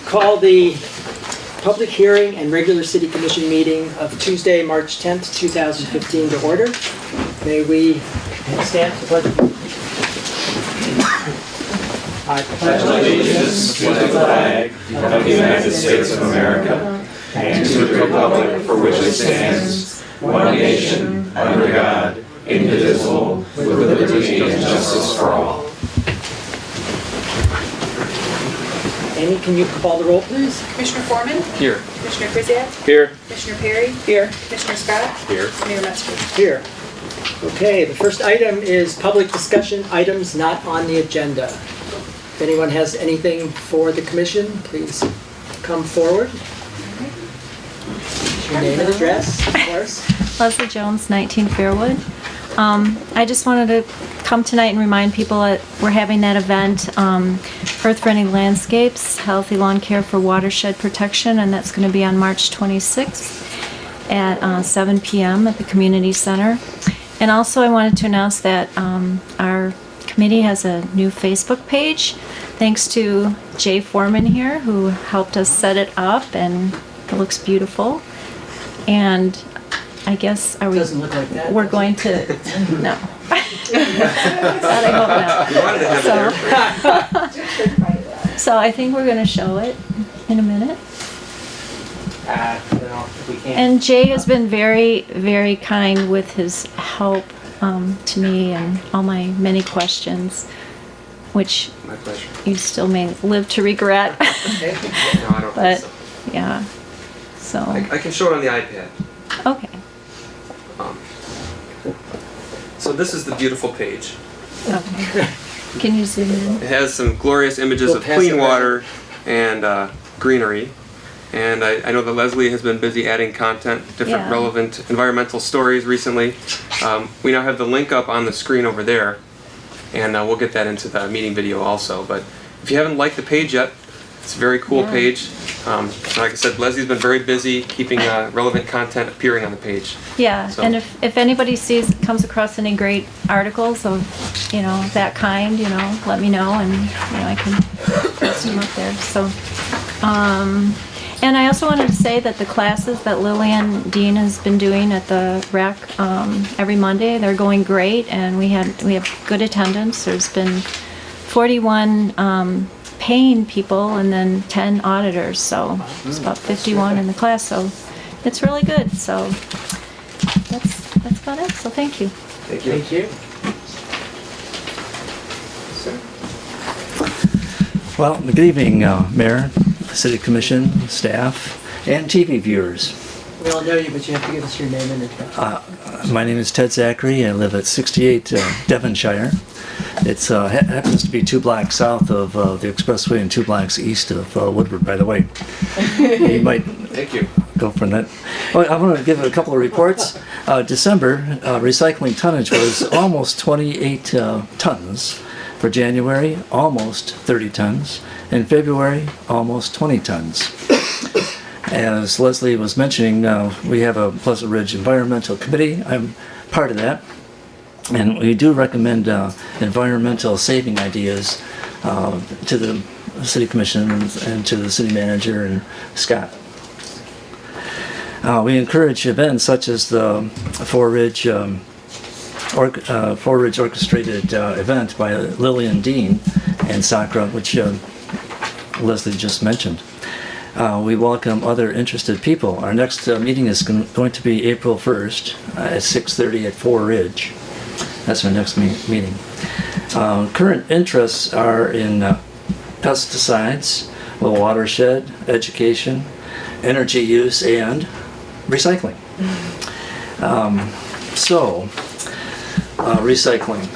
call the public hearing and regular city commission meeting of Tuesday, March 10th, 2015 to order. May we stand for the pledge? I pledge allegiance to the flag of the United States of America and to the republic for which it stands, one nation, under God, indivisible, with liberty and justice for all. Amy, can you call the roll, please? Commissioner Foreman? Here. Commissioner Krzyjak? Here. Commissioner Perry? Here. Commissioner Scott? Here. Mayor Metzger? Here. Okay, the first item is public discussion items not on the agenda. If anyone has anything for the commission, please come forward. Your name and address, of course. Leslie Jones, 19 Fairwood. I just wanted to come tonight and remind people that we're having that event, Earth Friendly Landscapes, Healthy Lawn Care for Watershed Protection, and that's going to be on March 26th at 7 p.m. at the Community Center. And also I wanted to announce that our committee has a new Facebook page, thanks to Jay Foreman here, who helped us set it up, and it looks beautiful. And I guess Doesn't look like that. we're going to, no. God, I hope not. So I think we're going to show it in a minute. If we can't. And Jay has been very, very kind with his help to me and all my many questions, which My pleasure. you still may live to regret. Okay. No, I don't But, think so. yeah, so, I can show it on the iPad. okay. So this is the beautiful page. Okay. Can you zoom in? It has some glorious images We'll of pass clean it water and greenery. And I know that Leslie has been busy adding content, different Yeah. relevant environmental stories recently. We now have the link up on the screen over there, and we'll get that into the meeting video also. But if you haven't liked the page yet, it's a very cool Yeah. page. Like I said, Leslie's been very busy keeping relevant content appearing on the page. Yeah, So- and if anybody comes across any great articles of, that kind, let me know, and, I can post them up there, so. And I also wanted to say that the classes that Lillian Dean has been doing at the rec, every Monday, they're going great, and we have good attendance. There's been 41, paying people and then 10 auditors, so it's about 51 in the class, so it's really good, so that's about it, so thank you. Thank you. Thank you. Sir? Well, good evening, Mayor, City Commission, staff, and TV viewers. We all know you, but you have to give us your name and address. My name is Ted Zachary. I live at 68 Devonshire. It happens to be 2 blocks south of the expressway and 2 blocks east of Woodward, by the way. You might Thank you. go from that. Well, I want to give a couple of reports. December, recycling tonnage was almost 28 tons. For January, almost 30 tons. In February, almost 20 tons. As Leslie was mentioning, we have a Pleasant Ridge Environmental Committee. I'm part of that. And we do recommend environmental saving ideas to the City Commission and to the City Manager and Scott. We encourage events such as the Four Ridge orchestrated event by Lillian Dean and Sakra, which Leslie just mentioned. We welcome other interested people. Our next meeting is going to be April 1st at 6:30 at Four Ridge. That's our next meeting. Current interests are in pesticides, the watershed, education, energy use, and recycling. Recycling.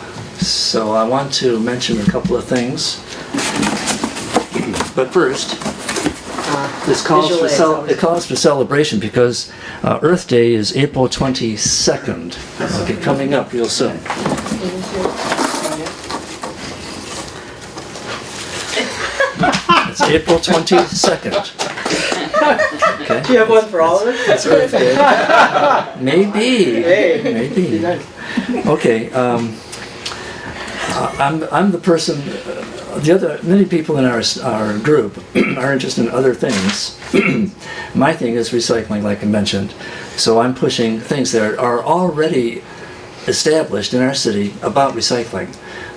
So I want to mention a couple of things. But first, it calls for celebration because Earth Day is April 22nd. Okay, coming up real soon. It's April 22nd. Okay. Do you have one for all of us? That's Earth Day. Maybe. Hey. Maybe. Okay. I'm the person many people in our group are interested in other things. My thing is recycling, like I mentioned. So I'm pushing things that are already established in our city about recycling.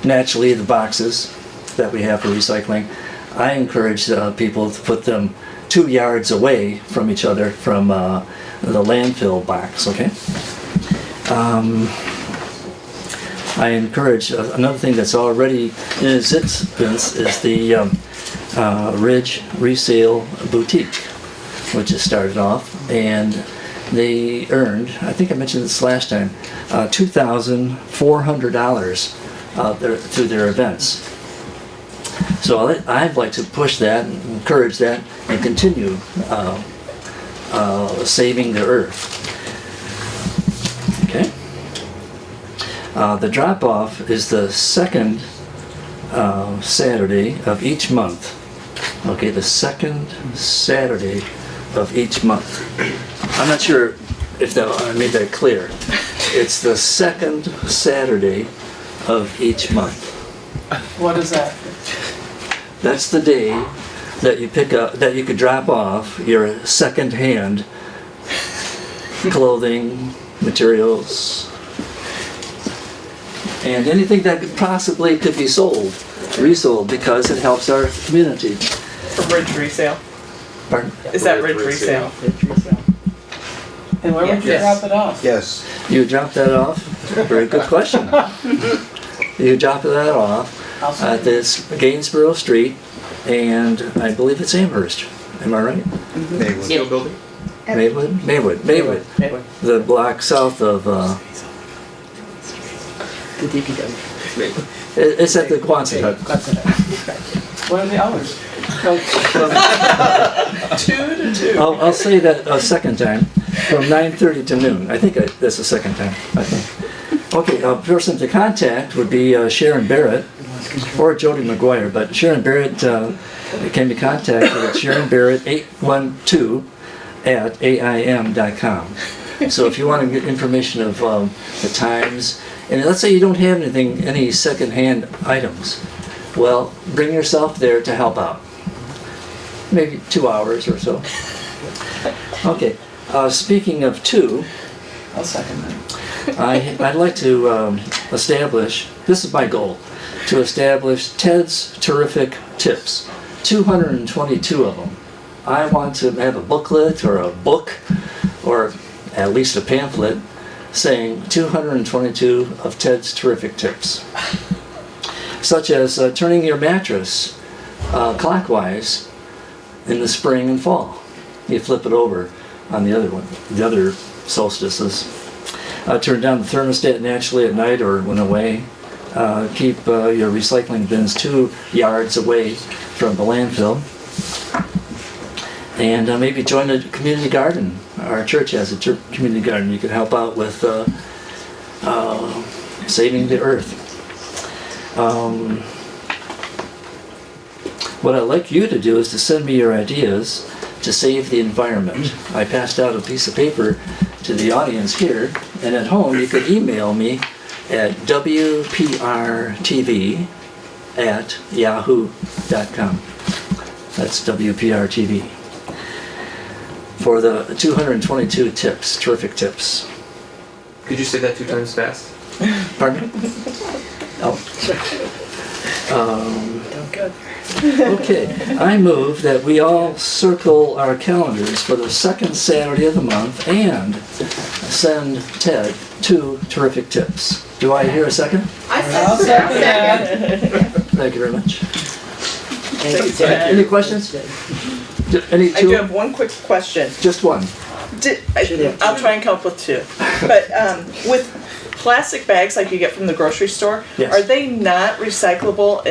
Naturally, the boxes that we have for recycling, I encourage people to put them 2 yards away from each other from the landfill box, okay? I encourage, another thing that's already in existence is the Ridge Resale Boutique, which has started off, and they earned, I think I mentioned this last time, $2,400 through their events. So I'd like to push that and encourage that and continue saving the earth. Okay? The drop-off is the second Saturday of each month. Okay, the second Saturday of each month. I'm not sure if I made that clear. It's the second Saturday of each month. What is that? That's the day that you pick up, that you could drop off your second-hand clothing, materials, and anything that possibly could be resold, because it helps our community. For Ridge Resale? Pardon? Is that Ridge Resale? And where would you Yes. drop it off? Yes. You drop that off? Very good question. You drop that off at this Gainsborough Street, and I believe it's Amherst. Am I right? Maywood. building? Maywood. The block south of, The DPW. it's at the Quonset Hut. What are the hours? 2 to 2. I'll say that a second time, from 9:30 to noon. I think that's the second time, I think. Okay, a person to contact would be Sharon Barrett or Jody McGuire, but Sharon Barrett can be contacted at Sharon Barrett 812@aim.com. So if you want to get information of the times, and let's say you don't have any second-hand items, well, bring yourself there to help out. Maybe 2 hours or so. Okay, speaking of 2, I'll second that. I'd like to establish, this is my goal, to establish Ted's Terrific Tips. 222 of them. I want to have a booklet or a book, or at least a pamphlet, saying 222 of Ted's Terrific Tips. Such as turning your mattress clockwise in the spring and fall. You flip it over on the other solstices. Turn down the thermostat naturally at night or when away. Keep your recycling bins 2 yards away from the landfill. And maybe join a community garden. Our church has a community garden. You can help out with saving the earth. What I'd like you to do is to send me your ideas to save the environment. I passed out a piece of paper to the audience here, and at home you could email me at wprtv@yahoo.com. That's WPRTV. For the 222 tips, terrific tips. Could you say that 2 times fast? Pardon me? Oh. Don't go there. Okay, I move that we all circle our calendars for the second Saturday of the month and send Ted 2 terrific tips. Do I hear a second? I'll second that. Thank you very much. Thank you, Ted. Any questions? Any I two? do have one quick question. Just one. I'll try and come up with 2. But with plastic bags like you get from the grocery store, Yes. are they not recyclable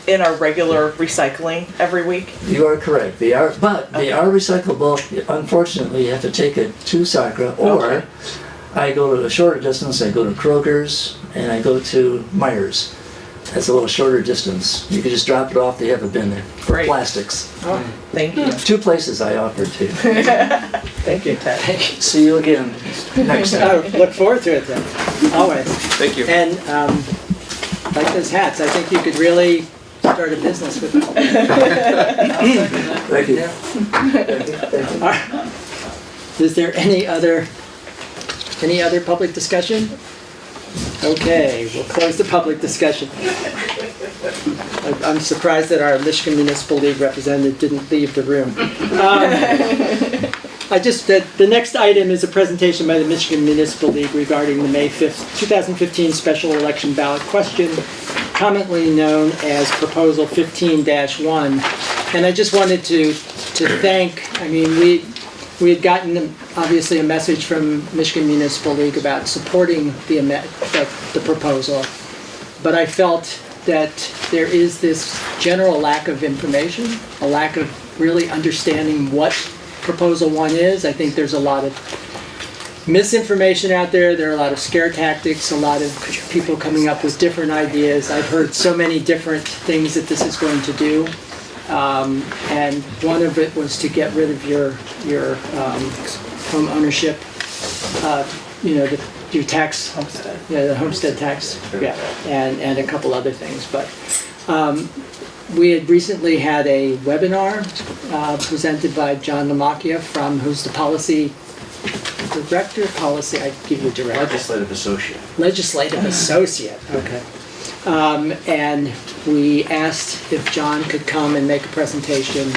in our regular recycling every week? You are correct. They are, but they are recyclable. Unfortunately, you have to take it to Sacra, or Okay. I go to a shorter distance. I go to Kroger's and I go to Myers. That's a little shorter distance. You can just drop it off. They have a bin there. Great. Plastics. Thank you. 2 places I offered to. Thank you, Ted. See you again next time. I look forward to it then, always. Thank you. And like those hats, I think you could really start a business with them. Thank you. Yeah. All right. Is there any other public discussion? Okay, we'll close the public discussion. I'm surprised that our Michigan Municipal League representative didn't leave the room. The next item is a presentation by the Michigan Municipal League regarding the May 5th, 2015 special election ballot question, commonly known as Proposal 15-1. And I just wanted to thank, we had gotten obviously a message from Michigan Municipal League about supporting the proposal, but I felt that there is this general lack of information, a lack of really understanding what Proposal 1 is. I think there's a lot of misinformation out there. There are a lot of scare tactics, a lot of people coming up with different ideas. I've heard so many different things that this is going to do. And one of it was to get rid of your home ownership, your tax, the homestead tax, and a couple other things. But we had recently had a webinar presented by John Lamacchia who's the policy director. I give you director. Legislative associate. Legislative associate. Okay. And we asked if John could come and make a presentation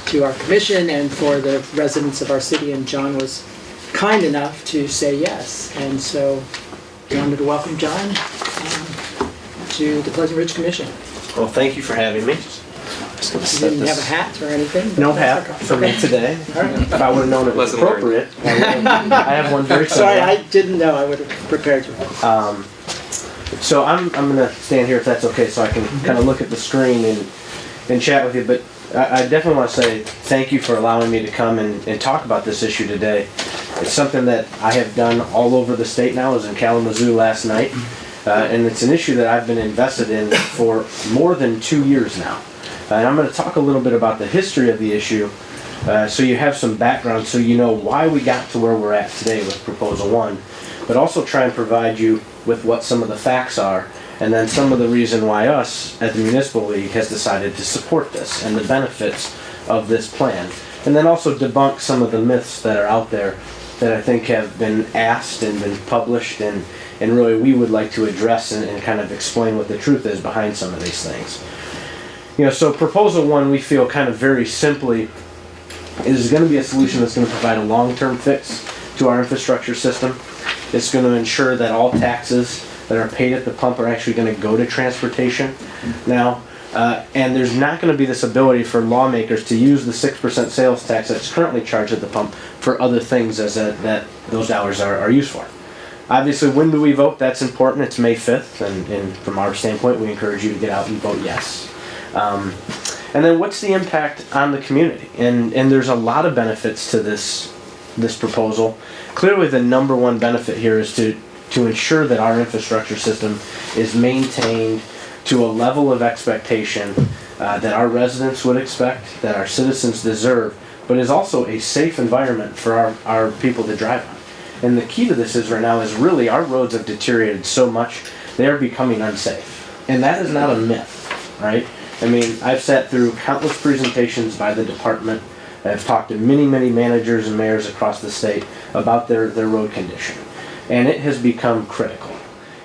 to our commission and for the residents of our city, and John was kind enough to say yes. And so I wanted to welcome John to the Pleasant Ridge Commission. Well, thank you for having me. You didn't have a hat or anything? No hat for me today. If I would have known it was Lesson learned. appropriate, I have one very Sorry, similar. I didn't know. I would have prepared you. So I'm going to stand here if that's okay, so I can kind of look at the screen and chat with you. But I definitely want to say thank you for allowing me to come and talk about this issue today. It's something that I have done all over the state now. I was in Kalamazoo last night, and it's an issue that I've been invested in for more than 2 years now. And I'm going to talk a little bit about the history of the issue, so you have some background, so you know why we got to where we're at today with Proposal 1, but also try and provide you with what some of the facts are, and then some of the reason why us at the Municipal League has decided to support this and the benefits of this plan. And then also debunk some of the myths that are out there that I think have been asked and been published, and really we would like to address and kind of explain what the truth is behind some of these things. So Proposal 1, we feel kind of very simply, is going to be a solution that's going to provide a long-term fix to our infrastructure system. It's going to ensure that all taxes that are paid at the pump are actually going to go to transportation now. And there's not going to be this ability for lawmakers to use the 6% sales tax that's currently charged at the pump for other things that those dollars are used for. Obviously, when do we vote? That's important. It's May 5th, and from our standpoint, we encourage you to get out and vote yes. And then what's the impact on the community? And there's a lot of benefits to this proposal. Clearly the number one benefit here is to ensure that our infrastructure system is maintained to a level of expectation that our residents would expect, that our citizens deserve, but is also a safe environment for our people to drive on. And the key to this is right now is really our roads have deteriorated so much, they are becoming unsafe. And that is not a myth, right? I've sat through countless presentations by the department. I've talked to many, many managers and mayors across the state about their road condition. And it has become critical.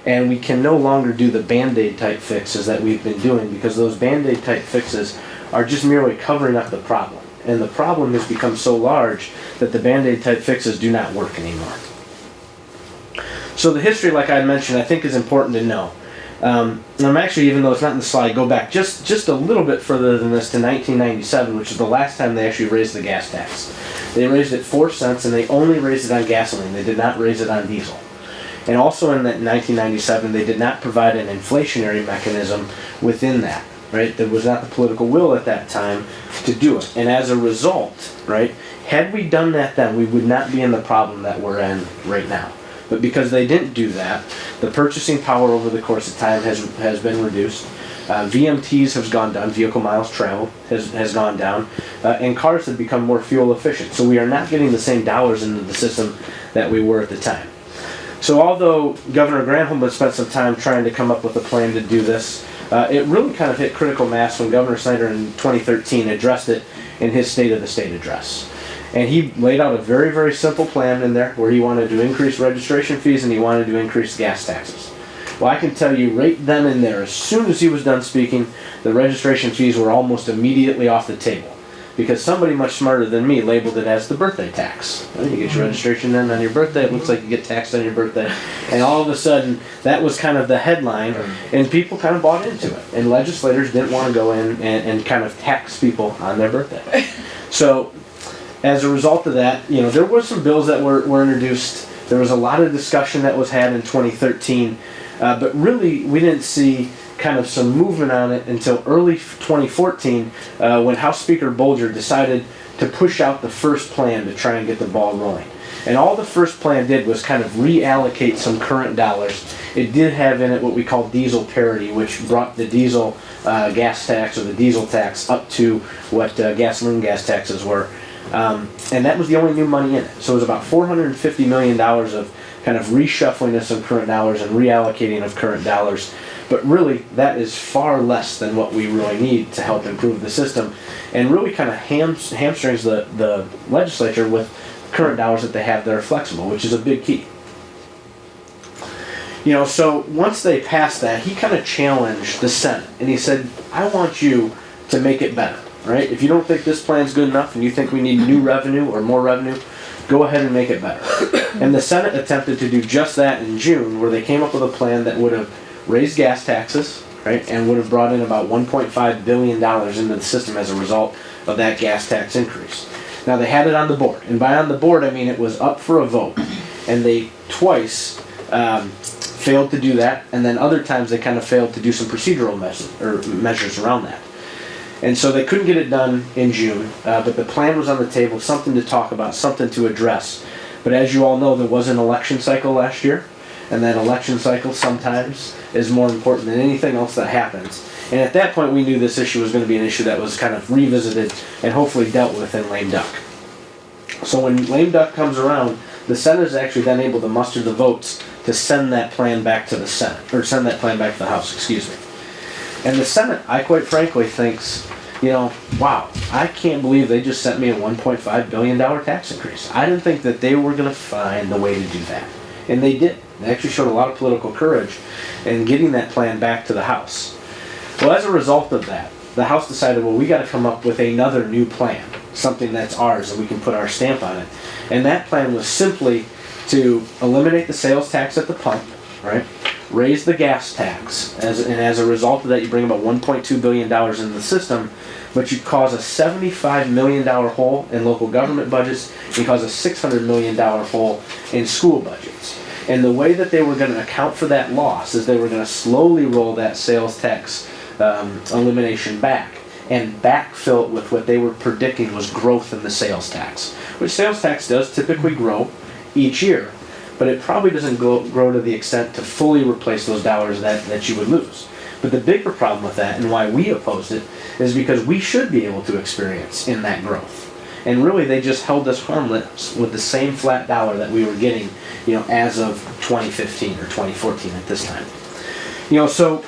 And we can no longer do the Band-Aid type fixes that we've been doing, because those Band-Aid type fixes are just merely covering up the problem. And the problem has become so large that the Band-Aid type fixes do not work anymore. So the history, like I mentioned, I think is important to know. And I'm actually, even though it's not in the slide, go back just a little bit further than this to 1997, which is the last time they actually raised the gas tax. They raised it 4 cents, and they only raised it on gasoline. They did not raise it on diesel. And also in that 1997, they did not provide an inflationary mechanism within that, right? There was not the political will at that time to do it. And as a result, right, had we done that then, we would not be in the problem that we're in right now. But because they didn't do that, the purchasing power over the course of time has been reduced. VMTs have gone down, vehicle miles traveled has gone down, and cars have become more fuel efficient. So we are not getting the same dollars into the system that we were at the time. So although Governor Granholm has spent some time trying to come up with a plan to do this, It really kind of hit critical mass when Governor Snyder in 2013 addressed it in his State of the State address. And he laid out a very, very simple plan in there where he wanted to increase registration fees and he wanted to increase gas taxes. Well, I can tell you right then and there, as soon as he was done speaking, the registration fees were almost immediately off the table. Because somebody much smarter than me labeled it as the birthday tax. Well, you get your registration in on your birthday, it looks like you get taxed on your birthday. And all of a sudden, that was kind of the headline, and people kind of bought into it. And legislators didn't want to go in and kind of tax people on their birthday. So, as a result of that, you know, there were some bills that were introduced. There was a lot of discussion that was had in 2013, but really we didn't see kind of some movement on it until early 2014 when House Speaker Bolger decided to push out the first plan to try and get the ball rolling. And all the first plan did was kind of reallocate some current dollars. It did have in it what we call diesel parity, which brought the diesel gas tax or the diesel tax up to what gasoline gas taxes were. And that was the only new money in it. So it was about $450 million of kind of reshuffling of some current dollars and reallocating of current dollars. But really, that is far less than what we really need to help improve the system and really kind of hamstrings the legislature with current dollars that they have that are flexible, which is a big key. You know, so once they passed that, he kind of challenged the Senate and he said, I want you to make it better, right? If you don't think this plan's good enough and you think we need new revenue or more revenue, go ahead and make it better. And the Senate attempted to do just that in June, where they came up with a plan that would have raised gas taxes, right, and would have brought in about $1.5 billion into the system as a result of that gas tax increase. Now they had it on the board, and by on the board I mean it was up for a vote, and they twice failed to do that, and then other times they kind of failed to do some procedural measures around that. And so they couldn't get it done in June, but the plan was on the table, something to talk about, something to address. But as you all know, there was an election cycle last year, and that election cycle sometimes is more important than anything else that happens. And at that point we knew this issue was going to be an issue that was kind of revisited and hopefully dealt with in lame duck. So when lame duck comes around, the Senate is actually then able to muster the votes to send that plan back to the Senate, or send that plan back to the House, excuse me. And the Senate, I quite frankly thinks, you know, wow, I can't believe they just sent me a $1.5 billion tax increase. I didn't think that they were going to find the way to do that. And they did. They actually showed a lot of political courage in getting that plan back to the House. Well, as a result of that, the House decided, well, we got to come up with another new plan, something that's ours and we can put our stamp on it. And that plan was simply to eliminate the sales tax at the pump, right? Raise the gas tax, and as a result of that, you bring about $1.2 billion into the system, but you cause a $75 million hole in local government budgets, you cause a $600 million hole in school budgets. And the way that they were going to account for that loss is they were going to slowly roll that sales tax elimination back and backfill it with what they were predicting was growth in the sales tax, which sales tax does typically grow each year, but it probably doesn't grow to the extent to fully replace those dollars that you would lose. But the bigger problem with that, and why we opposed it, is because we should be able to experience in that growth. And really they just held us harmless with the same flat dollar that we were getting, you know, as of 2015 or 2014 at this time. You know, so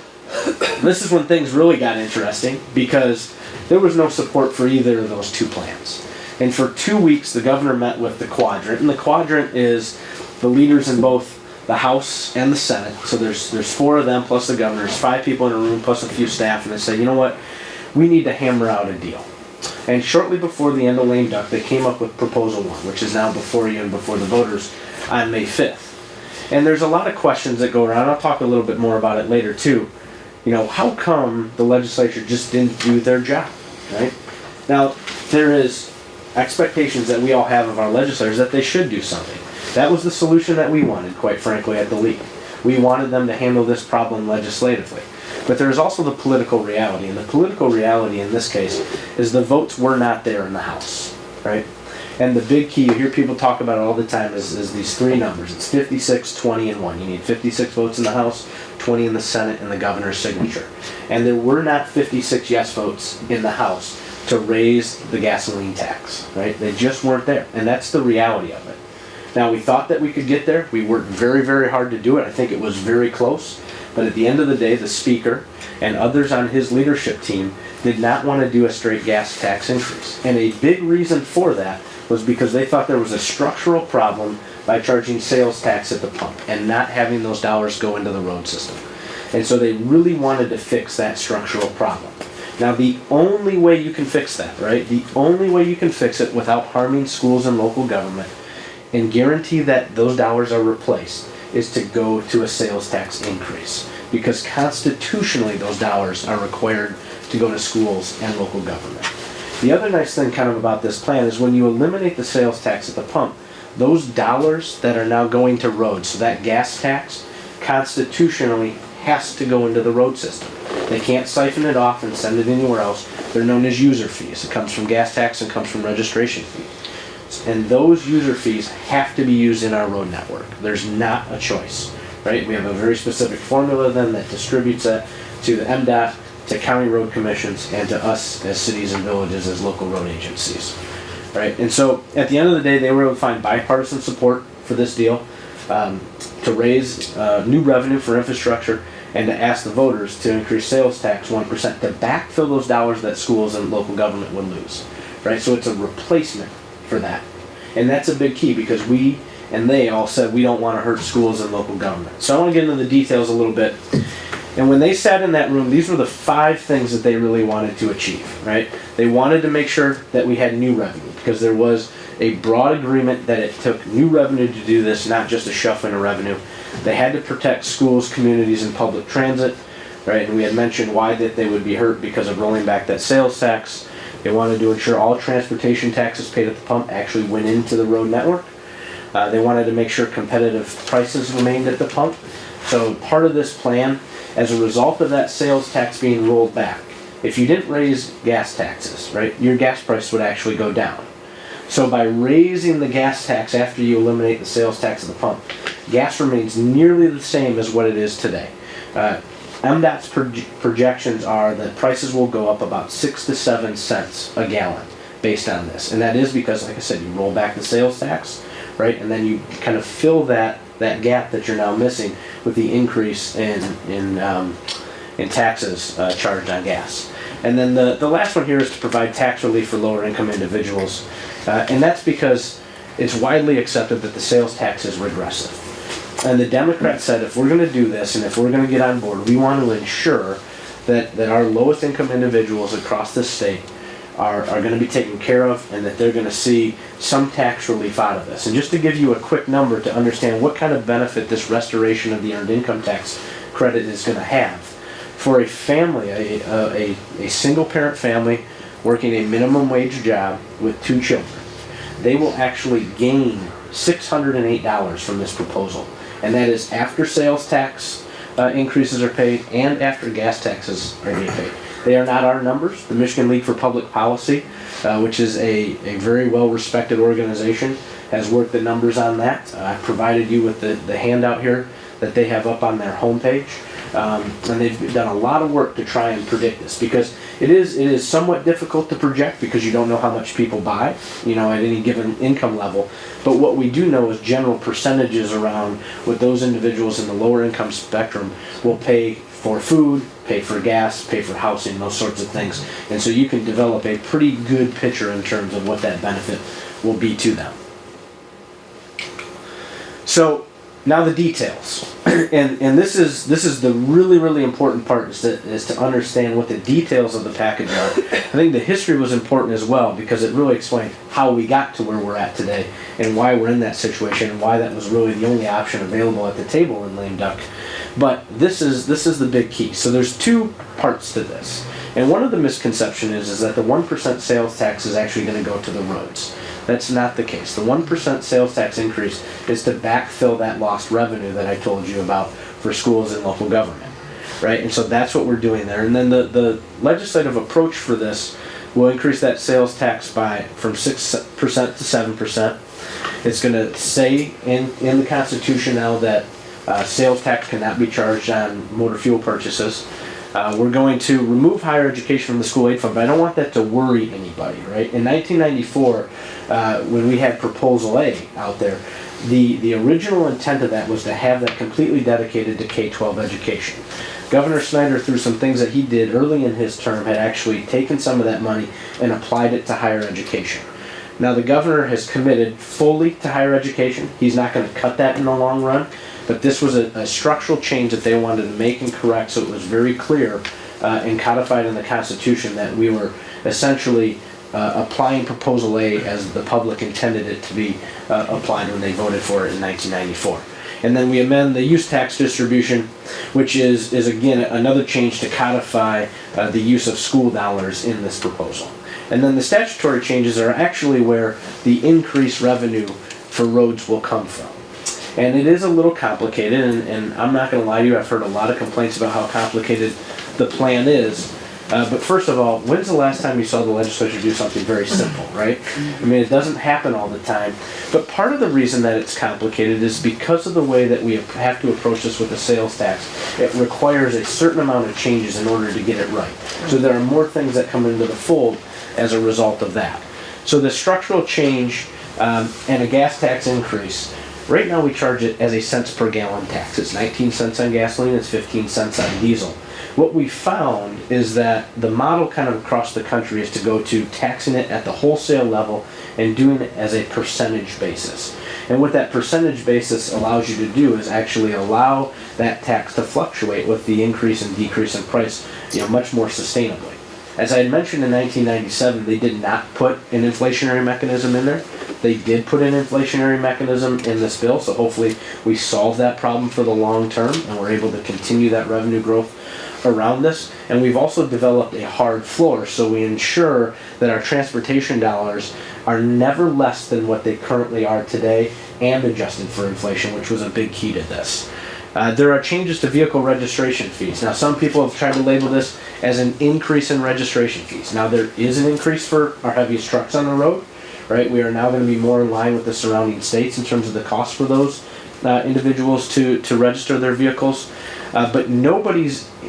this is when things really got interesting because there was no support for either of those two plans. And for 2 weeks the governor met with the Quadrant, and the Quadrant is the leaders in both the House and the Senate. So there's 4 of them plus the governor. There's 5 people in a room plus a few staff, and they said, you know what, we need to hammer out a deal. And shortly before the end of lame duck, they came up with Proposal 1, which is now before you and before the voters on May 5th. And there's a lot of questions that go around. I'll talk a little bit more about it later too. You know, how come the legislature just didn't do their job, right? Now, there is expectations that we all have of our legislators that they should do something. That was the solution that we wanted, quite frankly, at the League. We wanted them to handle this problem legislatively. But there's also the political reality, and the political reality in this case is the votes were not there in the House, right? And the big key, you hear people talk about it all the time, is these 3 numbers. It's 56, 20, and 1. You need 56 votes in the House, 20 in the Senate, and the governor's signature. And there were not 56 yes votes in the House to raise the gasoline tax, right? They just weren't there, and that's the reality of it. Now, we thought that we could get there. We worked very, very hard to do it. I think it was very close. But at the end of the day, the speaker and others on his leadership team did not want to do a straight gas tax increase. And a big reason for that was because they thought there was a structural problem by charging sales tax at the pump and not having those dollars go into the road system. And so they really wanted to fix that structural problem. Now, the only way you can fix that, right? The only way you can fix it without harming schools and local government and guarantee that those dollars are replaced is to go to a sales tax increase. Because constitutionally, those dollars are required to go to schools and local government. The other nice thing kind of about this plan is when you eliminate the sales tax at the pump, those dollars that are now going to roads, so that gas tax, constitutionally has to go into the road system. They can't siphon it off and send it anywhere else. They're known as user fees. It comes from gas tax and comes from registration fees. And those user fees have to be used in our road network. There's not a choice, right? We have a very specific formula then that distributes that to the MDOT, to county road commissions, and to us as cities and villages as local road agencies, right? And so at the end of the day, they were able to find bipartisan support for this deal, to raise new revenue for infrastructure, and to ask the voters to increase sales tax 1% to backfill those dollars that schools and local government would lose, right? So it's a replacement for that. And that's a big key because we and they all said we don't want to hurt schools and local government. So I want to get into the details a little bit. And when they sat in that room, these were the 5 things that they really wanted to achieve, right? They wanted to make sure that we had new revenue because there was a broad agreement that it took new revenue to do this, not just a shuffling of revenue. They had to protect schools, communities, and public transit, right? And we had mentioned why that they would be hurt because of rolling back that sales tax. They wanted to ensure all transportation taxes paid at the pump actually went into the road network. They wanted to make sure competitive prices remained at the pump. So part of this plan, as a result of that sales tax being rolled back, if you didn't raise gas taxes, right, your gas price would actually go down. So by raising the gas tax after you eliminate the sales tax at the pump, gas remains nearly the same as what it is today. MDOT's projections are that prices will go up about 6 to 7 cents a gallon based on this. And that is because, like I said, you roll back the sales tax, right, and then you kind of fill that gap that you're now missing with the increase in taxes charged on gas. And then the last one here is to provide tax relief for lower income individuals. And that's because it's widely accepted that the sales tax is regressive. And the Democrats said if we're going to do this and if we're going to get on board, we want to ensure that our lowest income individuals across the state are going to be taken care of and that they're going to see some tax relief out of this. And just to give you a quick number to understand what kind of benefit this restoration of the earned income tax credit is going to have. For a family, a single parent family working a minimum wage job with 2 children, they will actually gain $608 from this proposal. And that is after sales tax increases are paid and after gas taxes are being paid. They are not our numbers. The Michigan League for Public Policy, which is a very well-respected organization, has worked the numbers on that. I've provided you with the handout here that they have up on their homepage. And they've done a lot of work to try and predict this because it is somewhat difficult to project because you don't know how much people buy, at any given income level. But what we do know is general percentages around what those individuals in the lower income spectrum will pay for food, pay for gas, pay for housing, those sorts of things. And so you can develop a pretty good picture in terms of what that benefit will be to them. So now the details, and this is the really important part is to understand what the details of the package are. I think the history was important as well because it really explained how we got to where we're at today and why we're in that situation and why that was really the only option available at the table in lame duck. But this is the big key. So there's 2 parts to this, and one of the misconceptions is that the 1% sales tax is actually going to go to the roads. That's not the case. The 1% sales tax increase is to backfill that lost revenue that I told you about for schools and local government, right? And so that's what we're doing there. And then the legislative approach for this will increase that sales tax from 6% to 7%. It's going to say in the Constitution now that sales tax cannot be charged on motor fuel purchases. We're going to remove higher education from the school aid fund, but I don't want that to worry anybody, right? In 1994, when we had Proposal A out there, the original intent of that was to have that completely dedicated to K-12 education. Governor Snyder, through some things that he did early in his term, had actually taken some of that money and applied it to higher education. Now the governor has committed fully to higher education. He's not going to cut that in the long run, but this was a structural change that they wanted to make and correct, so it was very clear and codified in the Constitution that we were essentially applying Proposal A as the public intended it to be applied when they voted for it in 1994. And then we amend the use tax distribution, which is again another change to codify the use of school dollars in this proposal. And then the statutory changes are actually where the increased revenue for roads will come from. And it is a little complicated, and I'm not going to lie to you, I've heard a lot of complaints about how complicated the plan is. But first of all, when's the last time you saw the legislature do something very simple, right? I mean, it doesn't happen all the time. But part of the reason that it's complicated is because of the way that we have to approach this with the sales tax. It requires a certain amount of changes in order to get it right. So there are more things that come into the fold as a result of that. So the structural change and a gas tax increase, right now we charge it as a cents per gallon tax. It's 19 cents on gasoline, it's 15 cents on diesel. What we found is that the model kind of across the country is to go to taxing it at the wholesale level and doing it as a percentage basis. And what that percentage basis allows you to do is actually allow that tax to fluctuate with the increase and decrease in price, much more sustainably. As I had mentioned in 1997, they did not put an inflationary mechanism in there. They did put an inflationary mechanism in this bill, so hopefully we solve that problem for the long term and we're able to continue that revenue growth around this. And we've also developed a hard floor, so we ensure that our transportation dollars are never less than what they currently are today and adjusted for inflation, which was a big key to this. There are changes to vehicle registration fees. Now, some people have tried to label this as an increase in registration fees. Now, there is an increase for our heaviest trucks on the road, right? We are now going to be more in line with the surrounding states in terms of the cost for those individuals to register their vehicles. But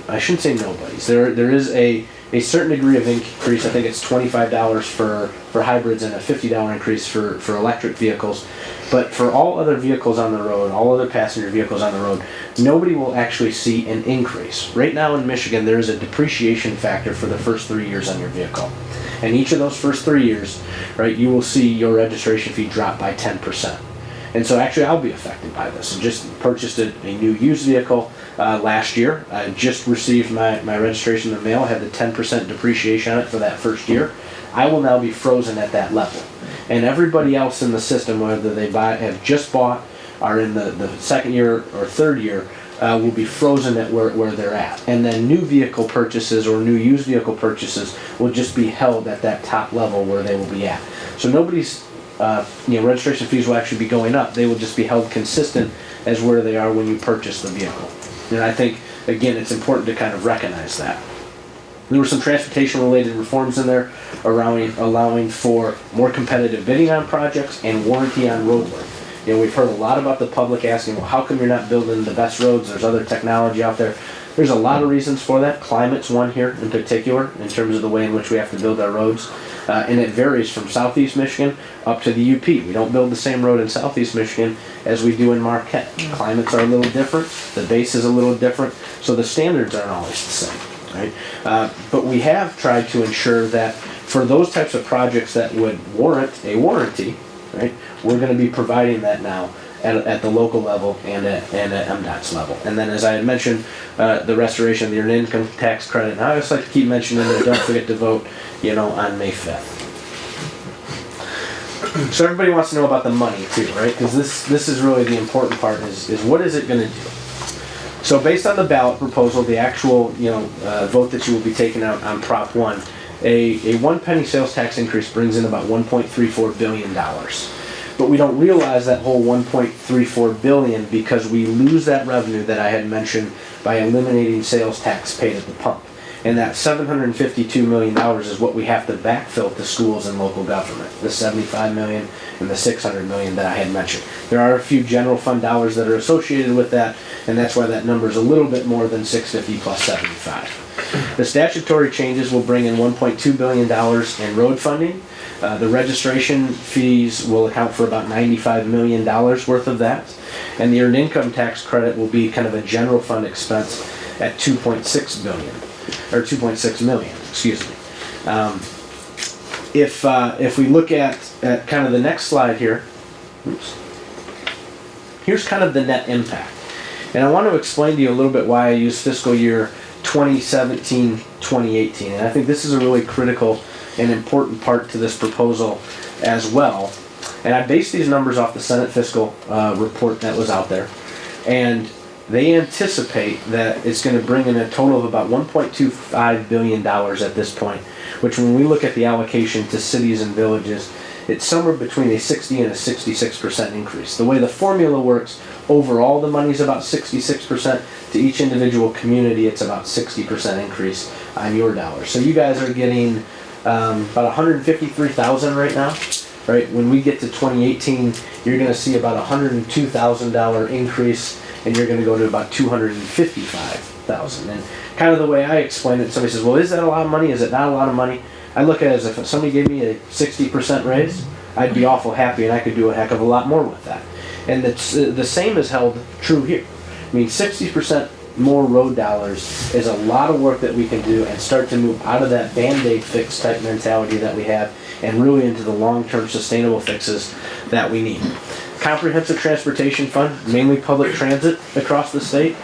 I shouldn't say nobody's, there is a certain degree of increase. I think it's $25 for hybrids and a $50 increase for electric vehicles. But for all other vehicles on the road, all other passenger vehicles on the road, nobody will actually see an increase. Right now in Michigan, there is a depreciation factor for the first 3 years on your vehicle. And each of those first 3 years, right, you will see your registration fee drop by 10%. And so actually I'll be affected by this. I just purchased a new used vehicle last year. I just received my registration in the mail. I had the 10% depreciation on it for that first year. I will now be frozen at that level. And everybody else in the system, whether they have just bought, are in the second year or third year, will be frozen at where they're at. And then new vehicle purchases or new used vehicle purchases will just be held at that top level where they will be at. So nobody's registration fees will actually be going up. They will just be held consistent as where they are when you purchase the vehicle. And I think, again, it's important to kind of recognize that. There were some transportation-related reforms in there allowing for more competitive bidding on projects and warranty on road work. We've heard a lot about the public asking, well, how come you're not building the best roads? There's other technology out there. There's a lot of reasons for that. Climate's one here in particular in terms of the way in which we have to build our roads. And it varies from Southeast Michigan up to the UP. We don't build the same road in Southeast Michigan as we do in Marquette. Climates are a little different. The base is a little different. So the standards aren't always the same. Right? But we have tried to ensure that for those types of projects that would warrant a warranty, right, we're going to be providing that now at the local level and at MDOT's level. And then, as I had mentioned, the restoration of the earned income tax credit. And I always like to keep mentioning that. Don't forget to vote, on May 5th. So everybody wants to know about the money too, right? Because this is really the important part. Is what is it going to do? So based on the ballot proposal, the actual vote that you will be taking out on Prop 1, a 1 penny sales tax increase brings in about $1.34 billion. But we don't realize that whole $1.34 billion because we lose that revenue that I had mentioned by eliminating sales tax paid at the pump. And that $752 million is what we have to backfill to schools and local government, the $75 million and the $600 million that I had mentioned. There are a few general fund dollars that are associated with that, and that's why that number is a little bit more than $650 plus $75. The statutory changes will bring in $1.2 billion in road funding. The registration fees will account for about $95 million worth of that. And the earned income tax credit will be kind of a general fund expense at $2.6 million, excuse me. If we look at kind of the next slide here, here's kind of the net impact. And I want to explain to you a little bit why I use fiscal year 2017, 2018. And I think this is a really critical and important part to this proposal as well. And I based these numbers off the Senate fiscal report that was out there. And they anticipate that it's going to bring in a total of about $1.25 billion at this point, which when we look at the allocation to cities and villages, it's somewhere between a 60 and a 66% increase. The way the formula works, overall the money's about 66%. To each individual community, it's about 60% increase on your dollars. So you guys are getting about 153,000 right now. Right? When we get to 2018, you're going to see about $102,000 increase, and you're going to go to about 255,000. And kind of the way I explain it, somebody says, "Well, is that a lot of money? Is it not a lot of money?" I look at it as if somebody gave me a 60% raise, I'd be awful happy, and I could do a heck of a lot more with that. And the same is held true here. I mean, 60% more road dollars is a lot of work that we can do and start to move out of that Band-Aid fix type mentality that we have and really into the long-term sustainable fixes that we need. Comprehensive Transportation Fund, mainly public transit across the state,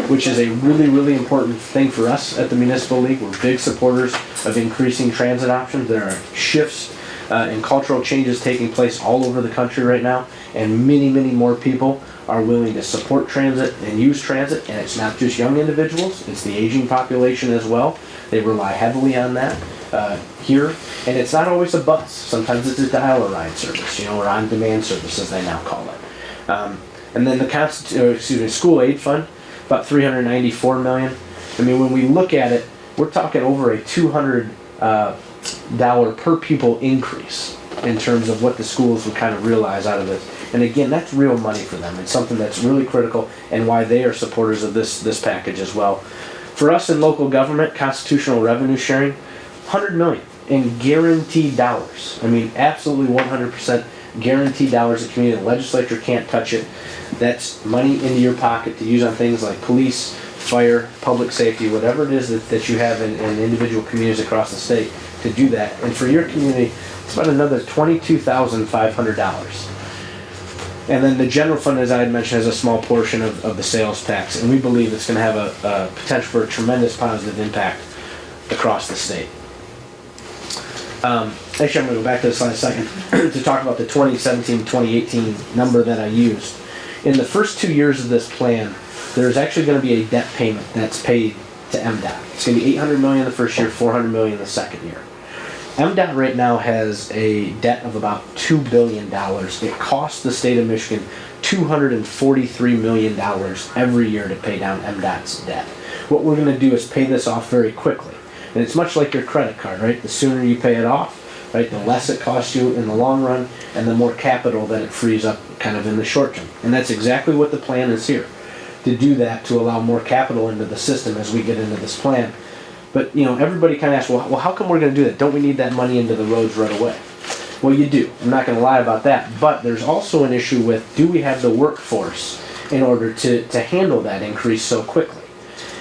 which is a really, really important thing for us at the Municipal League. We're big supporters of increasing transit options. There are shifts and cultural changes taking place all over the country right now, and many, many more people are willing to support transit and use transit, and it's not just young individuals, it's the aging population as well. They rely heavily on that here, and it's not always a bus. Sometimes it's a dial-a-ride service, or on-demand service as they now call it. And then the School Aid Fund, about $394 million. I mean, when we look at it, we're talking over a $200 per pupil increase in terms of what the schools would kind of realize out of this. And again, that's real money for them. It's something that's really critical and why they are supporters of this package as well. For us in local government, constitutional revenue sharing, $100 million in guaranteed dollars. I mean, absolutely 100% guaranteed dollars. The community, the legislature can't touch it. That's money into your pocket to use on things like police, fire, public safety, whatever it is that you have in individual communities across the state to do that. And for your community, it's about another $22,500. And then the general fund, as I had mentioned, has a small portion of the sales tax. And we believe it's going to have a potential for a tremendous positive impact across the state. Actually, I'm going to go back to this slide a second to talk about the 2017-2018 number that I used. In the first 2 years of this plan, there's actually going to be a debt payment that's paid to MDOT. It's going to be $800 million the first year, $400 million the second year. MDOT right now has a debt of about $2 billion. It costs the state of Michigan $243 million every year to pay down MDOT's debt. What we're going to do is pay this off very quickly. And it's much like your credit card, right? The sooner you pay it off, right, the less it costs you in the long run, and the more capital that it frees up kind of in the short term. And that's exactly what the plan is here, to do that, to allow more capital into the system as we get into this plan. But, everybody kind of asks, well, how come we're going to do that? Don't we need that money into the roads right away? Well, you do. I'm not going to lie about that. But there's also an issue with, do we have the workforce in order to handle that increase so quickly?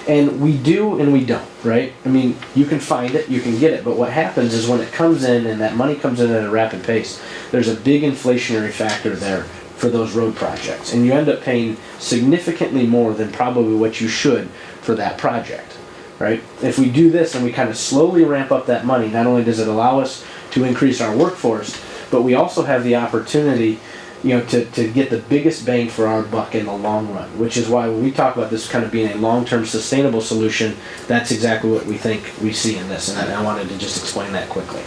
And we do and we don't, right? I mean, you can find it, you can get it, but what happens is when it comes in and that money comes in at a rapid pace, there's a big inflationary factor there for those road projects. And you end up paying significantly more than probably what you should for that project. Right? If we do this and we kind of slowly ramp up that money, not only does it allow us to increase our workforce, but we also have the opportunity, to get the biggest bang for our buck in the long run, which is why when we talk about this kind of being a long-term sustainable solution, that's exactly what we think we see in this, and I wanted to just explain that quickly.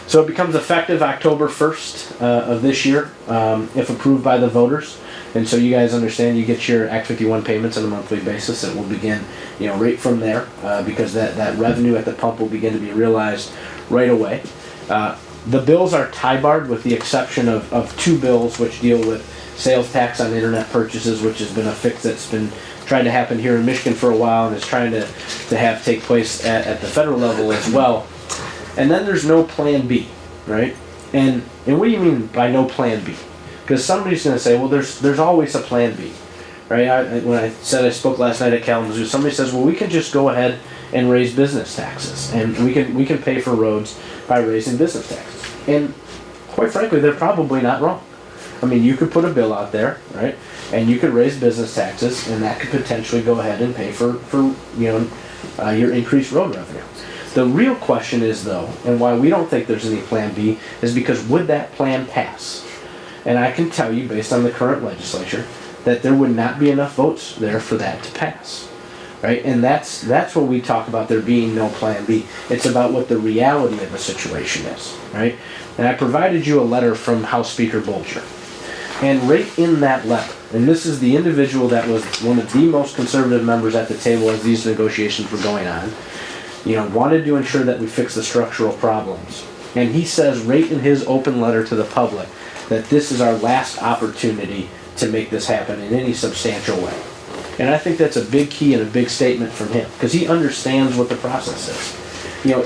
So it becomes effective October 1st of this year, if approved by the voters. And so you guys understand, you get your Act 51 payments on a monthly basis. It will begin, right from there, because that revenue at the pump will begin to be realized right away. The bills are tie-barred with the exception of two bills which deal with sales tax on internet purchases, which has been a fix that's been trying to happen here in Michigan for a while and is trying to have take place at the federal level as well. And then there's no plan B, right? And what do you mean by no plan B? Because somebody's going to say, well, there's always a plan B, right? When I said I spoke last night at Kalamazoo, somebody says, well, we can just go ahead and raise business taxes, and we can pay for roads by raising business taxes. And quite frankly, they're probably not wrong. I mean, you could put a bill out there, right? And you could raise business taxes, and that could potentially go ahead and pay for your increased road revenue. The real question is, though, and why we don't think there's any plan B, is because would that plan pass? And I can tell you, based on the current legislature, that there would not be enough votes there for that to pass, right? And that's what we talk about there being no plan B. It's about what the reality of the situation is, right? And I provided you a letter from House Speaker Bolger. And right in that letter, and this is the individual that was one of the most conservative members at the table as these negotiations were going on, wanted to ensure that we fix the structural problems. And he says right in his open letter to the public that this is our last opportunity to make this happen in any substantial way. And I think that's a big key and a big statement from him, because he understands what the process is.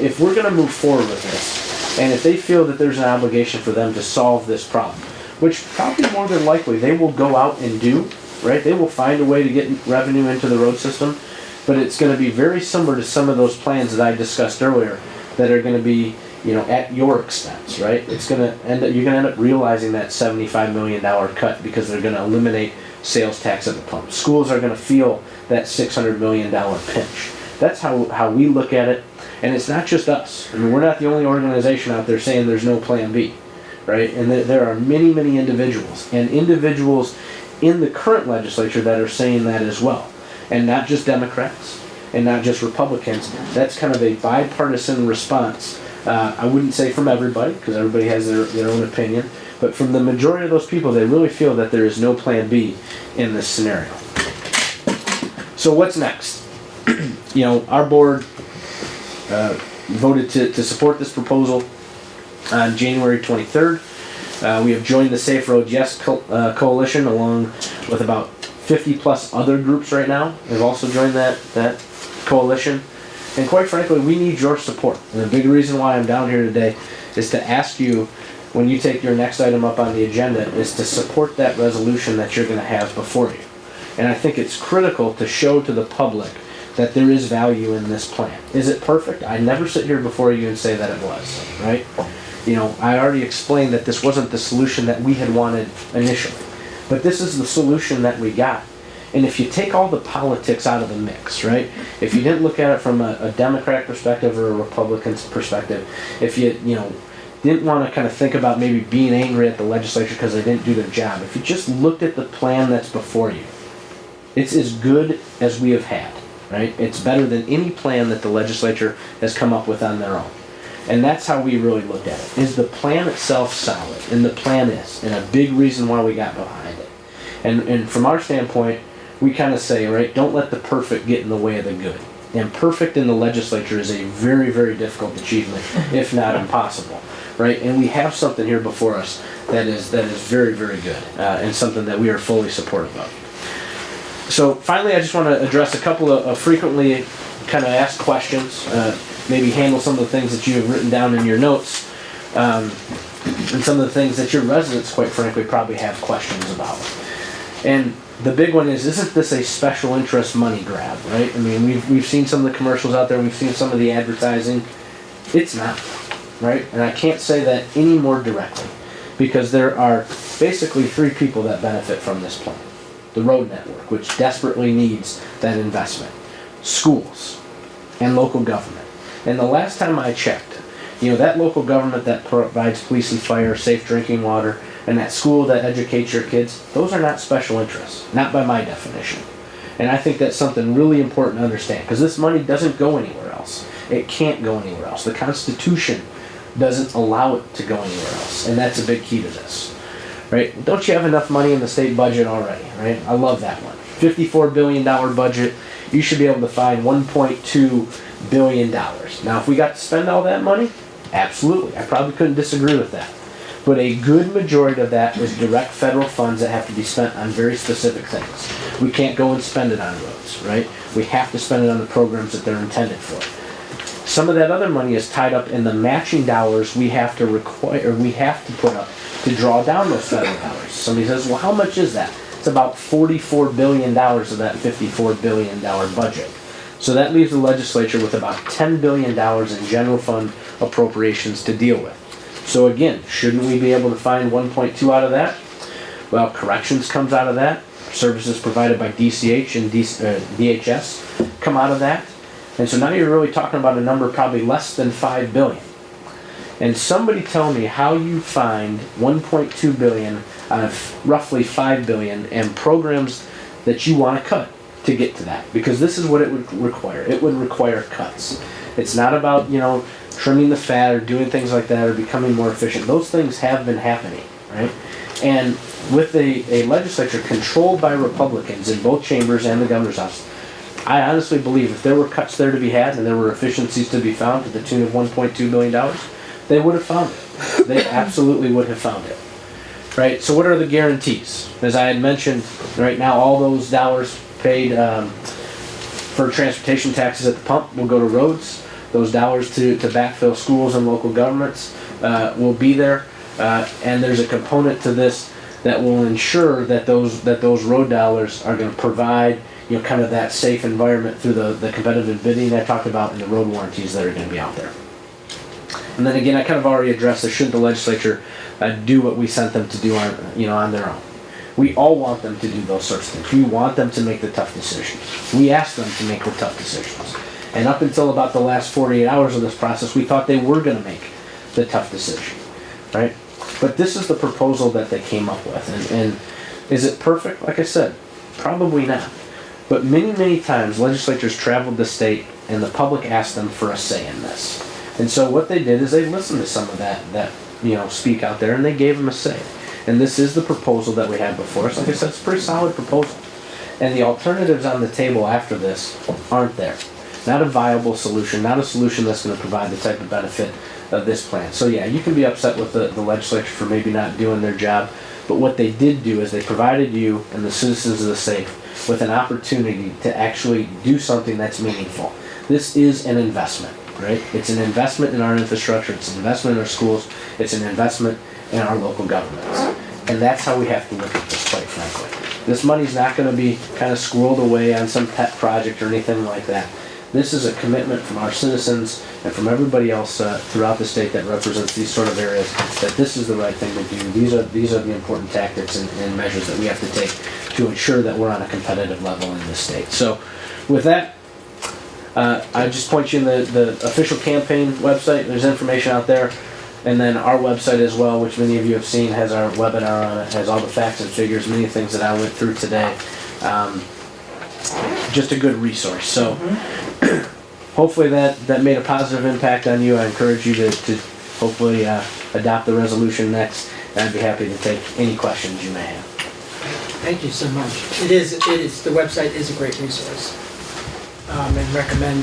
If we're going to move forward with this, and if they feel that there's an obligation for them to solve this problem, which probably more than likely they will go out and do, right? They will find a way to get revenue into the road system, but it's going to be very similar to some of those plans that I discussed earlier that are going to be, at your expense, right? It's going to you're going to end up realizing that $75 million cut because they're going to eliminate sales tax at the pump. Schools are going to feel that $600 million pinch. That's how we look at it, and it's not just us. I mean, we're not the only organization out there saying there's no plan B. Right? And there are many, many individuals, and individuals in the current legislature that are saying that as well. And not just Democrats, and not just Republicans. That's kind of a bipartisan response. I wouldn't say from everybody, because everybody has their own opinion, but from the majority of those people, they really feel that there is no plan B in this scenario. So what's next? Our board voted to support this proposal on January 23rd. We have joined the Safe Road Yes Coalition along with about 50 plus other groups right now. They've also joined that coalition. And quite frankly, we need your support. And the big reason why I'm down here today is to ask you, when you take your next item up on the agenda, is to support that resolution that you're going to have before you. And I think it's critical to show to the public that there is value in this plan. Is it perfect? I never sit here before you and say that it was, right? I already explained that this wasn't the solution that we had wanted initially, but this is the solution that we got. And if you take all the politics out of the mix, right? If you didn't look at it from a Democratic perspective or a Republican perspective, if you didn't want to kind of think about maybe being angry at the legislature because they didn't do their job, if you just looked at the plan that's before you, it's as good as we have had, right? It's better than any plan that the legislature has come up with on their own. And that's how we really looked at it. Is the plan itself solid? And the plan is, and a big reason why we got behind it. And from our standpoint, we kind of say, right, don't let the perfect get in the way of the good. And perfect in the legislature is a very, very difficult achievement, if not impossible, right? And we have something here before us that is very, very good, and something that we are fully supportive of. So finally, I just want to address a couple of frequently kind of asked questions. Maybe handle some of the things that you have written down in your notes, and some of the things that your residents, quite frankly, probably have questions about. And the big one is, isn't this a special interest money grab, right? I mean, we've seen some of the commercials out there, we've seen some of the advertising. It's not, right? And I can't say that any more directly, because there are basically three people that benefit from this plan. The road network, which desperately needs that investment. Schools and local government. And the last time I checked, that local government that provides police and fire, safe drinking water, and that school that educates your kids, those are not special interests, not by my definition. And I think that's something really important to understand, because this money doesn't go anywhere else. It can't go anywhere else. The Constitution doesn't allow it to go anywhere else, and that's a big key to this, right? Don't you have enough money in the state budget already, right? I love that one. $54 billion budget, you should be able to find $1.2 billion. Now, if we got to spend all that money, Absolutely. I probably couldn't disagree with that. But a good majority of that is direct federal funds that have to be spent on very specific things. We can't go and spend it on roads, right? We have to spend it on the programs that they're intended for. Some of that other money is tied up in the matching dollars we have to require, or we have to put up to draw down those federal dollars. Somebody says, well, how much is that? It's about $44 billion of that $54 billion budget. So that leaves the legislature with about $10 billion in general fund appropriations to deal with. So again, shouldn't we be able to find 1.2 out of that? Well, corrections comes out of that. Services provided by DCH and DHS come out of that. And so now you're really talking about a number probably less than $5 billion. And somebody tell me how you find 1.2 billion out of roughly 5 billion and programs that you want to cut to get to that. Because this is what it would require. It would require cuts. It's not about, trimming the fat or doing things like that or becoming more efficient. Those things have been happening, right? And with a legislature controlled by Republicans in both chambers and the governor's office, I honestly believe if there were cuts there to be had and there were efficiencies to be found to the tune of $1.2 billion, they would have found it. They absolutely would have found it. Right? So what are the guarantees? As I had mentioned, right now all those dollars paid for transportation taxes at the pump will go to roads. Those dollars to backfill schools and local governments will be there. And there's a component to this that will ensure that those road dollars are going to provide kind of that safe environment through the competitive bidding I talked about and the road warranties that are going to be out there. And then again, I kind of already addressed this. Shouldn't the legislature do what we sent them to do on their own? We all want them to do those sorts of things. We want them to make the tough decisions. We ask them to make the tough decisions. And up until about the last 48 hours of this process, we thought they were going to make the tough decision, right? But this is the proposal that they came up with. And is it perfect? Like I said, probably not. But many, many times legislatures traveled the state and the public asked them for a say in this. And so what they did is they listened to some of that speak out there and they gave them a say. And this is the proposal that we had before us. Like I said, it's a pretty solid proposal. And the alternatives on the table after this aren't there. Not a viable solution, not a solution that's going to provide the type of benefit of this plan. So yeah, you can be upset with the legislature for maybe not doing their job, but what they did do is they provided you and the citizens of the state with an opportunity to actually do something that's meaningful. This is an investment, right? It's an investment in our infrastructure, it's an investment in our schools, it's an investment in our local governments. And that's how we have to look at this, quite frankly. This money's not going to be kind of squirreled away on some pet project or anything like that. This is a commitment from our citizens and from everybody else throughout the state that represents these sort of areas that this is the right thing to do. These are the important tactics and measures that we have to take to ensure that we're on a competitive level in this state. So with that, I just point you in the official campaign website. There's information out there. And then our website as well, which many of you have seen, has our webinar on it, has all the facts and figures, many things that I went through today. Just a good resource. So hopefully that made a positive impact on you. I encourage you to hopefully adopt the resolution next. And I'd be happy to take any questions you may have. Thank you so much. It is, the website is a great resource. And recommend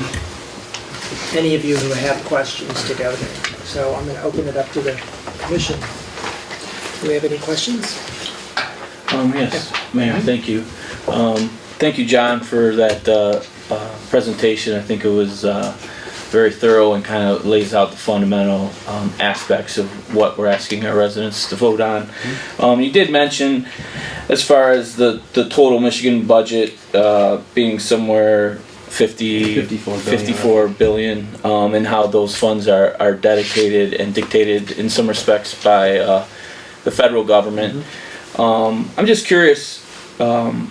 any of you who have questions to go there. So I'm going to open it up to the commission. Do we have any questions? Yes, Mayor, thank you. Thank you, John, for that presentation. I think it was very thorough and kind of lays out the fundamental aspects of what we're asking our residents to vote on. You did mention, as far as the total Michigan budget being somewhere 54 billion, and how those funds are dedicated and dictated in some respects by the federal government. I'm just curious, in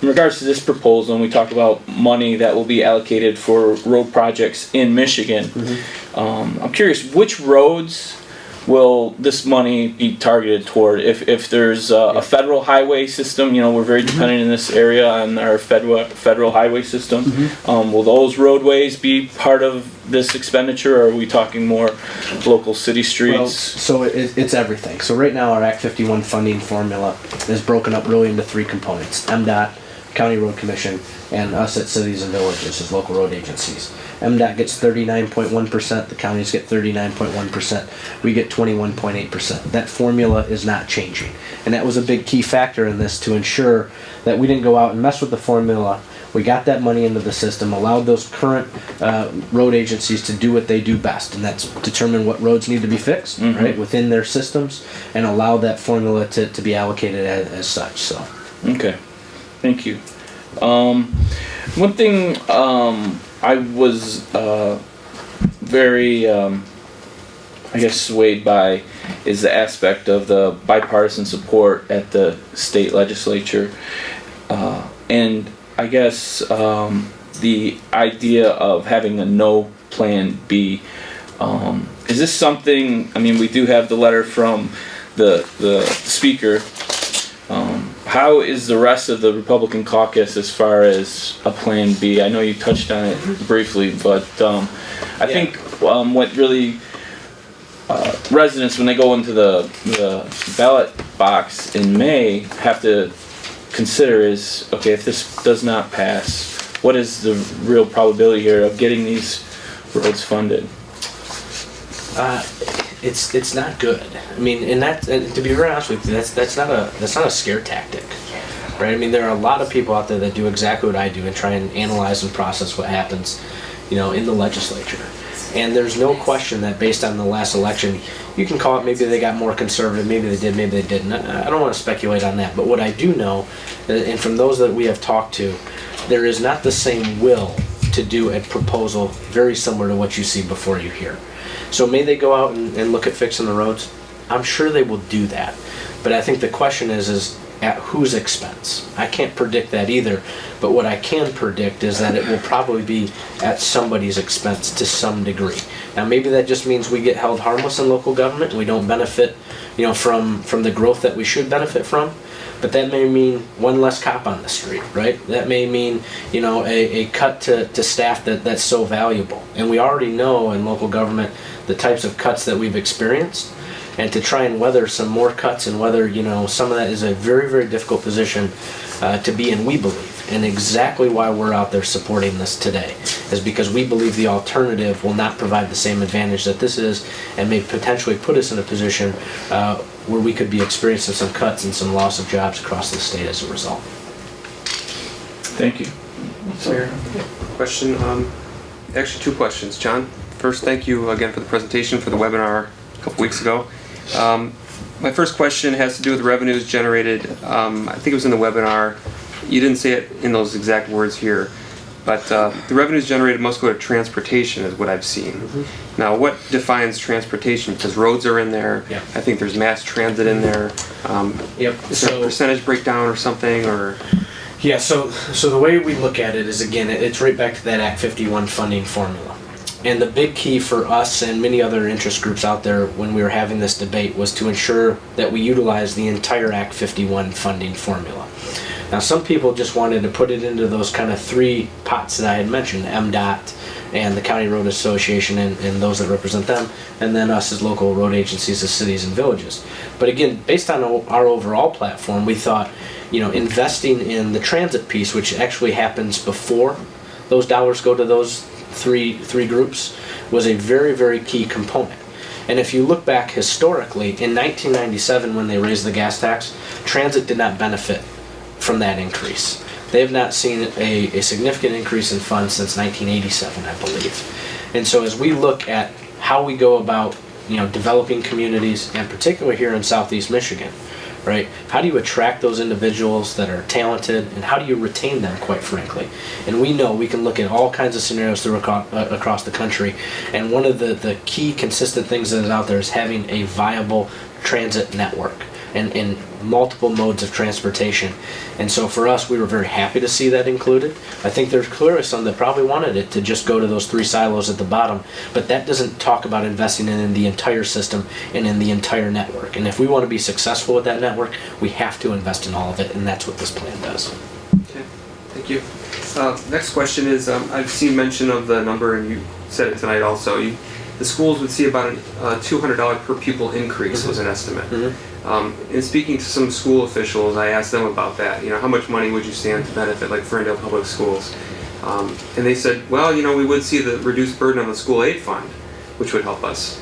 regards to this proposal, and we talk about money that will be allocated for road projects in Michigan. I'm curious, which roads will this money be targeted toward? If there's a federal highway system, we're very dependent in this area on our federal highway system. Will those roadways be part of this expenditure, or are we talking more local city streets? Well, so it's everything. So right now our Act 51 funding formula is broken up really into three components: MDOT, County Road Commission, and us at Cities and Villages as local road agencies. MDOT gets 39.1%, the counties get 39.1%, we get 21.8%. That formula is not changing. And that was a big key factor in this to ensure that we didn't go out and mess with the formula. We got that money into the system, allowed those current road agencies to do what they do best, and that's determine what roads need to be fixed, right, within their systems, and allow that formula to be allocated as such, so. Okay, thank you. One thing I was very, I guess, swayed by is the aspect of the bipartisan support at the state legislature. And I guess the idea of having a no plan B. Is this something, I mean, we do have the letter from the speaker. How is the rest of the Republican caucus as far as a plan B? I know you touched on it briefly, but I think what really residents, when they go into the ballot box in May, have to consider is, okay, if this does not pass, what is the real probability here of getting these roads funded? It's not good. I mean, and to be very honest with you, that's not a scare tactic, right? I mean, there are a lot of people out there that do exactly what I do and try and analyze and process what happens, in the legislature. And there's no question that based on the last election, you can call it maybe they got more conservative, maybe they did, maybe they didn't. I don't want to speculate on that. But what I do know, and from those that we have talked to, there is not the same will to do a proposal very similar to what you see before you here. So may they go out and look at fixing the roads? I'm sure they will do that. But I think the question is at whose expense? I can't predict that either, but what I can predict is that it will probably be at somebody's expense to some degree. Now maybe that just means we get held harmless in local government, we don't benefit, from the growth that we should benefit from, but that may mean one less cop on the street, right? That may mean, a cut to staff that's so valuable. And we already know in local government the types of cuts that we've experienced. And to try and weather some more cuts and whether, some of that is a very, very difficult position to be in, we believe. And exactly why we're out there supporting this today is because we believe the alternative will not provide the same advantage that this is and may potentially put us in a position where we could be experiencing some cuts and some loss of jobs across the state as a result. Thank you. Mayor, question, actually two questions. John, first, thank you again for the presentation for the webinar a couple weeks ago. My first question has to do with revenues generated. I think it was in the webinar. You didn't say it in those exact words here, but the revenues generated must go to transportation is what I've seen. Mm-hmm. Now, what defines transportation? Because roads are in there. Yeah. I think there's mass transit in there. Yep. Is there a percentage breakdown or something, or? Yeah, so the way we look at it is, again, it's right back to that Act 51 funding formula. And the big key for us and many other interest groups out there when we were having this debate was to ensure that we utilize the entire Act 51 funding formula. Now, some people just wanted to put it into those kind of three pots that I had mentioned, MDOT and the County Road Association and those that represent them, and then us as local road agencies as cities and villages. But again, based on our overall platform, we thought, investing in the transit piece, which actually happens before those dollars go to those three groups, was a very, very key component. And if you look back historically, in 1997 when they raised the gas tax, transit did not benefit from that increase. They have not seen a significant increase in funds since 1987, I believe. And so as we look at how we go about, developing communities, and particularly here in Southeast Michigan, right? How do you attract those individuals that are talented, and how do you retain them, quite frankly? And we know we can look at all kinds of scenarios through across the country, and one of the key consistent things that is out there is having a viable transit network and multiple modes of transportation. And so for us, we were very happy to see that included. I think there's clearly some that probably wanted it to just go to those three silos at the bottom, but that doesn't talk about investing in the entire system and in the entire network. And if we want to be successful with that network, we have to invest in all of it, and that's what this plan does. Okay, thank you. Next question is, I've seen mention of the number, and you said it tonight also. The schools would see about a $200 per pupil increase was an estimate. Mm-hmm. In speaking to some school officials, I asked them about that. You know, how much money would you stand to benefit, like Ferndale Public Schools? And they said, well, you know, we would see the reduced burden on the school aid fund, which would help us.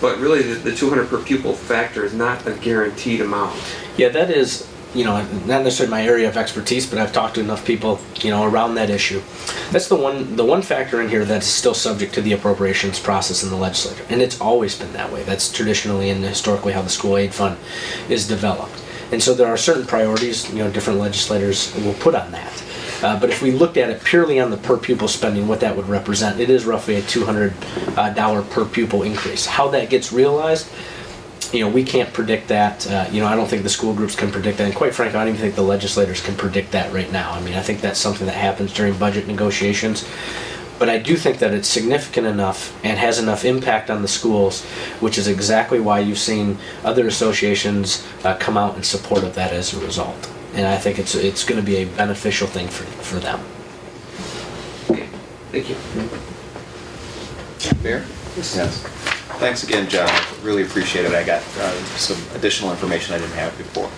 But really, the 200 per pupil factor is not a guaranteed amount. Yeah, that is, you know, not necessarily my area of expertise, but I've talked to enough people, you know, around that issue. That's the one factor in here that's still subject to the appropriations process in the legislature, and it's always been that way. That's traditionally and historically how the school aid fund is developed. And so there are certain priorities, you know, different legislators will put on that. But if we looked at it purely on the per pupil spending, what that would represent, it is roughly a $200 per pupil increase. How that gets realized, you know, we can't predict that. You know, I don't think the school groups can predict that. And quite frankly, I don't even think the legislators can predict that right now. I mean, I think that's something that happens during budget negotiations. But I do think that it's significant enough and has enough impact on the schools, which is exactly why you've seen other associations come out in support of that as a result. And I think it's going to be a beneficial thing for them. Okay, thank you. Mayor? Yes. Thanks again, John. Really appreciate it. I got some additional information I didn't have before.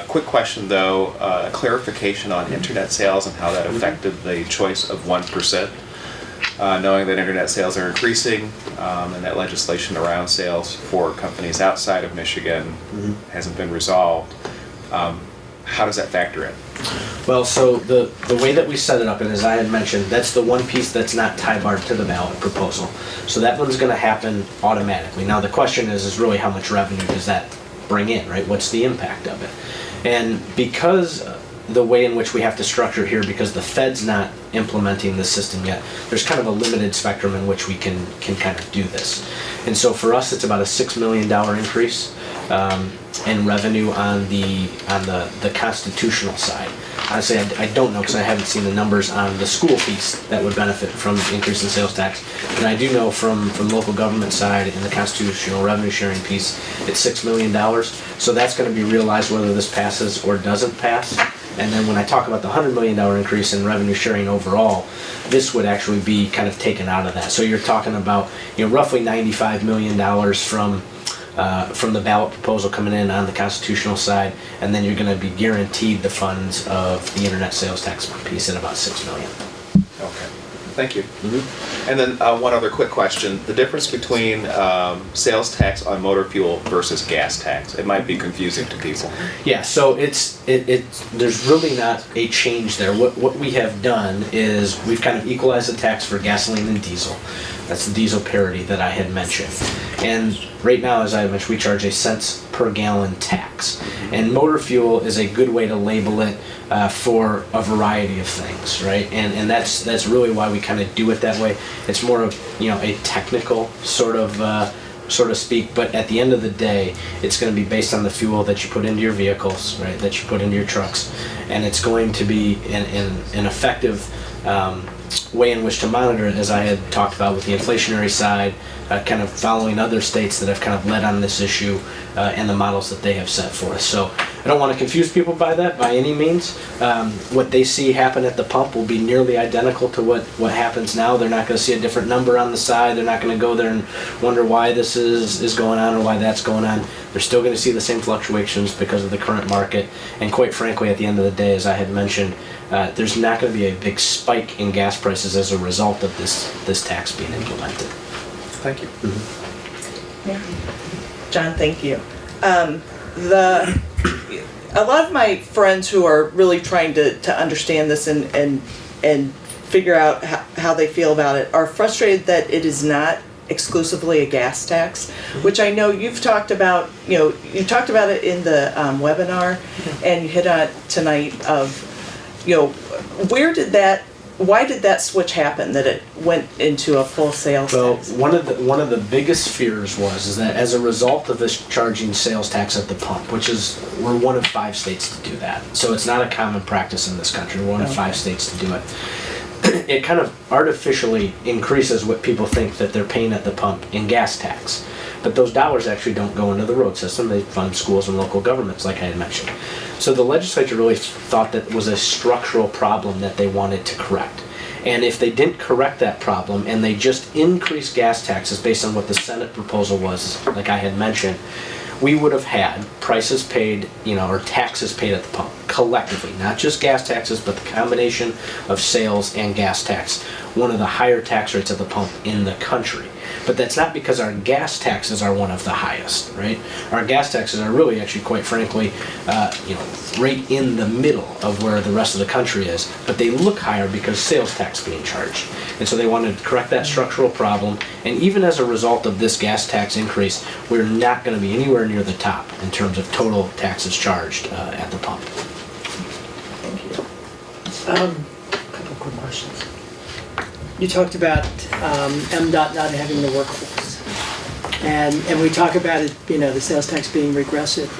Quick question, though, clarification on internet sales and how that affected the choice of 1%. Knowing that internet sales are increasing and that legislation around sales for companies outside of Michigan hasn't been resolved, how does that factor in? Well, so the way that we set it up, and as I had mentioned, that's the one piece that's not tie-barred to the ballot proposal. So that one's going to happen automatically. Now the question is really how much revenue does that bring in, right? What's the impact of it? And because the way in which we have to structure here, because the Fed's not implementing the system yet, there's kind of a limited spectrum in which we can kind of do this. And so for us, it's about a $6 million increase in revenue on the constitutional side. Honestly, I don't know because I haven't seen the numbers on the school piece that would benefit from the increase in sales tax. And I do know from local government side and the constitutional revenue sharing piece, it's $6 million. So that's going to be realized whether this passes or doesn't pass. And then when I talk about the $100 million increase in revenue sharing overall, this would actually be kind of taken out of that. So you're talking about, you know, roughly $95 million from the ballot proposal coming in on the constitutional side, and then you're going to be guaranteed the funds of the internet sales tax piece at about $6 million. Okay, thank you. And then one other quick question. The difference between sales tax on motor fuel versus gas tax. It might be confusing to people. Yeah, so there's really not a change there. What we have done is we've kind of equalized the tax for gasoline and diesel. That's the diesel parity that I had mentioned. And right now, as I mentioned, we charge a cents per gallon tax. And motor fuel is a good way to label it for a variety of things, right? And that's really why we kind of do it that way. It's more of, you know, a technical sort of speak, but at the end of the day, it's going to be based on the fuel that you put into your vehicles, right? That you put into your trucks, and it's going to be an effective way in which to monitor it, as I had talked about with the inflationary side, kind of following other states that have kind of led on this issue and the models that they have set forth. So I don't want to confuse people by that by any means. What they see happen at the pump will be nearly identical to what happens now. They're not going to see a different number on the side. They're not going to go there and wonder why this is going on or why that's going on. They're still going to see the same fluctuations because of the current market. And quite frankly, at the end of the day, as I had mentioned, there's not going to be a big spike in gas prices as a result of this tax being implemented. Thank you. John, thank you. A lot of my friends who are really trying to understand this and figure out how they feel about it are frustrated that it is not exclusively a gas tax, which I know you've talked about. You know, you talked about it in the webinar, and you hit on it tonight. Of, you know, why did that switch happen? That it went into a full sales tax? Well, one of the biggest fears is that as a result of this charging sales tax at the pump, we're one of 5 states to do that. So it's not a common practice in this country. We're one of 5 states to do it. It kind of artificially increases what people think that they're paying at the pump in gas tax. But those dollars actually don't go into the road system. They fund schools and local governments, like I had mentioned. So the legislature really thought that was a structural problem that they wanted to correct. And if they didn't correct that problem and they just increased gas taxes based on what the Senate proposal was, like I had mentioned, we would have had prices paid, or taxes paid at the pump collectively, not just gas taxes, but the combination of sales and gas tax, one of the higher tax rates at the pump in the country. But that's not because our gas taxes are one of the highest, right? Our gas taxes are really, actually, quite frankly, right in the middle of where the rest of the country is. But they look higher because sales tax being charged. And so they wanted to correct that structural problem. And even as a result of this gas tax increase, we're not going to be anywhere near the top in terms of total taxes charged at the pump. Couple quick questions. You talked about MDOT not having the workforce. And we talk about it, the sales tax being regressive.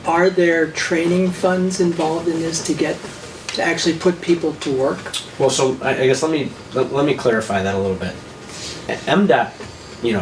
Are there training funds involved in this to actually put people to work? Well, so I guess let me clarify that a little bit. MDOT,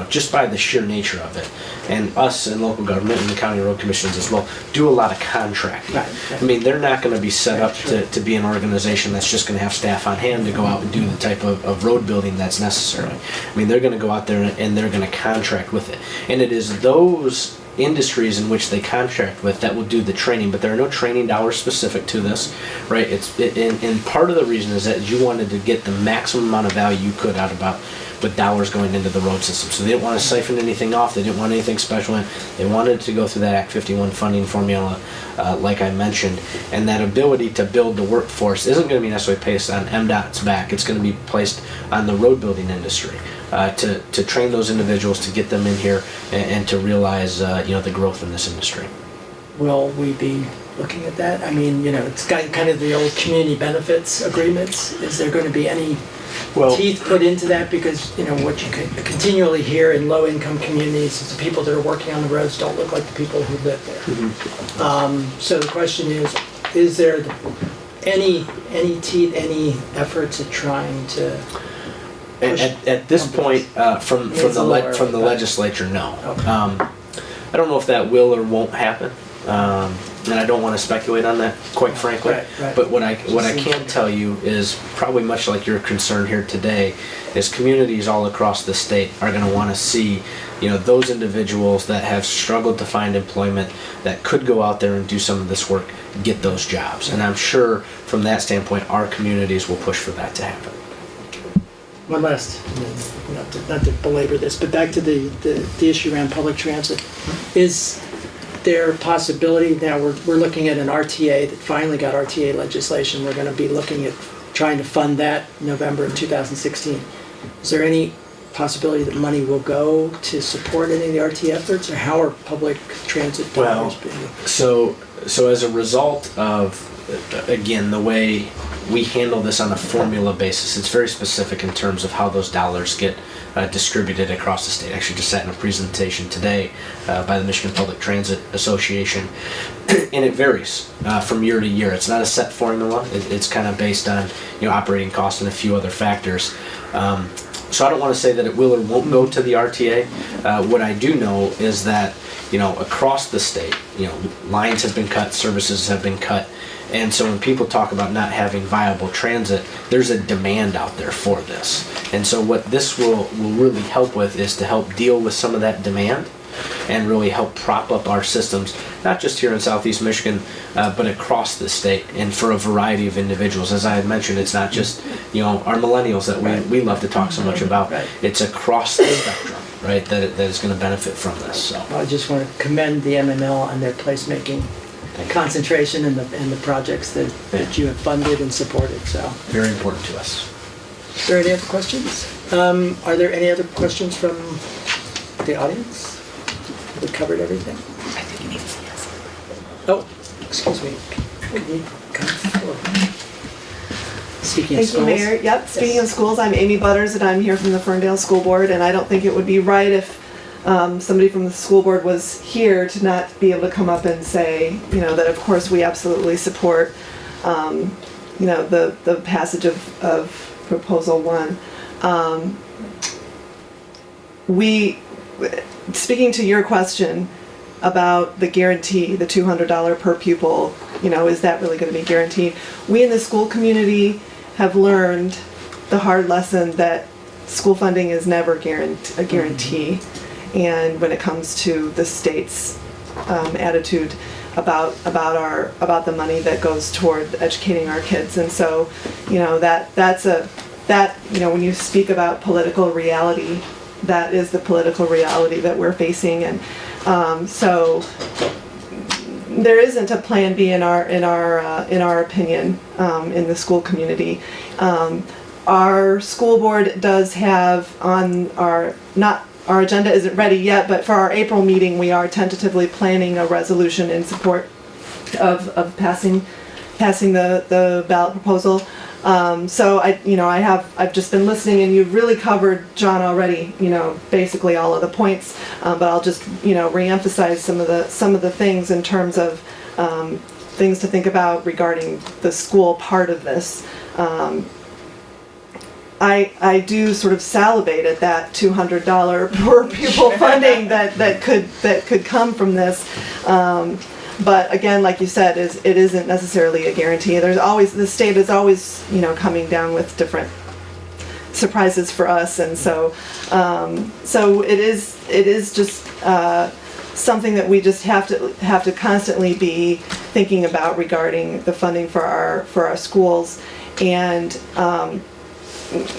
just by the sheer nature of it, and us and local government and the county road commissions as well, do a lot of contracting. Right. I mean, they're not going to be set up to be an organization that's just going to have staff on hand to go out and do the type of road building that's necessary. I mean, they're going to go out there and they're going to contract with it. And it is those industries in which they contract with that will do the training, but there are no training dollars specific to this, right? And part of the reason is that you wanted to get the maximum amount of value you could out about with dollars going into the road system. So they didn't want to siphon anything off. They didn't want anything special in. They wanted to go through that Act 51 funding formula, like I mentioned. And that ability to build the workforce isn't going to be necessarily placed on MDOT's back. It's going to be placed on the road building industry to train those individuals, to get them in here and to realize the growth in this industry. Will we be looking at that? I mean, it's got kind of the old community benefits agreements. Is there going to be any teeth put into that? Because, what you can continually hear in low-income communities is the people that are working on the roads don't look like the people who live there. Mm-hmm. So the question is there any teeth, any efforts at trying to push At this point, from the legislature, no. Okay. I don't know if that will or won't happen, and I don't want to speculate on that, quite frankly. Right. But what I can tell you is, probably much like your concern here today, is communities all across the state are going to want to see, those individuals that have struggled to find employment, that could go out there and do some of this work, get those jobs. And I'm sure from that standpoint, our communities will push for that to happen. One last, not to belabor this, but back to the issue around public transit. Is there a possibility, now we're looking at an RTA that finally got RTA legislation. We're going to be looking at trying to fund that November of 2016. Is there any possibility that money will go to support any of the RTA efforts, or how are public transit dollars being? So as a result of, again, the way we handle this on a formula basis, it's very specific in terms of how those dollars get distributed across the state. Actually just sat in a presentation today by the Michigan Public Transit Association, and it varies from year to year. It's not a set formula. It's kind of based on operating costs and a few other factors. So I don't want to say that it will or won't go to the RTA. What I do know is that across the state, lines have been cut, services have been cut. And so when people talk about not having viable transit, there's a demand out there for this. And so what this will really help with is to help deal with some of that demand and really help prop up our systems, not just here in Southeast Michigan, but across the state, and for a variety of individuals. As I had mentioned, it's not just our millennials that we love to talk so much about. Right. It's across the spectrum, right, that is going to benefit from this. So I just want to commend the MML on their placemaking concentration and the projects that you have funded and supported. So very important to us. Are there any other questions? Are there any other questions from the audience? Have we covered everything? I think it is, yes. Oh, excuse me. Can you come forward? Speaking of Thank you, schools. Mayor. Yep, speaking of schools, I'm Amy Butters, and I'm here from the Ferndale School Board, and I don't think it would be right if somebody from the school board was here to not be able to come up and say, that of course we absolutely support, the passage of Proposal 1. Speaking to your question about the guarantee, the $200 per pupil, is that really going to be guaranteed? We in the school community have learned the hard lesson that school funding is never a guarantee. And when it comes to the state's attitude about the money that goes toward educating our kids. And so, you know, when you speak about political reality, that is the political reality that we're facing. And so there isn't a plan B in our opinion in the school community. Our school board does have on our agenda isn't ready yet, but for our April meeting, we are tentatively planning a resolution in support of passing the ballot proposal. So I've just been listening, and you've really covered, John, already, you know, basically all of the points. But I'll just, you know, reemphasize some of the things in terms of things to think about regarding the school part of this. I do sort of salivate at that $200 per pupil funding that could come from this. But again, like you said, it isn't necessarily a guarantee. The state is always, you know, coming down with different surprises for us, and so it is just something that we just have to constantly be thinking about regarding the funding for our schools. And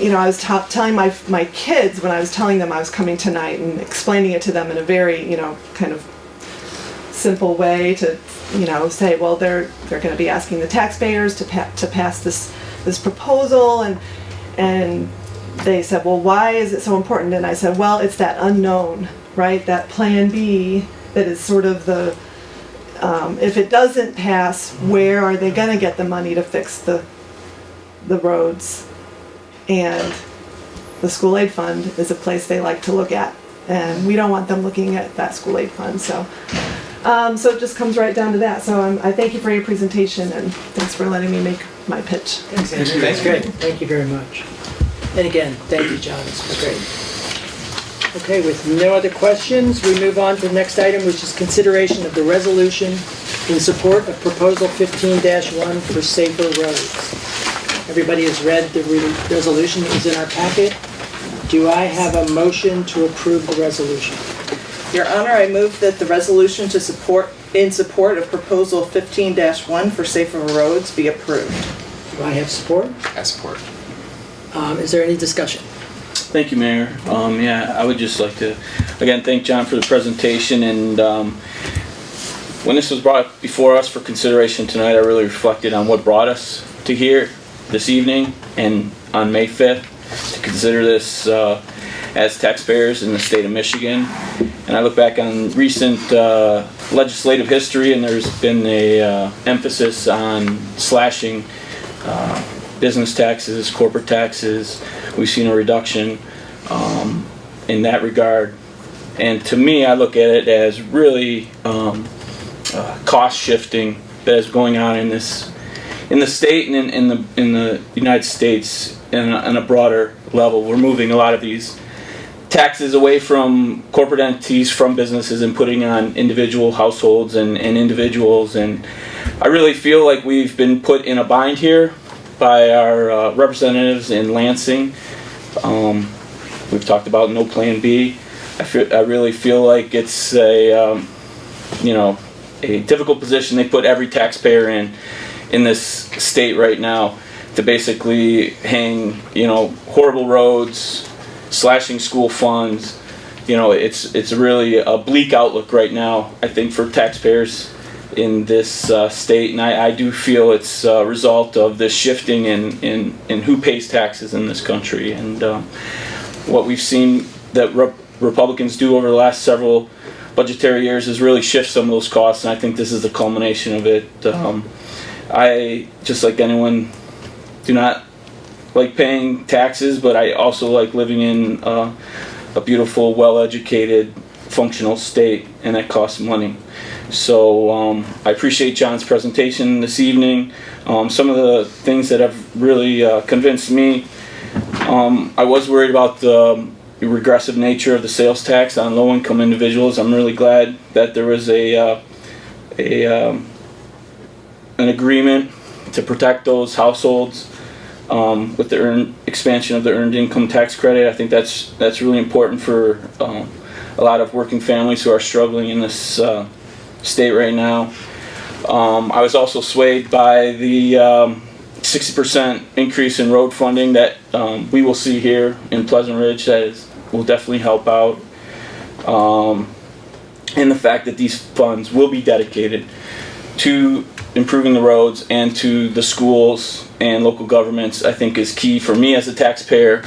you know, I was telling my kids when I was telling them I was coming tonight and explaining it to them in a very, you know, kind of simple way to, you know, say, well, they're going to be asking the taxpayers to pass this proposal, and they said, well, why is it so important? And I said, well, it's that unknown, right? That plan B that is sort of the if it doesn't pass, where are they going to get the money to fix the roads? And the school aid fund is a place they like to look at, and we don't want them looking at that school aid fund. So it just comes right down to that. So I thank you for your presentation, and thanks for letting me make my pitch. Thanks, Andrew. That's great. Thank you very much. And again, thank you, John. This was great. Okay, with no other questions, we move on to the next item, which is consideration of the resolution in support of Proposal 15-1 for safer roads. Everybody has read the resolution that was in our packet. Do I have a motion to approve the resolution? Your Honor, I move that the resolution in support of Proposal 15-1 for safer roads be approved. Do I have support? I support. Is there any discussion? Thank you, Mayor. I would just like to, again, thank John for the presentation. And when this was brought before us for consideration tonight, I really reflected on what brought us to here this evening and on May 5th to consider this as taxpayers in the state of Michigan. And I look back on recent legislative history, and there's been a emphasis on slashing business taxes, corporate taxes. We've seen a reduction in that regard. And to me, I look at it as really cost shifting that is going on in the state and in the United States on a broader level. We're moving a lot of these taxes away from corporate entities, from businesses, and putting on individual households and individuals. And I really feel like we've been put in a bind here by our representatives in Lansing. We've talked about no plan B. I really feel like it's a difficult position they put every taxpayer in this state right now, to basically hang, horrible roads, slashing school funds. It's really a bleak outlook right now, I think, for taxpayers in this state, and I do feel it's a result of this shifting in who pays taxes in this country. And what we've seen that Republicans do over the last several budgetary years is really shift some of those costs, and I think this is the culmination of it. I, just like anyone, do not like paying taxes, but I also like living in a beautiful, well-educated, functional state, and that costs money. So I appreciate John's presentation this evening. Some of the things that have really convinced me, I was worried about the regressive nature of the sales tax on low-income individuals. I'm really glad that there was an agreement to protect those households with the expansion of the earned income tax credit. I think that's really important for a lot of working families who are struggling in this state right now. I was also swayed by the 60% increase in road funding that we will see here in Pleasant Ridge. Will definitely help out. And the fact that these funds will be dedicated to improving the roads and to the schools and local governments, I think is key for me as a taxpayer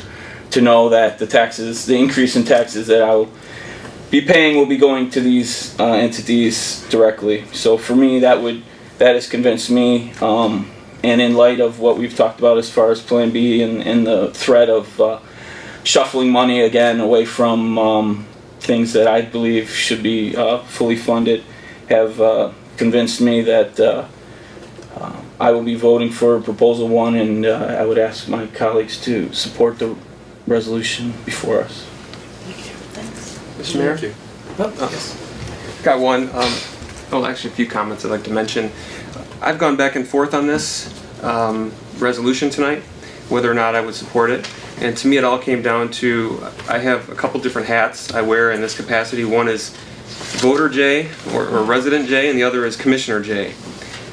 to know that the increase in taxes that I will be paying will be going to these entities directly. So for me, that has convinced me. And in light of what we've talked about as far as Plan B and the threat of shuffling money again away from things that I believe should be fully funded, have convinced me that I will be voting for Proposal 1, and I would ask my colleagues to support the resolution before us. Mr. Mayor? Got one, actually a few comments I'd like to mention. I've gone back and forth on this resolution tonight, whether or not I would support it. And to me, it all came down to, I have a couple different hats I wear in this capacity. One is voter J or resident J, and the other is commissioner J.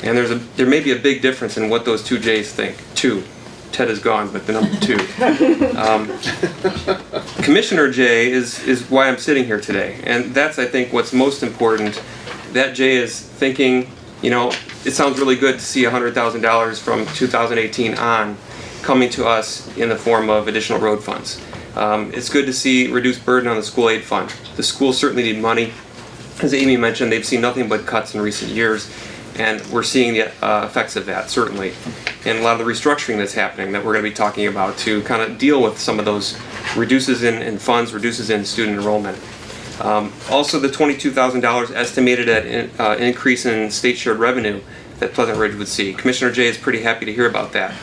And there may be a big difference in what those two J's think. Two. Ted is gone, but the number 2. Commissioner J is why I'm sitting here today. And that's, I think, what's most important. That J is thinking, it sounds really good to see $100,000 from 2018 on coming to us in the form of additional road funds. It's good to see reduced burden on the school aid fund. The schools certainly need money. As Amy mentioned, they've seen nothing but cuts in recent years, and we're seeing the effects of that, certainly. And a lot of the restructuring that's happening that we're going to be talking about to kind of deal with some of those reduces in funds, reduces in student enrollment. Also, the $22,000 estimated at an increase in state shared revenue that Pleasant Ridge would see. Commissioner Jay is pretty happy to hear about that.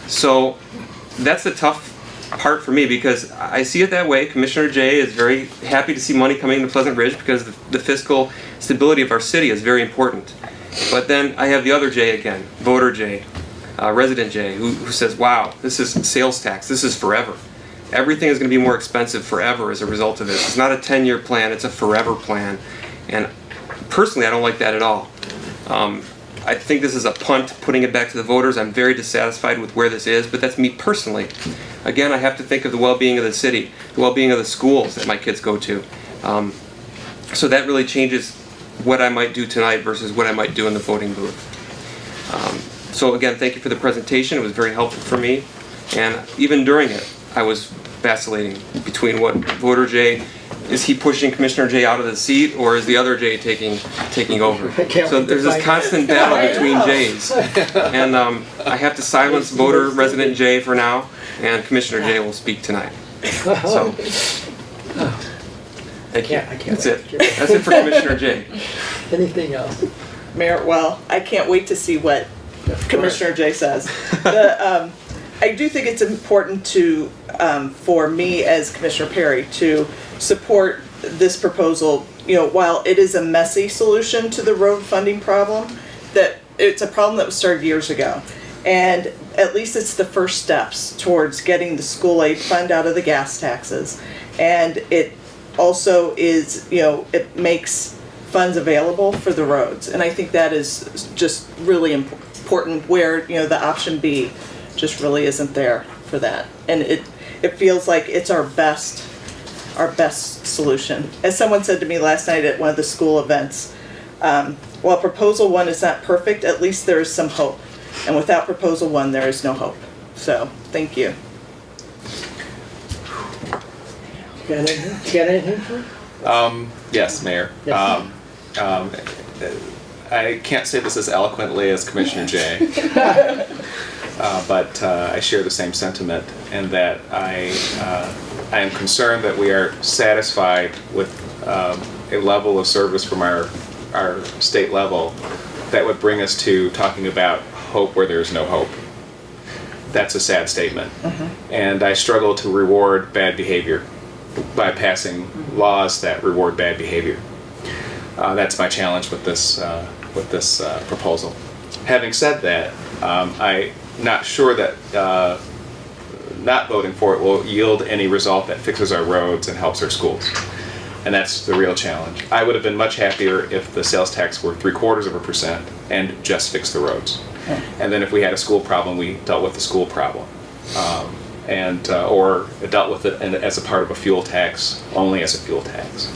So that's the tough part for me, because I see it that way. Commissioner Jay is very happy to see money coming to Pleasant Ridge because the fiscal stability of our city is very important. But then I have the other J again, voter J, resident J, who says, wow, this is sales tax, this is forever. Everything is going to be more expensive forever as a result of this. It's not a 10-year plan, it's a forever plan. And personally, I don't like that at all. I think this is a punt, putting it back to the voters. I'm very dissatisfied with where this is, but that's me personally. Again, I have to think of the well-being of the city, the well-being of the schools that my kids go to. So that really changes what I might do tonight versus what I might do in the voting booth. So again, thank you for the presentation. It was very helpful for me. And even during it, I was vacillating between what voter J, is he pushing Commissioner J out of the seat, or is the other J taking over? So there's this constant battle between J's. And I have to silence voter resident J for now, and Commissioner J will speak tonight. So, thank you. That's it. That's it for Commissioner J. Anything else? Mayor, well, I can't wait to see what Commissioner Jay says. I do think it's important to, for me as Commissioner Perry, to support this proposal. While it is a messy solution to the road funding problem, that it's a problem that was started years ago. And at least it's the first steps towards getting the school aid fund out of the gas taxes. And it also is, it makes funds available for the roads. And I think that is just really important, where, the option B just really isn't there for that. And it feels like it's our best solution. As someone said to me last night at one of the school events, while Proposal 1 is not perfect, at least there is some hope. And without Proposal 1, there is no hope. So, thank you. Got anything? Yes, Mayor. Yes. I can't say this as eloquently as Commissioner Jay, but I share the same sentiment, in that I am concerned that we are satisfied with a level of service from our state level that would bring us to talking about hope where there's no hope. That's a sad statement. Mm-hmm. And I struggle to reward bad behavior by passing laws that reward bad behavior. That's my challenge with this proposal. Having said that, I'm not sure that not voting for it will yield any result that fixes our roads and helps our schools. And that's the real challenge. I would have been much happier if the sales tax were 0.75% and just fixed the roads. And then if we had a school problem, we dealt with the school problem. Or dealt with it as a part of a fuel tax, only as a fuel tax.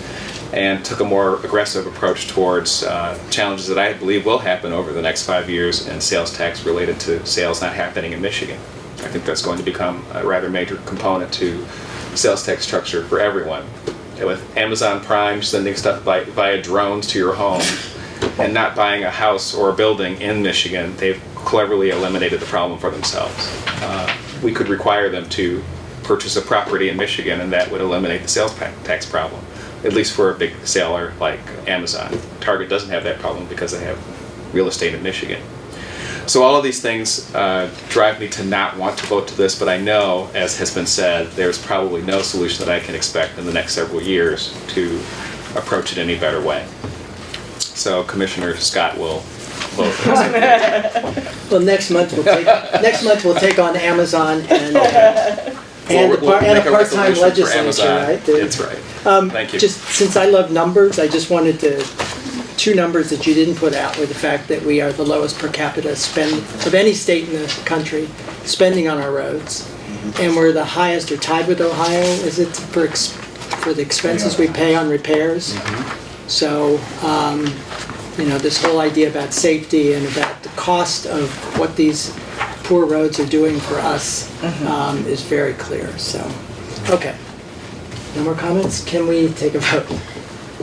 And took a more aggressive approach towards challenges that I believe will happen over the next 5 years and sales tax related to sales not happening in Michigan. I think that's going to become a rather major component to sales tax structure for everyone. With Amazon Prime sending stuff via drones to your home and not buying a house or a building in Michigan, they've cleverly eliminated the problem for themselves. We could require them to purchase a property in Michigan, and that would eliminate the sales tax problem, at least for a big seller like Amazon. Target doesn't have that problem because they have real estate in Michigan. So all of these things drive me to not want to vote to this, but I know, as has been said, there's probably no solution that I can expect in the next several years to approach it any better way. So Commissioner Scott will vote. Well, next month we'll take on Amazon and We'll a make a part-time resolution for legislature, Amazon. right? That's right. Thank you. Just since I love numbers, I just wanted to, two numbers that you didn't put out were the fact that we are the lowest per capita spend of any state in the country spending on our roads. And we're the highest, or tied with Ohio, is it, for the expenses we pay on repairs? So, this whole idea about safety and about the cost of what these poor roads are doing for us is very clear. So, okay. No more comments? Can we take a vote?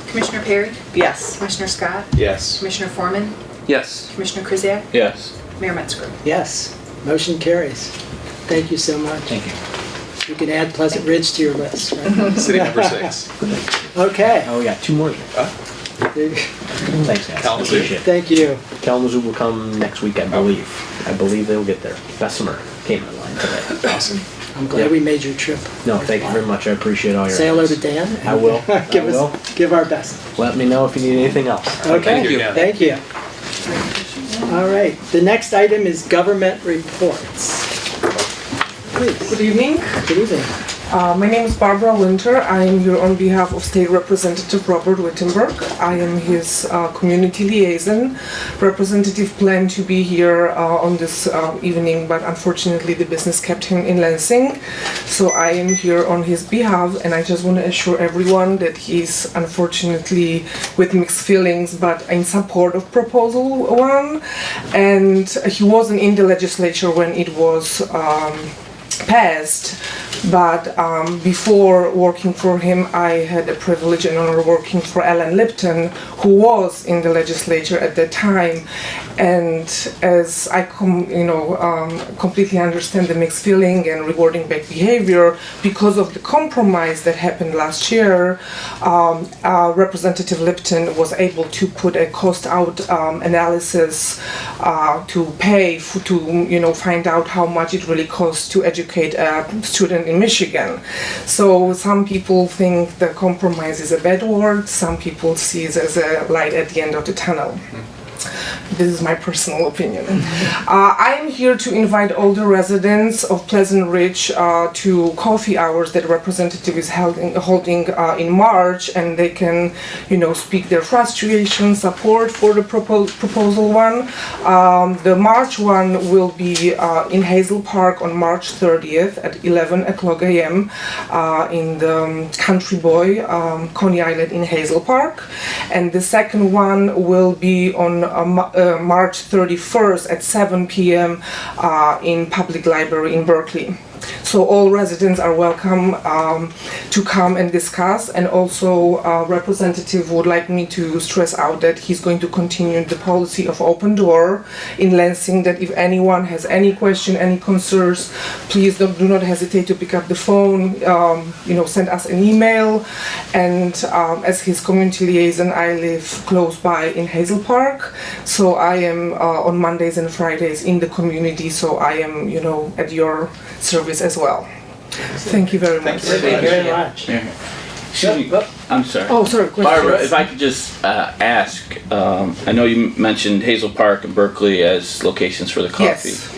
Commissioner Perry? Yes. Commissioner Scott? Yes. Commissioner Foreman? Yes. Commissioner Krzyjak? Yes. Mayor Metzger? Yes. Motion carries. Thank you so much. Thank you. You can add Pleasant Ridge to your list, right? City number 6. Okay. Oh, we got 2 more. There you go. Thanks, guys. Kalamazoo. Appreciate it. Thank you. Kalamazoo will come next week, I believe. I believe they'll get there. Bessemer came online today. Awesome. I'm glad we made your trip. No, thank you very much. I appreciate all your Say hello efforts. to Dan. I will. Give our best. Let me know if you need anything else. Okay. Thank you again. Thank you. All right. The next item is government reports. Please. Good evening. Good evening. My name is Barbara Winter. I am here on behalf of State Representative Robert Wittenberg. I am his community liaison. Representative planned to be here on this evening, but unfortunately the business kept him in Lansing. So I am here on his behalf, and I just want to assure everyone that he's unfortunately with mixed feelings, but in support of Proposal 1. And he wasn't in the legislature when it was passed, but before working for him, I had the privilege and honor working for Alan Lipton, who was in the legislature at that time. And as I completely understand the mixed feeling and rewarding bad behavior, because of the compromise that happened last year, Representative Lipton was able to put a cost-out analysis to pay to find out how much it really costs to educate a student in Michigan. So some people think the compromise is a bad word. Some people see it as a light at the end of the tunnel. This is my personal opinion. I'm here to invite all the residents of Pleasant Ridge to coffee hours that representative is holding in March, and they can, speak their frustration, support for the Proposal 1. The March one will be in Hazel Park on March 30th at 11 o'clock a.m. In the Country Boy, Coney Island in Hazel Park. And the second one will be on March 31st at 7 p.m. In Public Library in Berkeley. So all residents are welcome to come and discuss, and also representative would like me to stress out that he's going to continue the policy of open door in Lansing, that if anyone has any question, any concerns, please do not hesitate to pick up the phone, send us an email. And as his community liaison, I live close by in Hazel Park, so I am on Mondays and Fridays in the community, so I am at your service as well. Thank you very much. Thank you very much. Excuse me. I'm sorry. Oh, sorry. Barbara, if I could just ask, I know you mentioned Hazel Park and Berkeley as locations for the coffee. Yes.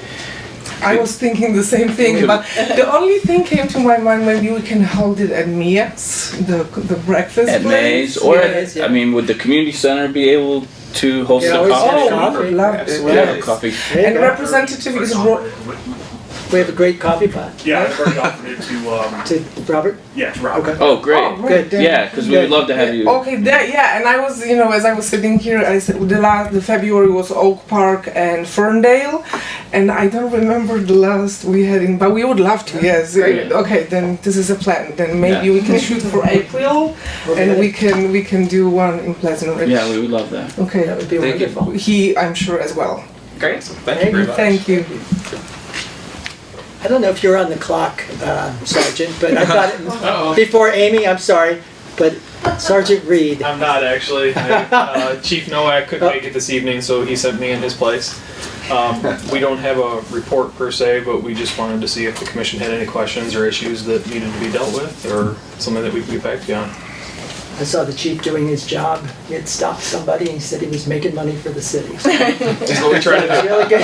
I was thinking the same thing, but the only thing came to my mind, maybe we can hold it at Mia's, the breakfast At place. Mays, or Yes, yeah. I mean, would the community center be able to host Yeah, a always coffee? have Oh, we would love Absolutely. it. Yeah, Yes. coffee. There you And go. representative is We have a great coffee pot. Yeah, I've already offered it To Robert? yeah, to Robert. Okay. Oh, great. Good. Yeah, because we would love to have you. Okay, yeah, and I was, as I was sitting here, I said the February was Oak Park and Ferndale, and I don't remember the last we had in, but we would love to, yes. Great. Okay, then this is a plan. Then maybe Yeah. we can shoot for April, and we can do one in Pleasant Ridge. Yeah, we would love that. Okay, That would be Thank you. wonderful. I'm sure as well. Great. Thank you very much. Thank you. I don't know if you're on the clock, Sergeant, but I thought it, before Amy, I'm sorry, but Sergeant Reed. I'm not actually. Chief Nowak couldn't make it this evening, so he sent me in his place. We don't have a report per se, but we just wanted to see if the commission had any questions or issues that needed to be dealt with, or something that we could get back to you on. I saw the chief doing his job. He had stopped somebody and he said he was making money for the city. So That's what we try to it's do. really good.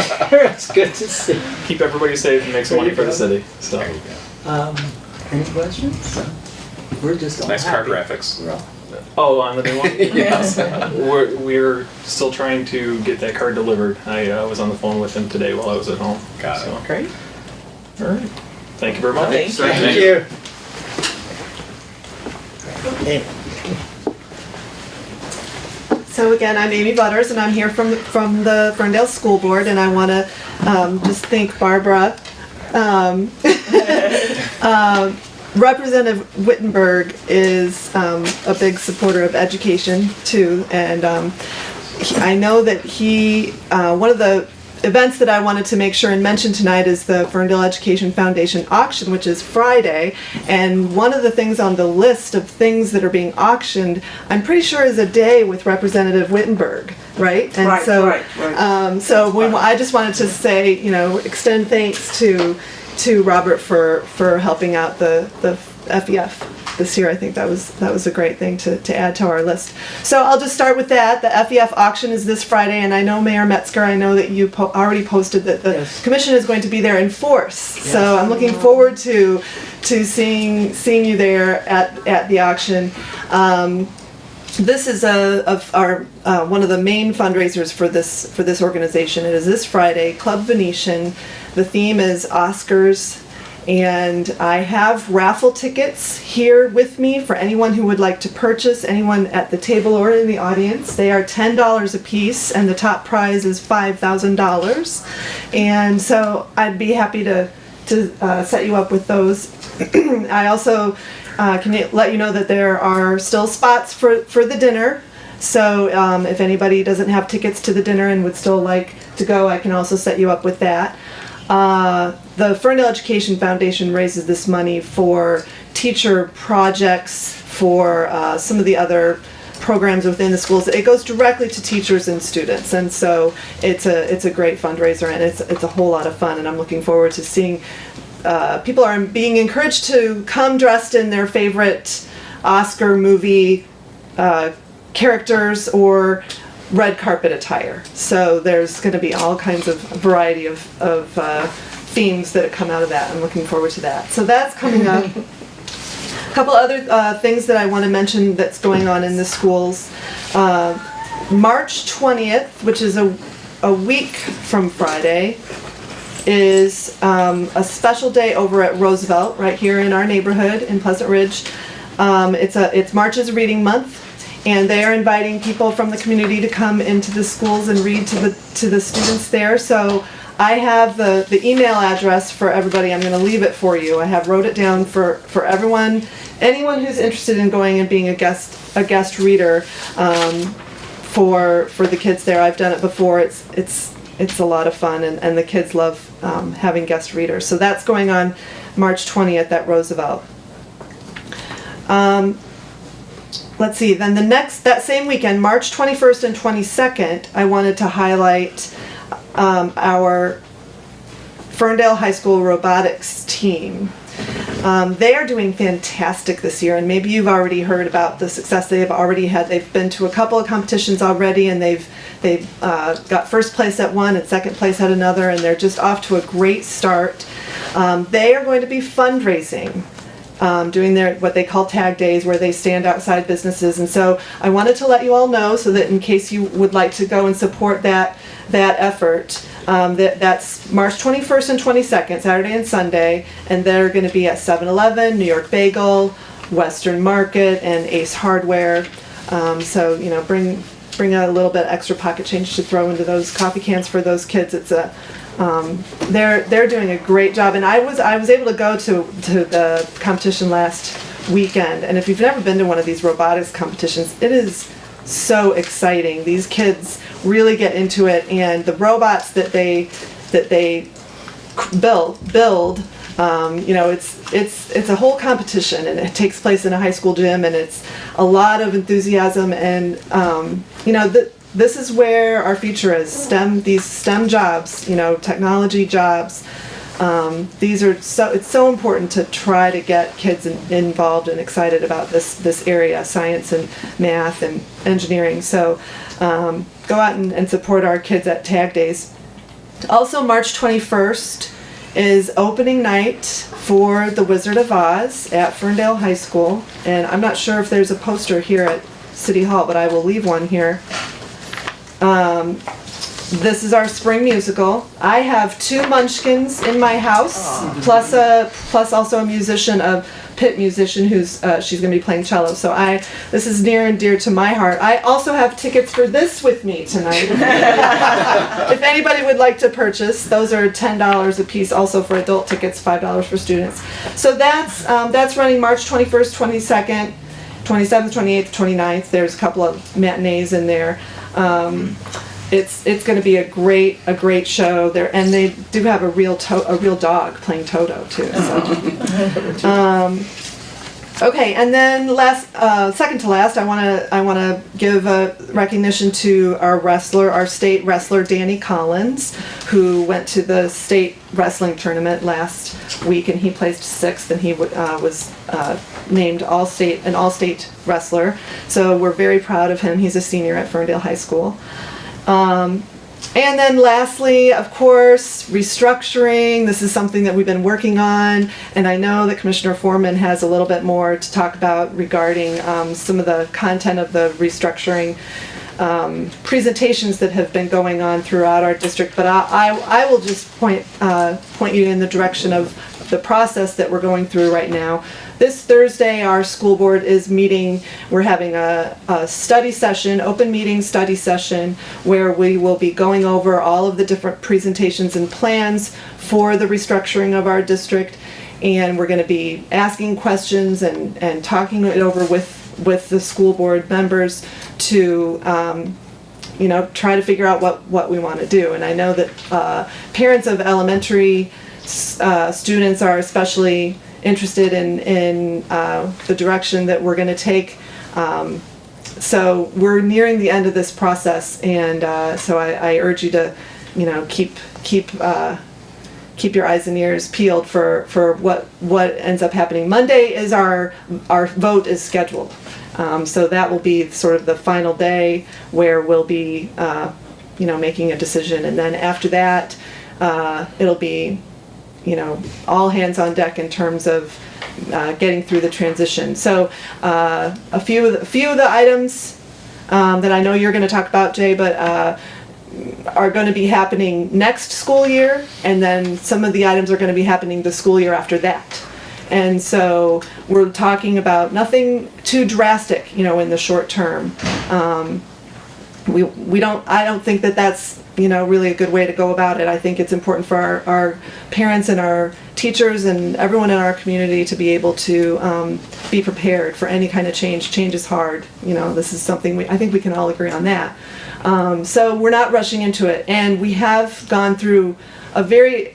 It's good to see. Keep everybody safe and make some money for the city. So Any questions? We're just all Nice car happy. graphics. We're all- oh, on the new one. Yes. We're still trying to get that car delivered. I was on the phone with him today while I was at home. Got it. So, Great. all right. Thank you very much. Thank you. Thank you. Amy. So again, I'm Amy Butters, and I'm here from the Ferndale School Board, and I want to just thank Barbara. Representative Wittenberg is a big supporter of education too, and I know that he one of the events that I wanted to make sure and mention tonight is the Ferndale Education Foundation auction, which is Friday. And one of the things on the list of things that are being auctioned, I'm pretty sure is a day with Representative Wittenberg, right? And Right, so, right. I just wanted to say, extend thanks to Robert for helping out the FEF this year. I think that was a great thing to add to our list. So I'll just start with that. The FEF auction is this Friday, and I know Mayor Metzger, I know that you already posted that the Yes. commission is going to be there in force. So I'm looking forward to seeing you there at the auction. This is one of the main fundraisers for this organization. It is this Friday, Club Venetian. The theme is Oscars, and I have raffle tickets here with me for anyone who would like to purchase, anyone at the table or in the audience. They are $10 a piece, and the top prize is $5,000. And so I'd be happy to set you up with those. I also can let you know that there are still spots for the dinner. So if anybody doesn't have tickets to the dinner and would still like to go, I can also set you up with that. The Ferndale Education Foundation raises this money for teacher projects, for some of the other programs within the schools. It goes directly to teachers and students, and so it's a great fundraiser, and it's a whole lot of fun. And I'm looking forward to seeing people are being encouraged to come dressed in their favorite Oscar movie characters or red carpet attire. So there's going to be all kinds of variety of themes that come out of that. I'm looking forward to that. So that's coming up. A couple other things that I want to mention that's going on in the schools. March 20th, which is a week from Friday, is a special day over at Roosevelt, right here in our neighborhood in Pleasant Ridge. It's March's Reading Month, and they are inviting people from the community to come into the schools and read to the students there. So I have the email address for everybody. I'm going to leave it for you. I have wrote it down for everyone, anyone who's interested in going and being a guest reader for the kids there. I've done it before. It's a lot of fun, and the kids love having guest readers. So that's going on March 20th at Roosevelt. Let's see, then that same weekend, March 21st and 22nd, I wanted to highlight our Ferndale High School robotics team. They are doing fantastic this year, and maybe you've already heard about the success they've already had. They've been to a couple of competitions already, and they've got first place at one and second place at another, and they're just off to a great start. They are going to be fundraising, doing their what they call tag days, where they stand outside businesses. And so I wanted to let you all know, so that in case you would like to go and support that effort, that's March 21st and 22nd, Saturday and Sunday, and they're going to be at 7-Eleven, New York Bagel, Western Market, and Ace Hardware. So bring a little bit extra pocket change to throw into those coffee cans for those kids. It's a they're doing a great job, and I was able to go to the competition last weekend. And if you've never been to one of these robotics competitions, it is so exciting. These kids really get into it, and the robots that they build. It's a whole competition, and it takes place in a high school gym, and it's a lot of enthusiasm, and this is where our future is. These STEM jobs, technology jobs. It's so important to try to get kids involved and excited about this area, science and math and engineering. So go out and support our kids at Tag Days. Also, March 21st is opening night for The Wizard of Oz at Ferndale High School. And I'm not sure if there's a poster here at City Hall, but I will leave one here. This is our spring musical. I have 2 Munchkins in my house, plus also a musician, a pit musician who's she's going to be playing cello. So this is near and dear to my heart. I also have tickets for this with me tonight. If anybody would like to purchase, those are $10 a piece. Also for adult tickets, $5 for students. So that's running March 21st, 22nd, 27th, 28th, 29th. There's a couple of matinees in there. It's going to be a great show there, and they do have a real dog playing Toto too. So. Okay, and then second to last, I want to give a recognition to our state wrestler Danny Collins, who went to the state wrestling tournament last week, and he placed 6th, and he was named an all-state wrestler. So we're very proud of him. He's a senior at Ferndale High School. And then lastly, of course, restructuring. This is something that we've been working on, and I know that Commissioner Foreman has a little bit more to talk about regarding some of the content of the restructuring presentations that have been going on throughout our district. But I will just point you in the direction of the process that we're going through right now. This Thursday, our school board is meeting. We're having a study session, open meeting study session, where we will be going over all of the different presentations and plans for the restructuring of our district. And we're going to be asking questions and talking it over with the school board members to try to figure out what we want to do. And I know that parents of elementary students are especially interested in the direction that we're going to take. So we're nearing the end of this process, and so I urge you to, keep your eyes and ears peeled for what ends up happening. Monday is our vote is scheduled, so that will be sort of the final day where we'll be, making a decision, and then after that, it'll be, all hands on deck in terms of getting through the transition. So a few of the items that I know you're going to talk about, Jay, but are going to be happening next school year, and then some of the items are going to be happening the school year after that. And so we're talking about nothing too drastic, in the short term. I don't think that that's really a good way to go about it. I think it's important for our parents and our teachers and everyone in our community to be able to be prepared for any kind of change. Change is hard. This is something I think we can all agree on that. So we're not rushing into it, and we have gone through a very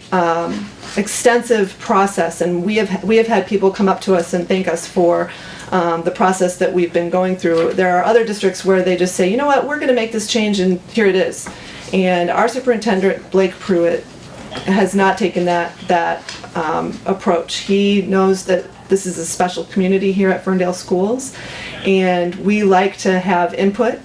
extensive process, and we have had people come up to us and thank us for the process that we've been going through. There are other districts where they just say, you know what, we're going to make this change, and here it is. And our superintendent, Blake Pruitt, has not taken that approach. He knows that this is a special community here at Ferndale Schools, and we like to have input.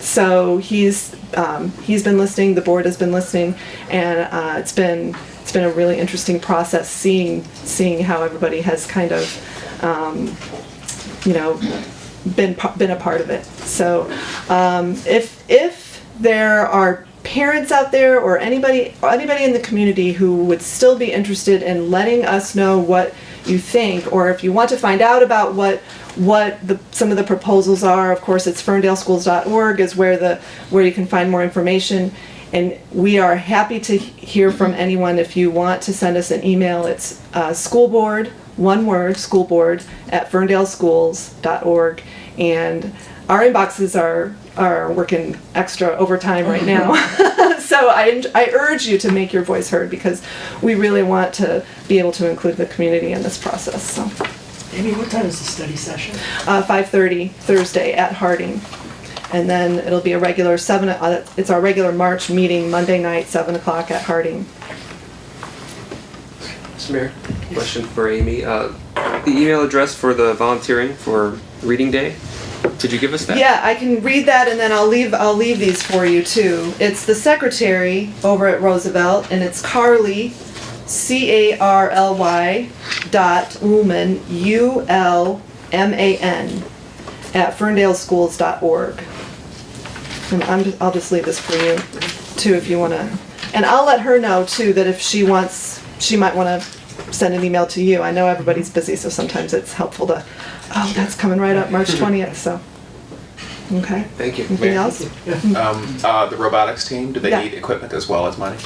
So he's been listening. The board has been listening, and it's been a really interesting process seeing how everybody has kind of been a part of it. So if there are parents out there or anybody in the community who would still be interested in letting us know what you think, or if you want to find out about what some of the proposals are, of course it's ferndaleschools.org is where you can find more information. And we are happy to hear from anyone. If you want to send us an email, it's schoolboard, one word, schoolboard at ferndaleschools.org. And our inboxes are working extra overtime right now. So I urge you to make your voice heard, because we really want to be able to include the community in this process. So, Amy, what time is the study session? 5:30 Thursday at Harding. And then it'll be a regular it's our regular March meeting, Monday night, 7 o'clock at Harding. Mr. Mayor, question for Amy. The email address for the volunteering for Reading Day, did you give us that? Yeah, I can read that, and then I'll leave these for you too. It's the secretary over at Roosevelt, and it's Carly, CARLY .Ullman, ULMAN at ferndaleschools.org. And I'll just leave this for you too if you want to. And I'll let her know too that if she might want to send an email to you. I know everybody's busy, so sometimes it's helpful to, that's coming right up, March 20th, so. Okay. Thank you. Anything else? The robotics team, do they Yeah. need equipment as well as money?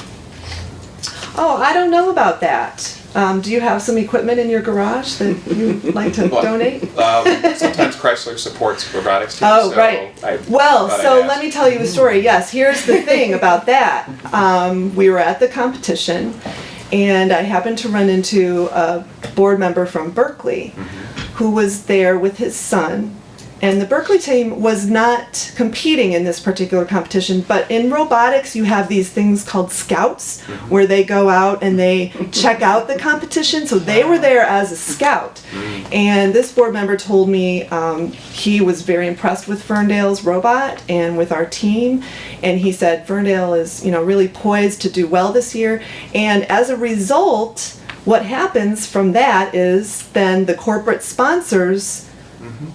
Oh, I don't know about that. Do you have some equipment in your garage that you'd like to donate? Sometimes Chrysler supports robotics teams. Oh, so right. Well, so let me tell you a story. Yes, here's the thing about that. We were at the competition, and I happened to run into a board member from Berkeley who was there with his son. And the Berkeley team was not competing in this particular competition, but in robotics you have these things called scouts, where they go out and they check out the competition. So they were there as a scout. And this board member told me he was very impressed with Ferndale's robot and with our team. And he said Ferndale is, really poised to do well this year. And as a result, what happens from that is then the corporate sponsors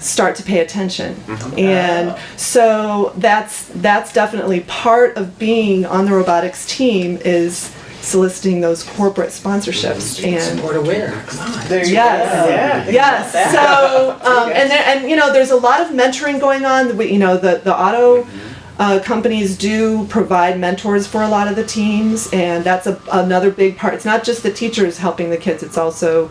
start to pay attention. And so that's definitely part of being on the robotics team, is soliciting those corporate sponsorships. And Support a winner. Come on. There you yes, go. Yeah. yes. So there's a lot of mentoring going on. The auto companies do provide mentors for a lot of the teams, and that's another big part. It's not just the teachers helping the kids, it's also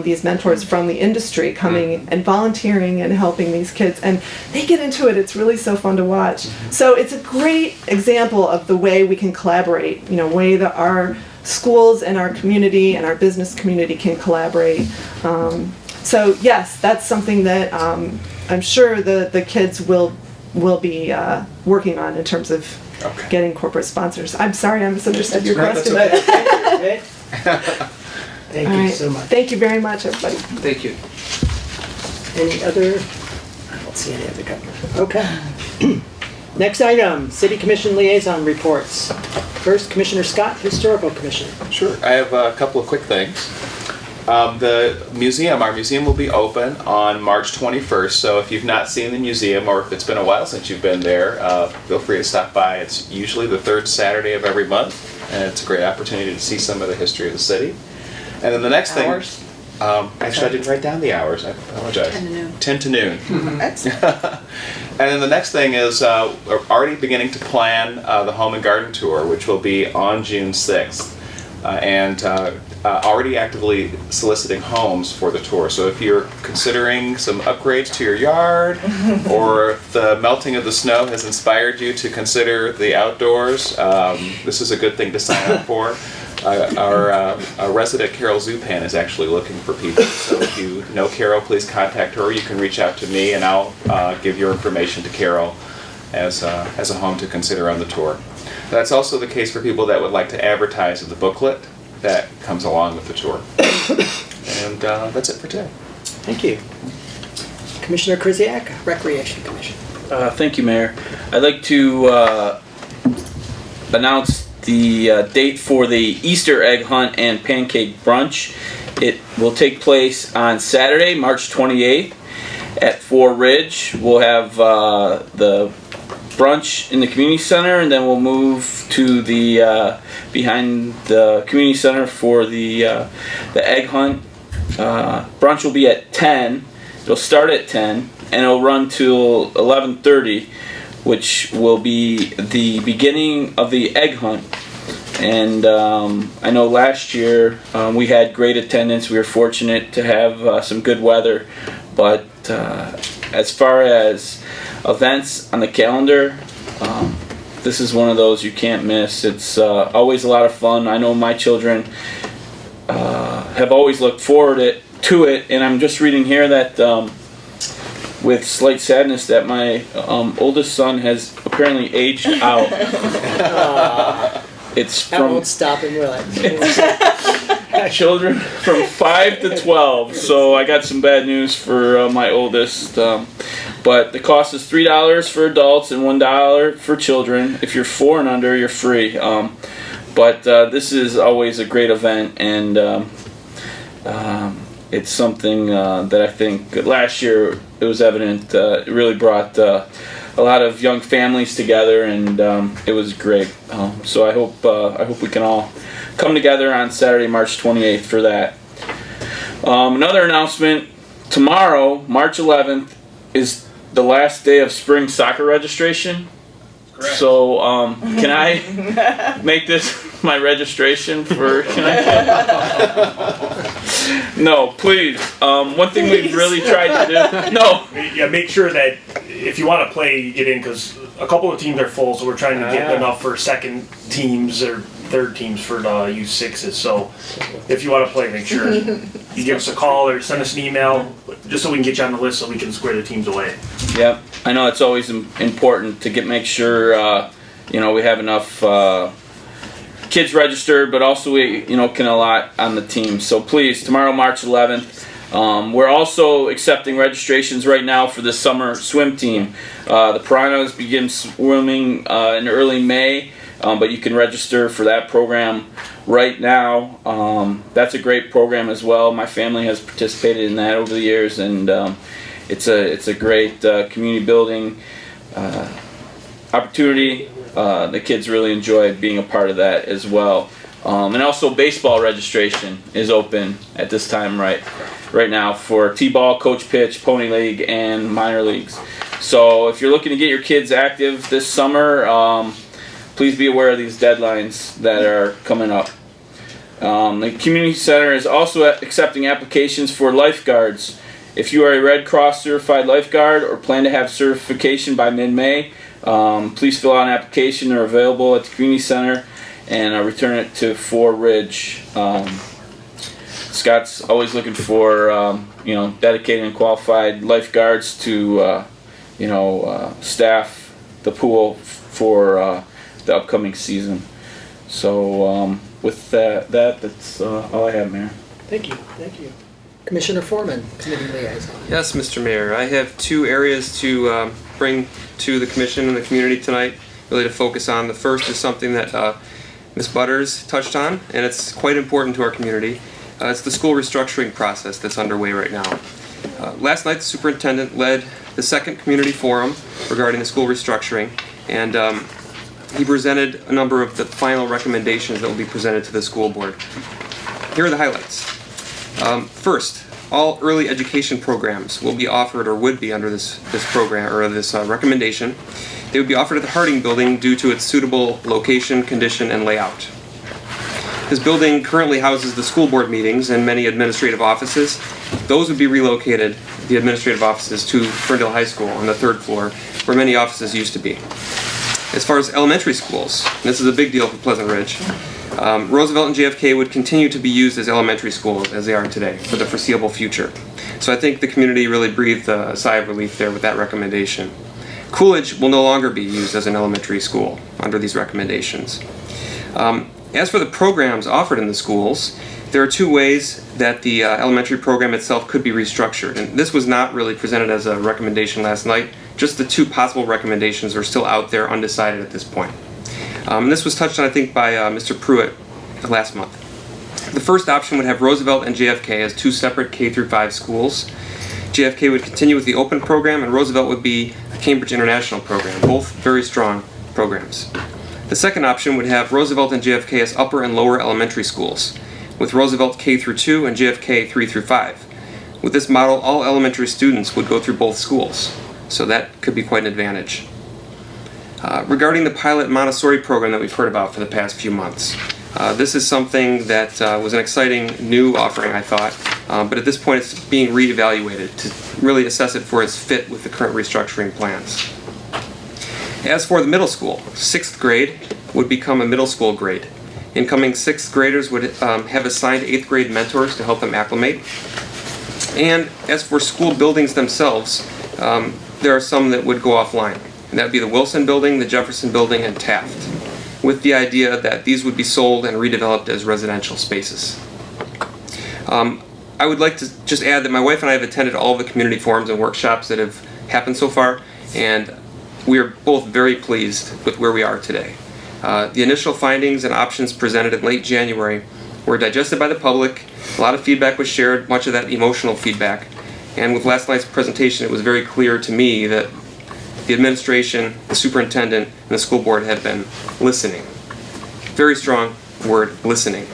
these mentors from the industry coming and volunteering and helping these kids, and they get into it. It's really so fun to watch. So it's a great example of the way we can collaborate, way that our schools and our community and our business community can collaborate. So yes, that's something that I'm sure the kids will be working on in terms of getting corporate sponsors. I'm sorry I misunderstood your question. Okay. Thank All you right. so much. Thank you very much, everybody. Thank you. Any other? I don't see any other comments. Okay. Next item, City Commission Liaison Reports. First, Commissioner Scott, Historical Commission. Sure. I have a couple of quick things. Our museum will be open on March 21st, so if you've not seen the museum, or if it's been a while since you've been there, feel free to stop by. It's usually the third Saturday of every month, and it's a great opportunity to see some of the history of the city. And then the next thing, actually I didn't write down the hours, I apologize. 10 to noon. 10 to noon. Excellent. And then the next thing is we're already beginning to plan the Home and Garden Tour, which will be on June 6th. And already actively soliciting homes for the tour. So if you're considering some upgrades to your yard, or if the melting of the snow has inspired you to consider the outdoors, this is a good thing to sign up for. Our resident Carol Zupan is actually looking for people. So if you know Carol, please contact her. You can reach out to me, and I'll give your information to Carol as a home to consider on the tour. That's also the case for people that would like to advertise in the booklet that comes along with the tour. And that's it for today. Thank you. Commissioner Krzyjak, Recreation Commission. Thank you, Mayor. I'd like to announce the date for the Easter egg hunt and pancake brunch. It will take place on Saturday, March 28th at 4 Ridge. We'll have the brunch in the community center, and then we'll move to the behind the community center for the egg hunt. Brunch will be at 10. It'll start at 10 and it'll run till 11:30, which will be the beginning of the egg hunt. And I know last year we had great attendance. We were fortunate to have some good weather, but as far as events on the calendar, this is one of those you can't miss. It's always a lot of fun. I know my children have always looked forward to it, and I'm just reading here that with slight sadness that my oldest son has apparently aged out. It's That from won't stop him, will it? children from 5 to 12, so I got some bad news for my oldest. But the cost is $3 for adults and $1 for children. If you're 4 and under, you're free. But this is always a great event, and it's something that I think last year it was evident. It really brought a lot of young families together, and it was great. So I hope we can all come together on Saturday, March 28th for that. Another announcement: tomorrow, March 11th, is the last day of spring soccer registration. Correct. So can I make this my registration for? Can I? No, please. One thing we've really tried to do. No. Yeah, make sure that if you want to play, you get in, because a couple of teams are full, so we're trying to get enough for second teams or third teams for the U6s. So if you want to play, make sure you give us a call or send us an email, just so we can get you on the list so we can square the teams away. Yep, I know it's always important to make sure we have enough kids registered, but also we can allot on the team. So please, tomorrow, March 11th. We're also accepting registrations right now for the summer swim team. The Piranhas begin swimming in early May, but you can register for that program right now. That's a great program as well. My family has participated in that over the years, and it's a great community building opportunity. The kids really enjoy being a part of that as well. And also baseball registration is open at this time right now for T-ball, coach pitch, pony league, and minor leagues. So if you're looking to get your kids active this summer, please be aware of these deadlines that are coming up. The community center is also accepting applications for lifeguards. If you are a Red Cross certified lifeguard or plan to have certification by mid-May, please fill out an application. They're available at the community center, and return it to 4 Ridge. Scott's always looking for dedicated and qualified lifeguards to staff the pool for the upcoming season. So with that's all I have, Mayor. Thank you. Commissioner Foreman, Committee Liaison. Yes, Mr. Mayor. I have 2 areas to bring to the commission and the community tonight, really to focus on. The first is something that Ms. Butters touched on, and it's quite important to our community. It's the school restructuring process that's underway right now. Last night, the superintendent led the second community forum regarding the school restructuring, and he presented a number of the final recommendations that will be presented to the school board. Here are the highlights. First, all early education programs will be offered, or would be under this program, or this recommendation. They would be offered at the Harding Building due to its suitable location, condition, and layout. This building currently houses the school board meetings and many administrative offices. Those would be relocated, the administrative offices, to Ferndale High School on the 3rd floor, where many offices used to be. As far as elementary schools, and this is a big deal for Pleasant Ridge, Roosevelt and JFK would continue to be used as elementary schools as they are today for the foreseeable future. So I think the community really breathed a sigh of relief there with that recommendation. Coolidge will no longer be used as an elementary school under these recommendations. As for the programs offered in the schools, there are two ways that the elementary program itself could be restructured. And this was not really presented as a recommendation last night. Just the two possible recommendations are still out there undecided at this point. And this was touched on, I think, by Mr. Pruitt last month. The first option would have Roosevelt and JFK as two separate K-5 schools. JFK would continue with the open program, and Roosevelt would be a Cambridge International program, both very strong programs. The second option would have Roosevelt and JFK as upper and lower elementary schools, with Roosevelt K-2 and JFK 3-5. With this model, all elementary students would go through both schools, so that could be quite an advantage. Regarding the pilot Montessori program that we've heard about for the past few months, this is something that was an exciting new offering, I thought, but at this point it's being reevaluated to really assess it for its fit with the current restructuring plans. As for the middle school, 6th grade would become a middle school grade. Incoming 6th graders would have assigned 8th grade mentors to help them acclimate. And as for school buildings themselves, there are some that would go offline. And that would be the Wilson Building, the Jefferson Building, and Taft, with the idea that these would be sold and redeveloped as residential spaces. I would like to just add that my wife and I have attended all of the community forums and workshops that have happened so far, and we are both very pleased with where we are today. The initial findings and options presented in late January were digested by the public. A lot of feedback was shared, much of that emotional feedback. And with last night's presentation, it was very clear to me that the administration, the superintendent, and the school board had been listening. Very strong word, listening.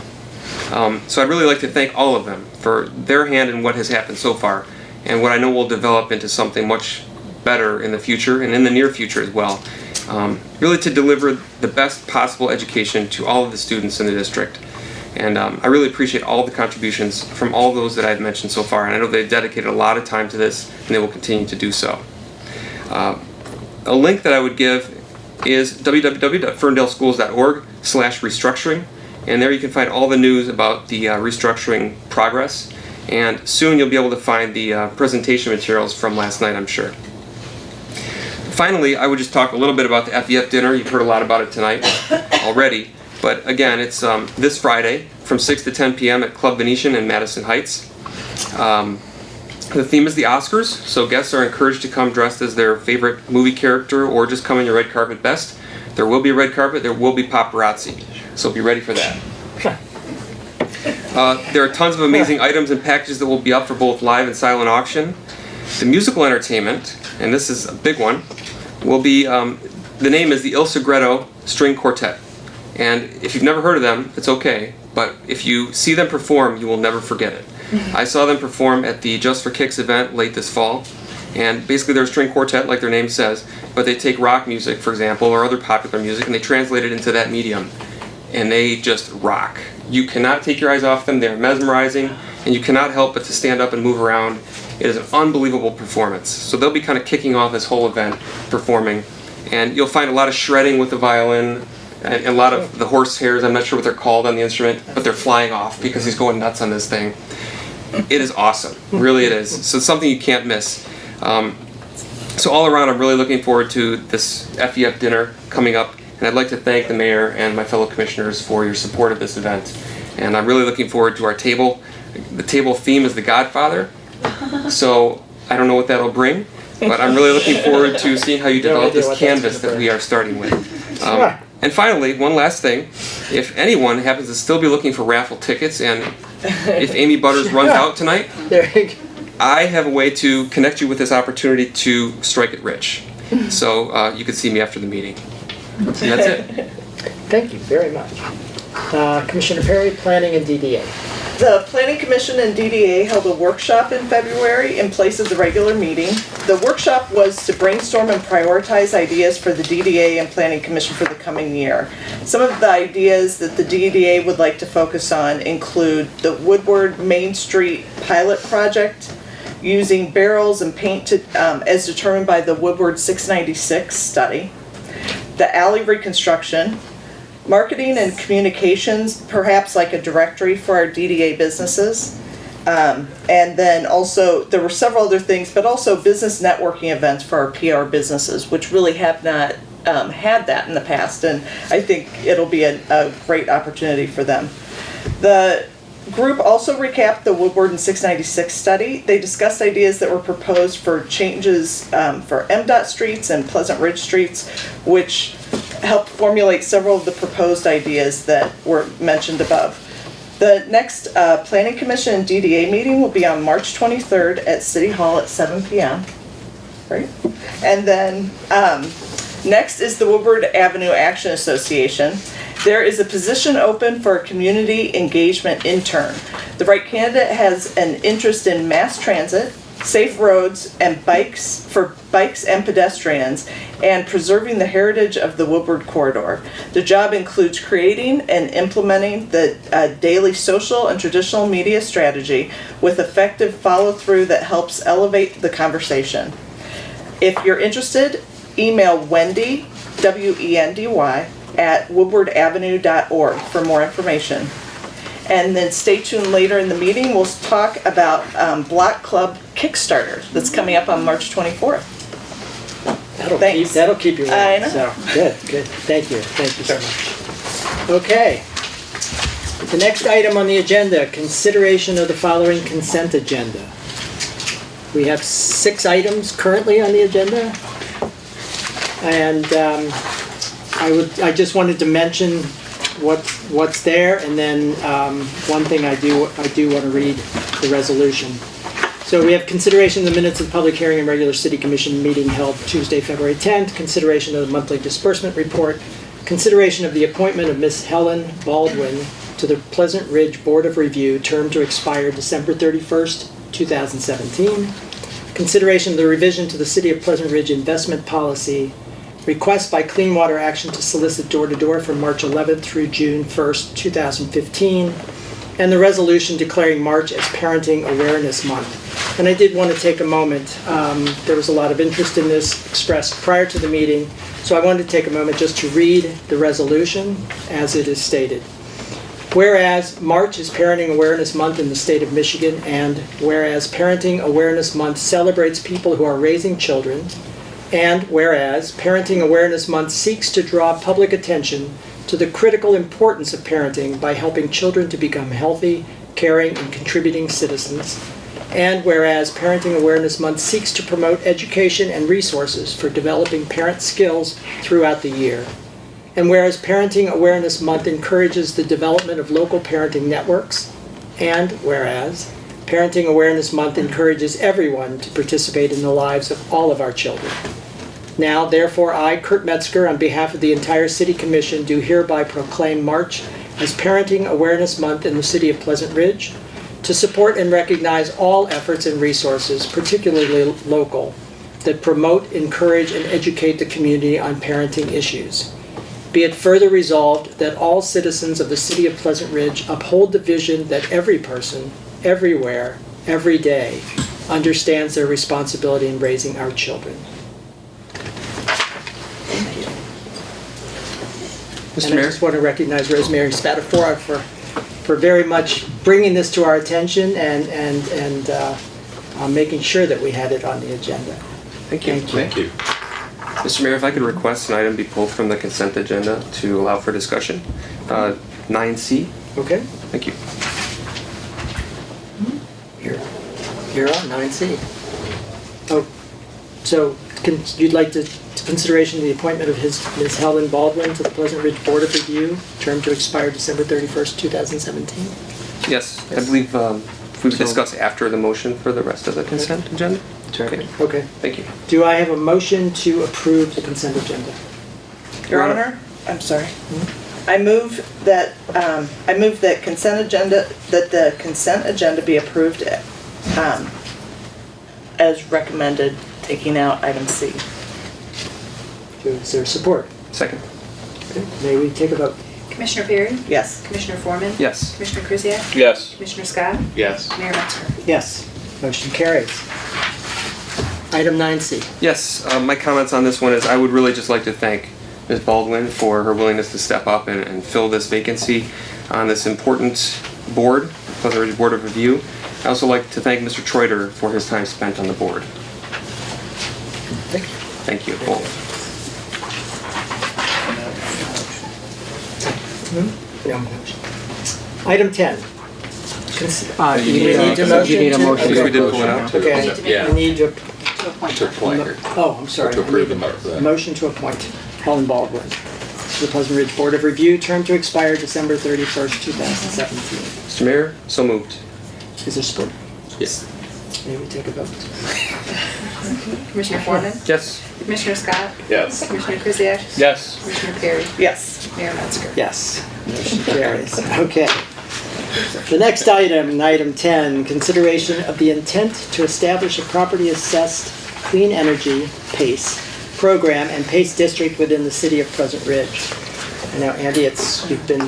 So I'd really like to thank all of them for their hand in what has happened so far, and what I know will develop into something much better in the future, and in the near future as well. Really to deliver the best possible education to all of the students in the district. And I really appreciate all the contributions from all those that I've mentioned so far, and I know they've dedicated a lot of time to this, and they will continue to do so. A link that I would give is www.ferndaleschools.org/restructuring, and there you can find all the news about the restructuring progress, and soon you'll be able to find the presentation materials from last night, I'm sure. Finally, I would just talk a little bit about the FEF dinner. You've heard a lot about it tonight already, but again, it's this Friday from 6 to 10 p.m. at Club Venetian in Madison Heights. The theme is the Oscars, so guests are encouraged to come dressed as their favorite movie character or just come in your red carpet best. There will be a red carpet, there will be paparazzi, so be ready for that. There are tons of amazing items and packages that will be up for both live and silent auction. The musical entertainment, and this is a big one, will be, the name is the Il Segreto String Quartet. And if you've never heard of them, it's okay, but if you see them perform, you will never forget it. I saw them perform at the Just for Kicks event late this fall, and basically they're a string quartet like their name says, but they take rock music, for example, or other popular music, and they translate it into that medium, and they just rock. You cannot take your eyes off them, they're mesmerizing, and you cannot help but to stand up and move around. It is an unbelievable performance. So they'll be kind of kicking off this whole event, performing, and you'll find a lot of shredding with the violin, and a lot of the horsehairs, I'm not sure what they're called on the instrument, but they're flying off because he's going nuts on this thing. It is awesome, really it is. So it's something you can't miss. So all around, I'm really looking forward to this FEF dinner coming up, and I'd like to thank the mayor and my fellow commissioners for your support of this event. And I'm really looking forward to our table. The table theme is The Godfather, so I don't know what that'll bring, but I'm really looking forward to seeing how you develop this canvas that we are starting with. And finally, one last thing, if anyone happens to still be looking for raffle tickets, and if Amy Butters runs out tonight, I have a way to connect you with this opportunity to strike it rich. So you can see me after the meeting. And that's it. Thank you very much. Commissioner Perry, Planning and DDA. The Planning Commission and DDA held a workshop in February in place of the regular meeting. The workshop was to brainstorm and prioritize ideas for the DDA and Planning Commission for the coming year. Some of the ideas that the DDA would like to focus on include the Woodward Main Street pilot project, using barrels and paint to, as determined by the Woodward 696 study, the alley reconstruction, marketing and communications, perhaps like a directory for our DDA businesses, And then also, there were several other things, but also business networking events for our PR businesses, which really have not had that in the past, and I think it'll be a great opportunity for them. The group also recapped the Woodward and 696 study. They discussed ideas that were proposed for changes for MDOT streets and Pleasant Ridge streets, which helped formulate several of the proposed ideas that were mentioned above. The next Planning Commission and DDA meeting will be on March 23rd at City Hall at 7 p.m. Right? And then next is the Woodward Avenue Action Association. There is a position open for a community engagement intern. The right candidate has an interest in mass transit, safe roads, and bikes and pedestrians, and preserving the heritage of the Woodward corridor. The job includes creating and implementing the daily social and traditional media strategy with effective follow-through that helps elevate the conversation. If you're interested, email Wendy, W-E-N-D-Y, at woodwardavenue.org for more information. And then stay tuned later in the meeting. We'll talk about Block Club Kickstarter that's coming up on March 24th. That'll keep you warm. I know. So, good. Thank you so much. Okay. The next item on the agenda, consideration of the following consent agenda. We have 6 items currently on the agenda. And I just wanted to mention what's there, and then one thing I do want to read the resolution. So we have consideration of the minutes of the public hearing and regular city commission meeting held Tuesday, February 10th, consideration of the monthly disbursement report, consideration of the appointment of Ms. Helen Baldwin to the Pleasant Ridge Board of Review, term to expire December 31st, 2017, consideration of the revision to the City of Pleasant Ridge investment policy, request by Clean Water Action to solicit door-to-door from March 11th through June 1st, 2015, and the resolution declaring March as Parenting Awareness Month. And I did want to take a moment. There was a lot of interest in this expressed prior to the meeting, so I wanted to take a moment just to read the resolution as it is stated. Whereas March is Parenting Awareness Month in the state of Michigan, and whereas Parenting Awareness Month celebrates people who are raising children, and whereas Parenting Awareness Month seeks to draw public attention to the critical importance of parenting by helping children to become healthy, caring, and contributing citizens, and whereas Parenting Awareness Month seeks to promote education and resources for developing parent skills throughout the year, and whereas Parenting Awareness Month encourages the development of local parenting networks, and whereas Parenting Awareness Month encourages everyone to participate in the lives of all of our children. Now, therefore, I, Kurt Metzger, on behalf of the entire City Commission, do hereby proclaim March as Parenting Awareness Month in the City of Pleasant Ridge, to support and recognize all efforts and resources, particularly local, that promote, encourage, and educate the community on parenting issues. Be it further resolved that all citizens of the City of Pleasant Ridge uphold the vision that every person, everywhere, every day, understands their responsibility in raising our children. Thank you. Mr. And Mayor? I just want to recognize Rosemary Spatafora for very much bringing this to our attention and making sure that we had it on the agenda. Thank you. Thank you. Mr. Mayor, if I could request an item be pulled from the consent agenda to allow for discussion. 9C. Okay? Thank you. You're on 9C. Oh, so you'd like to consideration of the appointment of Ms. Helen Baldwin to the Pleasant Ridge Board of Review, term to expire December 31st, 2017? Yes, I believe we would discuss after the motion for the rest of the consent agenda. Okay. Thank you. Do I have a motion to approve the consent agenda? Your Honor, I'm sorry. I move that the consent agenda be approved as recommended, taking out item C. Is there support? Second. Okay. May we take a vote? Commissioner Perry? Yes. Commissioner Foreman? Yes. Commissioner Krzyjak? Yes. Commissioner Scott? Yes. Mayor Metzger? Yes. Motion carries. Item 9C. Yes, my comments on this one is I would really just like to thank Ms. Baldwin for her willingness to step up and fill this vacancy on this important board, Pleasant Ridge Board of Review. I also like to thank Mr. Troiter for his time spent on the board. Thank you both. Item 10. You need a motion. I guess we didn't pull it out. Okay, Yeah. we need to, To appoint her. oh, I'm sorry. To I approve need the a motion to appoint Helen Baldwin to the Pleasant Ridge Board of Review, term to expire December 31st, 2017. Mr. Mayor, so moved. Is there support? Yes. May we take a vote? Commissioner Foreman, Yes. Commissioner Scott, Yes. Commissioner Krzyjak, Yes. Commissioner Perry, Yes. Mayor Metzger. Yes. Motion carries. Okay. The next item, item 10, consideration of the intent to establish a property assessed clean energy PACE program and PACE district within the city of Pleasant Ridge. I know, Andy, you've been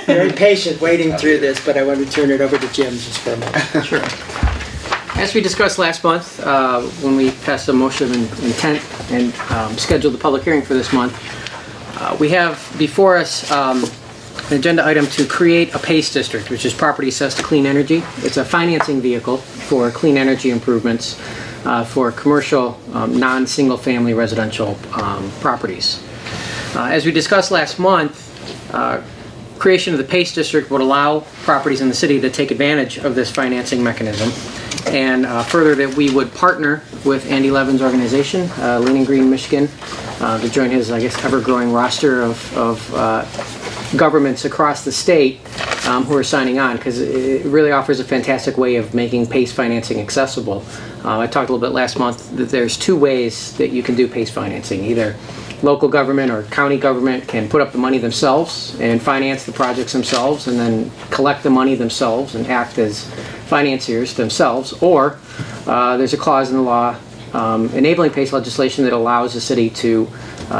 very patient waiting through this, but I want to turn it over to Jim just for a moment. Sure. As we discussed last month, when we passed the motion of intent and scheduled the public hearing for this month, we have before us an agenda item to create a PACE district, which is property assessed to clean energy. It's a financing vehicle for clean energy improvements for commercial, non-single family residential properties. As we discussed last month, creation of the PACE district would allow properties in the city to take advantage of this financing mechanism, and further that we would partner with Andy Levin's organization, Lean & Green Michigan, to join his, I guess, ever-growing roster of governments across the state who are signing on, because it really offers a fantastic way of making PACE financing accessible. I talked a little bit last month that there's two ways that you can do PACE financing. Either local government or county government can put up the money themselves and finance the projects themselves and then collect the money themselves and act as financiers themselves, or there's a clause in the law enabling PACE legislation that allows the city to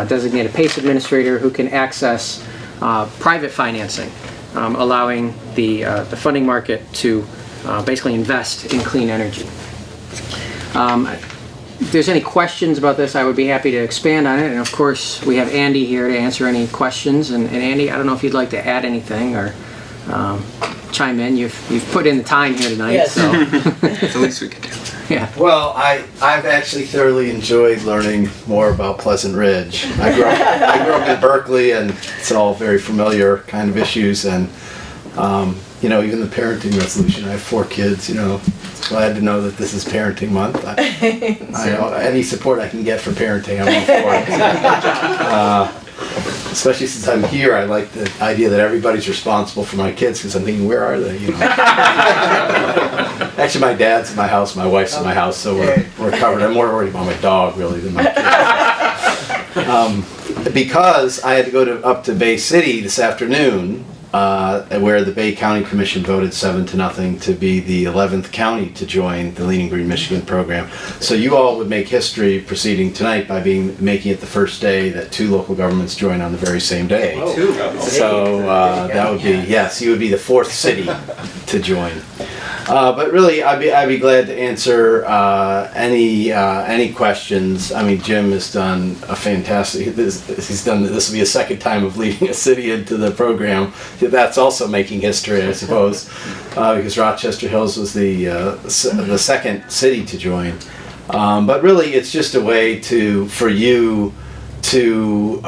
designate a PACE administrator who can access private financing, allowing the funding market to basically invest in clean energy. If there's any questions about this, I would be happy to expand on it. And of course, we have Andy here to answer any questions. And Andy, I don't know if you'd like to add anything or chime in. You've put in the time here tonight. Yes. So. It's the least we can do. Yeah. Well, I've actually thoroughly enjoyed learning more about Pleasant Ridge. I grew up in Berkeley, and it's all very familiar kind of issues. And even the parenting resolution. I have 4 kids. Glad to know that this is Parenting Month. Any support I can get for parenting, I'm all for it. Especially since I'm here, I like the idea that everybody's responsible for my kids, because I'm thinking, where are they? Actually, my dad's in my house, my wife's in my house, so we're covered. I'm more worried about my dog, really, than my kids. Because I had to go up to Bay City this afternoon, where the Bay County Commission voted 7-0 to be the 11th county to join the Lean & Green Michigan program. So you all would make history proceeding tonight by making it the first day that 2 local governments join on the very same day. So that would be, yes, you would be the 4th city to join. But really, I'd be glad to answer any questions. I mean, Jim has done a fantastic. This will be a second time of leading a city into the program. That's also making history, I suppose, because Rochester Hills was the second city to join. But really, it's just a way for you to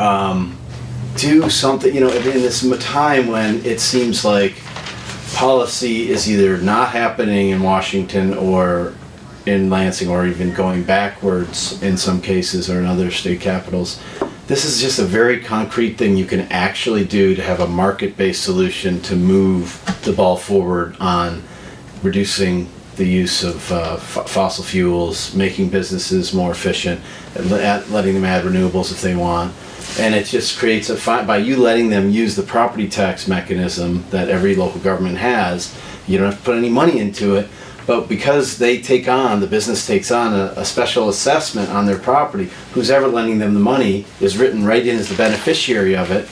do something. In this time when it seems like policy is either not happening in Washington or in Lansing, or even going backwards in some cases, or in other state capitals. This is just a very concrete thing you can actually do to have a market-based solution to move the ball forward on reducing the use of fossil fuels, making businesses more efficient, and letting them add renewables if they want. And it just creates by you letting them use the property tax mechanism that every local government has, you don't have to put any money into it, but because the business takes on a special assessment on their property, who's ever lending them the money is written right in as the beneficiary of it.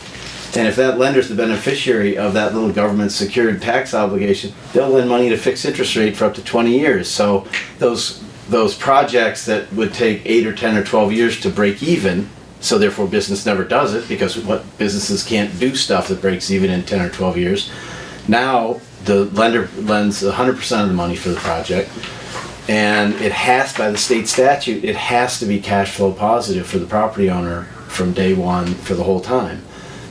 And if that lender's the beneficiary of that little government secured tax obligation, they'll lend money at a fixed interest rate for up to 20 years. So those projects that would take 8 or 10 or 12 years to break even, so therefore business never does it, because businesses can't do stuff that breaks even in 10 or 12 years. Now the lender lends 100% of the money for the project. And it has, by the state statute, it has to be cash flow positive for the property owner from day one for the whole time.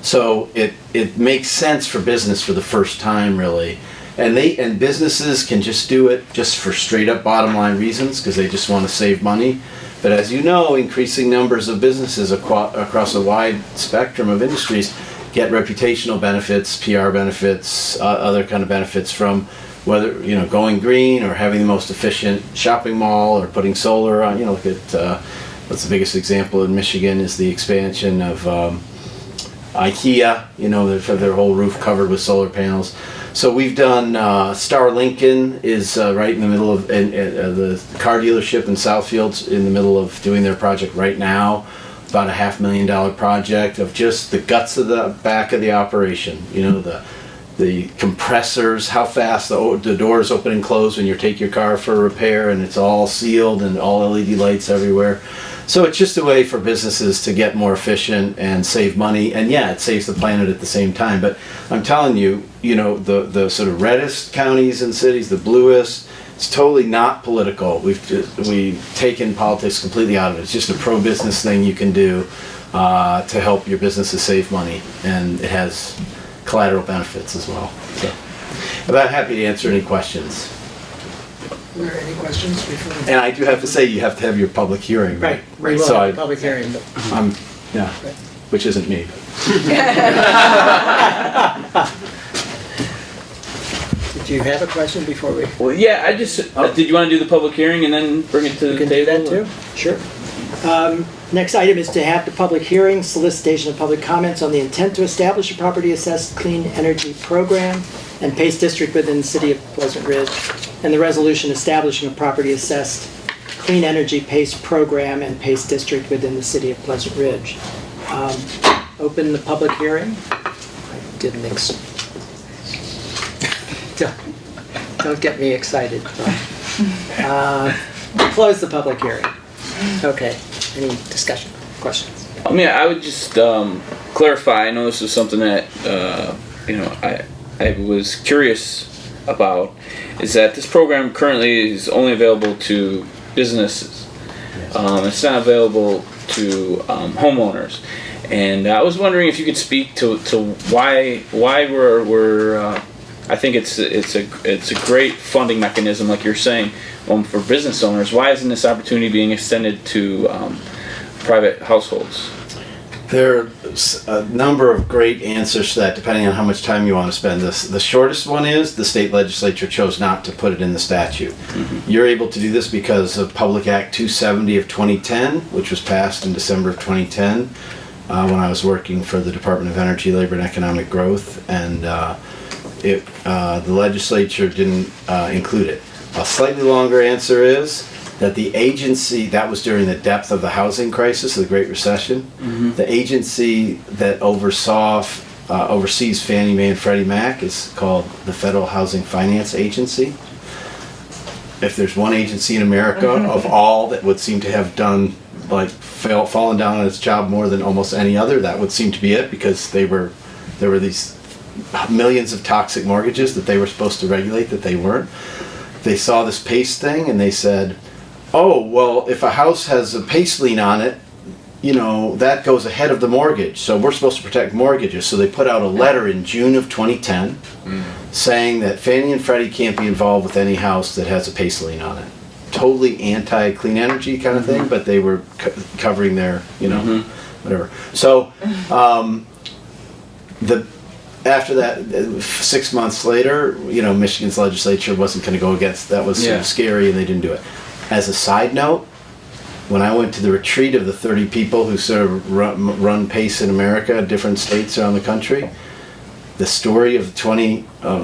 So it makes sense for business for the first time, really. And businesses can just do it just for straight up bottom line reasons because they just want to save money. But as you know, increasing numbers of businesses across a wide spectrum of industries get reputational benefits, PR benefits, other kind of benefits from whether, going green or having the most efficient shopping mall or putting solar on. Look at what's the biggest example in Michigan is the expansion of IKEA. They have their whole roof covered with solar panels. So we've done Star Lincoln is right in the middle of the car dealership in Southfield's in the middle of doing their project right now. About a $500,000 project of just the guts of the back of the operation. The compressors, how fast the doors open and close when you take your car for a repair, and it's all sealed and all LED lights everywhere. So it's just a way for businesses to get more efficient and save money, and yeah, it saves the planet at the same time. But I'm telling you, the sort of reddest counties and cities, the bluest, it's totally not political. We've taken politics completely out of it. It's just a pro-business thing you can do to help your businesses save money, and it has collateral benefits as well. So, I'm happy to answer any questions. Are there any questions before? And I do have to say, you have to have your public hearing. Right, we will have a public hearing. But Which isn't me. Did you have a question before we? Well, yeah, I just, did you want to do the public hearing and then bring it to the can table? do that too. Sure. Next item is to have the public hearing, solicitation of public comments on the intent to establish a property assessed clean energy program and PACE district within the city of Pleasant Ridge, and the resolution establishing a property assessed clean energy PACE program and PACE district within the city of Pleasant Ridge. Open the public hearing. I didn't don't get me excited. Close the public hearing. Okay. Any discussion, questions? I would just clarify. I know this is something that I was curious about. Is that this program currently is only available to businesses. It's not available to homeowners. And I was wondering if you could speak to why we're I think it's a great funding mechanism, like you're saying, for business owners. Why isn't this opportunity being extended to private households? There's a number of great answers to that, depending on how much time you want to spend. The shortest one is the state legislature chose not to put it in the statute. Mm-hmm. You're able to do this because of Public Act 270 of 2010, which was passed in December of 2010 when I was working for the Department of Energy, Labor and Economic Growth, and the legislature didn't include it. A slightly longer answer is that the agency, that was during the depth of the housing crisis, the Great Recession, mm-hmm. the agency that oversees Fannie Mae and Freddie Mac is called the Federal Housing Finance Agency. If there's one agency in America mm-hmm. of all that would seem to have done, fallen down on its job more than almost any other, that would seem to be it, because there were these millions of toxic mortgages that they were supposed to regulate that they weren't. They saw this PACE thing and they said, oh, well, if a house has a PACE lien on it, that goes ahead of the mortgage. So we're supposed to protect mortgages. So they put out a letter in June of 2010 saying that Fannie and Freddie can't be involved with any house that has a PACE lien on it. Totally anti-clean energy kind of thing, but they were covering their, whatever. So after that, 6 months later, Michigan's legislature wasn't going to go against. That was sort of scary, and they didn't do it. As a side note, when I went to the retreat of the 30 people who sort of run PACE in America, different states around the country, the story of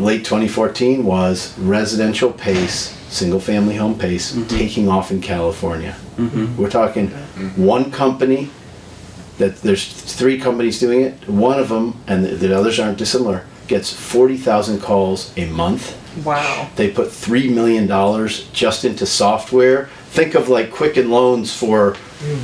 late 2014 was residential PACE, single-family home PACE, mm-hmm. taking off in California. Mm-hmm. We're talking one company. That there's 3 companies doing it. One of them, and the others aren't dissimilar, gets 40,000 calls a month. Wow. They put $3 million just into software. Think of like Quicken Loans for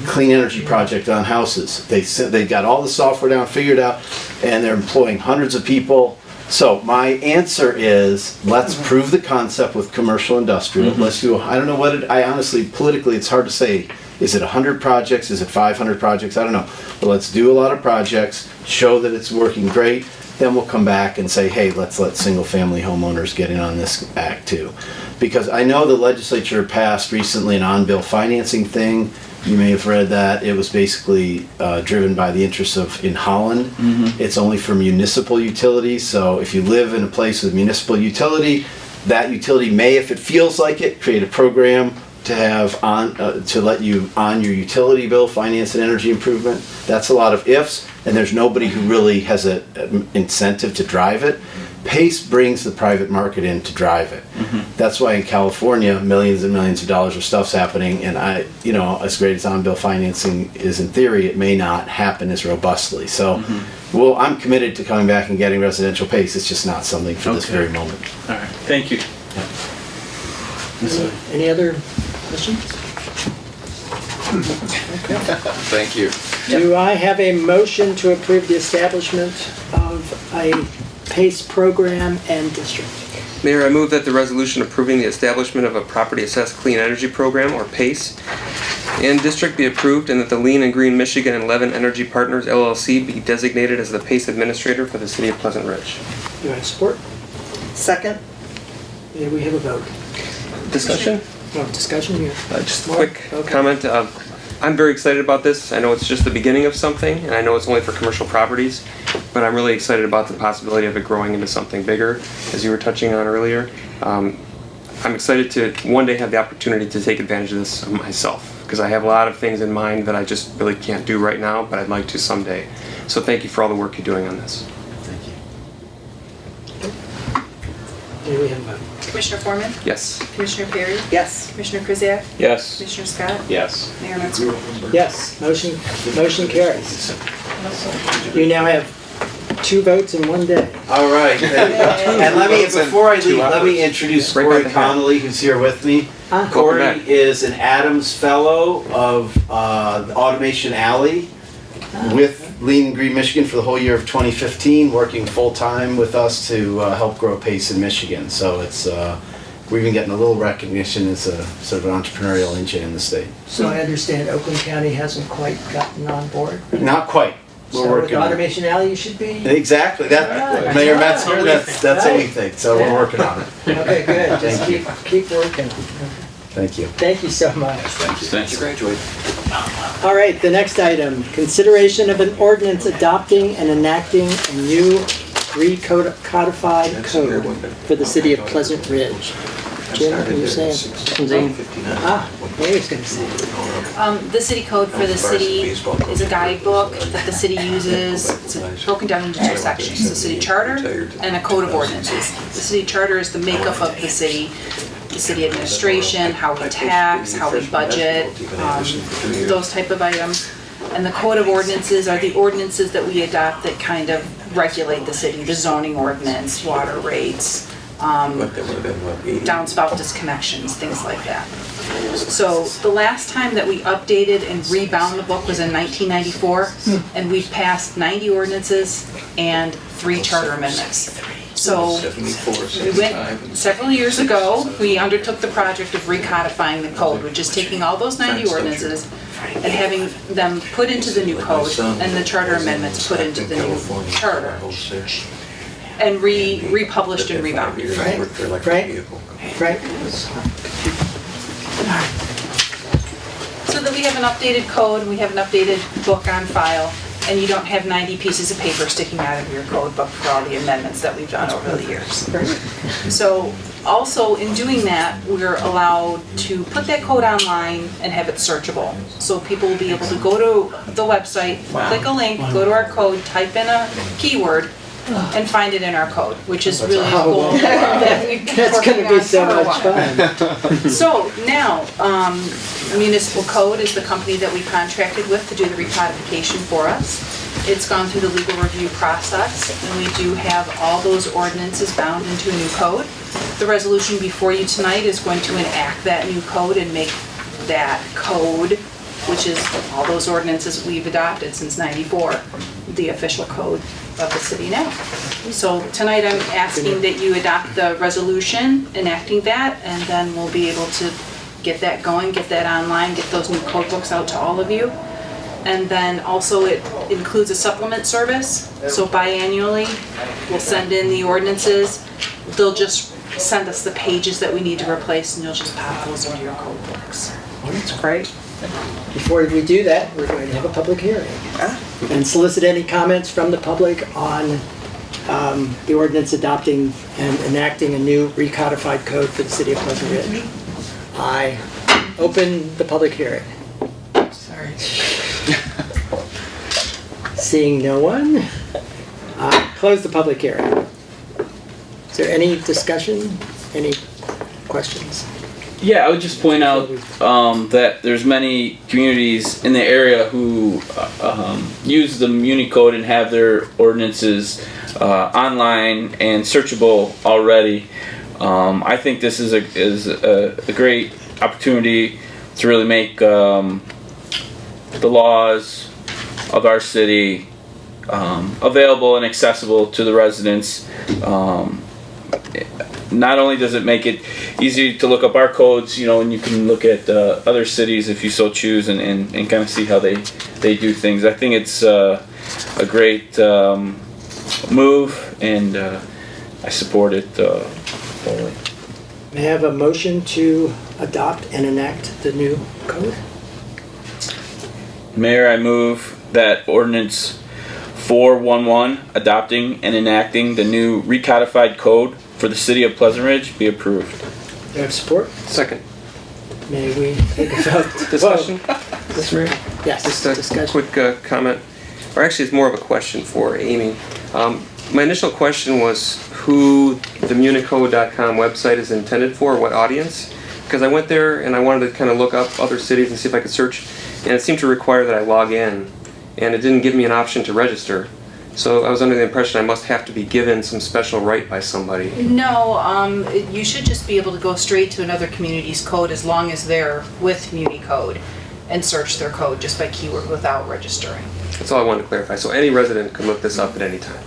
clean energy project on houses. They got all the software down, figured out, and they're employing hundreds of people. So my answer is, let's prove the concept with commercial industrial. Let's do, I don't know what I honestly, politically, it's hard to say. Is it 100 projects? Is it 500 projects? I don't know. But let's do a lot of projects, show that it's working great. Then we'll come back and say, hey, let's let single family homeowners get in on this act too. Because I know the legislature passed recently an on-bill financing thing. You may have read that. It was basically driven by the interests of, in Holland, it's only for municipal utilities. So if you live in a place with municipal utility, that utility may, if it feels like it, create a program to have on, to let you on your utility bill finance an energy improvement. That's a lot of ifs, and there's nobody who really has an incentive to drive it. PACE brings the private market in to drive it. That's why in California, millions and millions of dollars of stuff's happening, and as great as on-bill financing is in theory, it may not happen as robustly. So, well, I'm committed to coming back and getting residential PACE. It's just not something for this very moment. All right, thank you. Any other questions? Thank you. Do I have a motion to approve the establishment of a PACE program and district? Mayor, I move that the resolution approving the establishment of a Property Assessed Clean Energy Program, or PACE, and district be approved, and that the Lean and Green Michigan and Levin Energy Partners LLC be designated as the PACE administrator for the city of Pleasant Ridge. Do I have support? Second? Yeah, we have a vote. Discussion? Oh, discussion here. Just a quick comment. I'm very excited about this. I know it's just the beginning of something, and I know it's only for commercial properties, but I'm really excited about the possibility of it growing into something bigger, as you were touching on earlier. I'm excited to one day have the opportunity to take advantage of this myself, because I have a lot of things in mind that I just really can't do right now, but I'd like to someday. So thank you for all the work you're doing on this. Thank you. Do we have a vote? Commissioner Foreman? Yes. Commissioner Perry? Yes. Commissioner Krzyjak? Yes. Commissioner Scott? Yes. Mayor Metzger? Yes, motion carries. You now have 2 votes in one day. All right. And let me, before I leave, let me introduce Right Corey by the hat. Connolly, who's here with me. Corey back. is an Adams Fellow of the Automation Alley with Lean and Green Michigan for the whole year of 2015, working full-time with us to help grow PACE in Michigan. So it's, we're even getting a little recognition as a sort of an entrepreneurial engine in the state. So I understand Oakland County hasn't quite gotten on board. Not quite. We're So with working on it. Automation Alley, you should be. Exactly. That, Right. Mayor Metzger, that's what we think. So we're working on it. Okay, good. Just Thank keep working. Thank you. Thank you so much. Thank you. Graduate. All right, the next item, consideration of an ordinance adopting and enacting a new recodified code for the city of Pleasant Ridge. Jim, what are you saying? Mary's gonna say it. The city code for the city is a guidebook that the city uses. It's broken down into 2 sections, the city charter and a code of ordinances. The city charter is the makeup of the city administration, how we tax, how we budget, those type of items. And the code of ordinances are the ordinances that we adopt that kind of regulate the city, the zoning ordinance, water rates, downspout disconnections, things like that. So the last time that we updated and rebound the book was in 1994, and we've passed 90 ordinances and 3 charter amendments. So we went several years ago, we undertook the project of recodifying the code, which is taking all those 90 ordinances and having them put into the new code and the charter amendments put into the new charter and republished and rebound. Frank? So that we have an updated code, we have an updated book on file, and you don't have 90 pieces of paper sticking out of your code book for all the amendments that we've done over the years. So also in doing that, we're allowed to put that code online and have it searchable. So people will be able to go to the website, click a link, go to our code, type in a keyword, and find it in our code, which is really cool. That we've been That's working gonna be on so for a much while. fun. So now, Municipal Code is the company that we contracted with to do the recodification for us. It's gone through the legal review process, and we do have all those ordinances bound into a new code. The resolution before you tonight is going to enact that new code and make that code, which is all those ordinances we've adopted since '94, the official code of the city now. So tonight I'm asking that you adopt the resolution enacting that, and then we'll be able to get that going, get that online, get those new code books out to all of you. And then also it includes a supplement service, so biannually, we'll send in the ordinances. They'll just send us the pages that we need to replace, and you'll just pop those into your code books. That's great. Before we do that, we're going to have a public hearing and solicit any comments from the public on the ordinance adopting and enacting a new recodified code for the city of Pleasant Ridge. I open the public hearing. Sorry. Seeing no one, close the public hearing. Is there any discussion, any questions? Yeah, I would just point out that there's many communities in the area who use the Muni Code and have their ordinances online and searchable already. I think this is a great opportunity to really make the laws of our city available and accessible to the residents. Not only does it make it easy to look up our codes, you know, and you can look at other cities if you so choose and kind of see how they do things. I think it's a great move, and I support it fully. May I have a motion to adopt and enact the new code? Mayor, I move that ordinance 411 adopting and enacting the new recodified code for the city of Pleasant Ridge be approved. Do I have support? Second. May we take a vote? Discussion? Yes, Just a discussion. quick comment, or actually it's more of a question for Amy. My initial question was who the municode.com website is intended for, what audience? Because I went there and I wanted to kind of look up other cities and see if I could search, and it seemed to require that I log in, and it didn't give me an option to register. So I was under the impression I must have to be given some special right by somebody. No, you should just be able to go straight to another community's code as long as they're with MuniCode and search their code just by keyword without registering. That's all I wanted to clarify. So any resident could look this up at any time.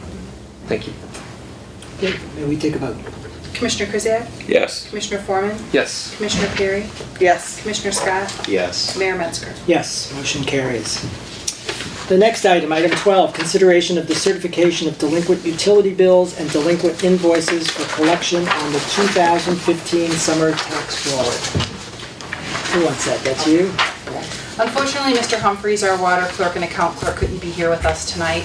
Thank you. Okay, may we take a vote? Commissioner Krzyjak? Yes. Commissioner Foreman? Yes. Commissioner Perry? Yes. Commissioner Scott? Yes. Mayor Metzger? Yes, motion carries. The next item, item 12, consideration of the certification of delinquent utility bills and delinquent invoices for collection on the 2015 summer tax roll. Who wants that? That's you? Unfortunately, Mr. Humphreys, our water clerk and account clerk, couldn't be here with us tonight,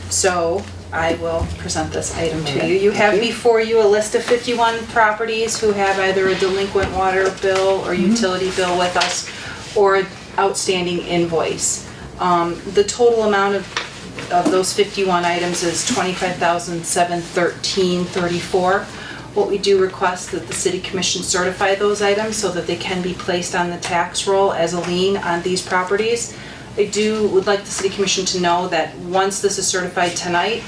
so I will present this item to you. You have before you a list of 51 properties who have either a delinquent water bill or utility bill with us or an outstanding invoice. The total amount of those 51 items is $25,713.34. What we do request that the City Commission certify those items so that they can be placed on the tax roll as a lien on these properties. I would like the City Commission to know that once this is certified tonight,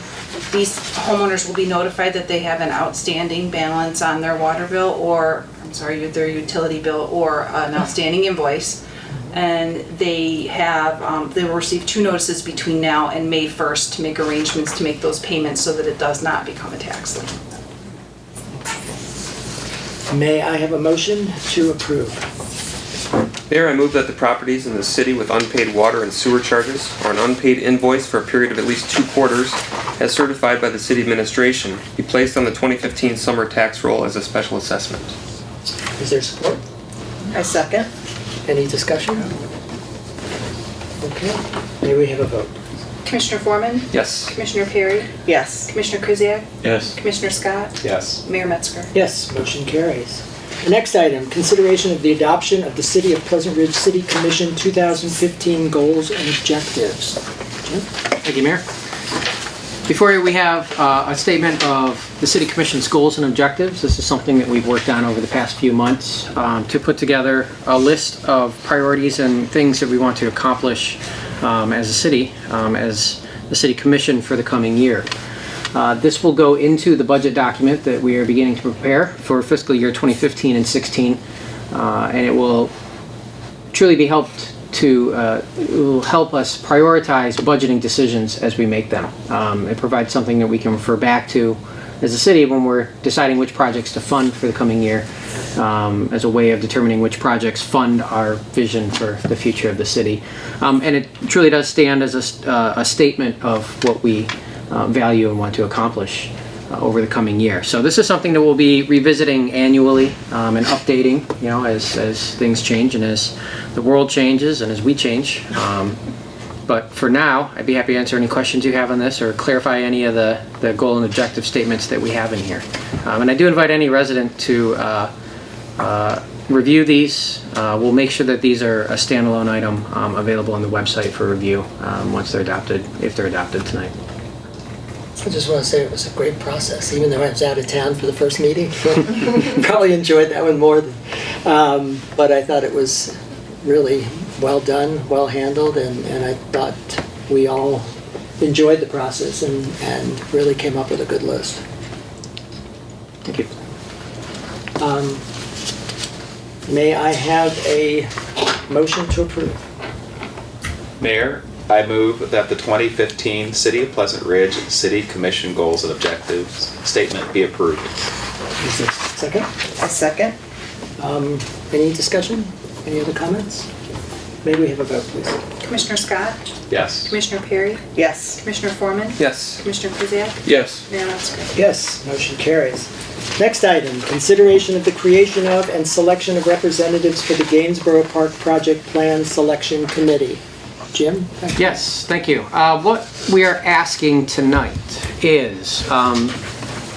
these homeowners will be notified that they have an outstanding balance on their water bill or, their utility bill or an outstanding invoice. And they will receive 2 notices between now and May 1st to make arrangements to make those payments so that it does not become a tax lien. May I have a motion to approve? Mayor, I move that the properties in the city with unpaid water and sewer charges or an unpaid invoice for a period of at least 2 quarters, as certified by the city administration, be placed on the 2015 summer tax roll as a special assessment. Is there support? I second. Any discussion? Okay, may we have a vote? Commissioner Foreman? Yes. Commissioner Perry? Yes. Commissioner Krzyjak? Yes. Commissioner Scott? Yes. Mayor Metzger? Yes, motion carries. The next item, consideration of the adoption of the City of Pleasant Ridge City Commission 2015 goals and objectives. Jim? Thank you, Mayor. Before you, we have a statement of the City Commission's goals and objectives. This is something that we've worked on over the past few months to put together a list of priorities and things that we want to accomplish as a city, as the City Commission for the coming year. This will go into the budget document that we are beginning to prepare for fiscal year 2015 and 16, and it will truly be helped it will help us prioritize budgeting decisions as we make them. It provides something that we can refer back to as a city when we're deciding which projects to fund for the coming year, as a way of determining which projects fund our vision for the future of the city. And it truly does stand as a statement of what we value and want to accomplish over the coming year. So this is something that we'll be revisiting annually and updating, as things change and as the world changes and as we change. But for now, I'd be happy to answer any questions you have on this or clarify any of the goal and objective statements that we have in here. And I do invite any resident to review these. We'll make sure that these are a standalone item available on the website for review once they're adopted, if they're adopted tonight. I just want to say it was a great process, even though I was out of town for the first meeting. Probably enjoyed that one more but I thought it was really well done, well handled, and I thought we all enjoyed the process and really came up with a good list. Thank you. May I have a motion to approve? Mayor, I move that the 2015 City of Pleasant Ridge City Commission Goals and Objectives Statement be approved. Is there a second? A second? Any discussion? Any other comments? May we have a vote, please? Commissioner Scott? Yes. Commissioner Perry? Yes. Commissioner Foreman? Yes. Commissioner Kuziak? Yes. Mayor Metzger? Yes, motion carries. Next item, consideration of the creation of and selection of representatives for the Gainsborough Park Project Plan Selection Committee. Jim? Yes, thank you. What we are asking tonight is,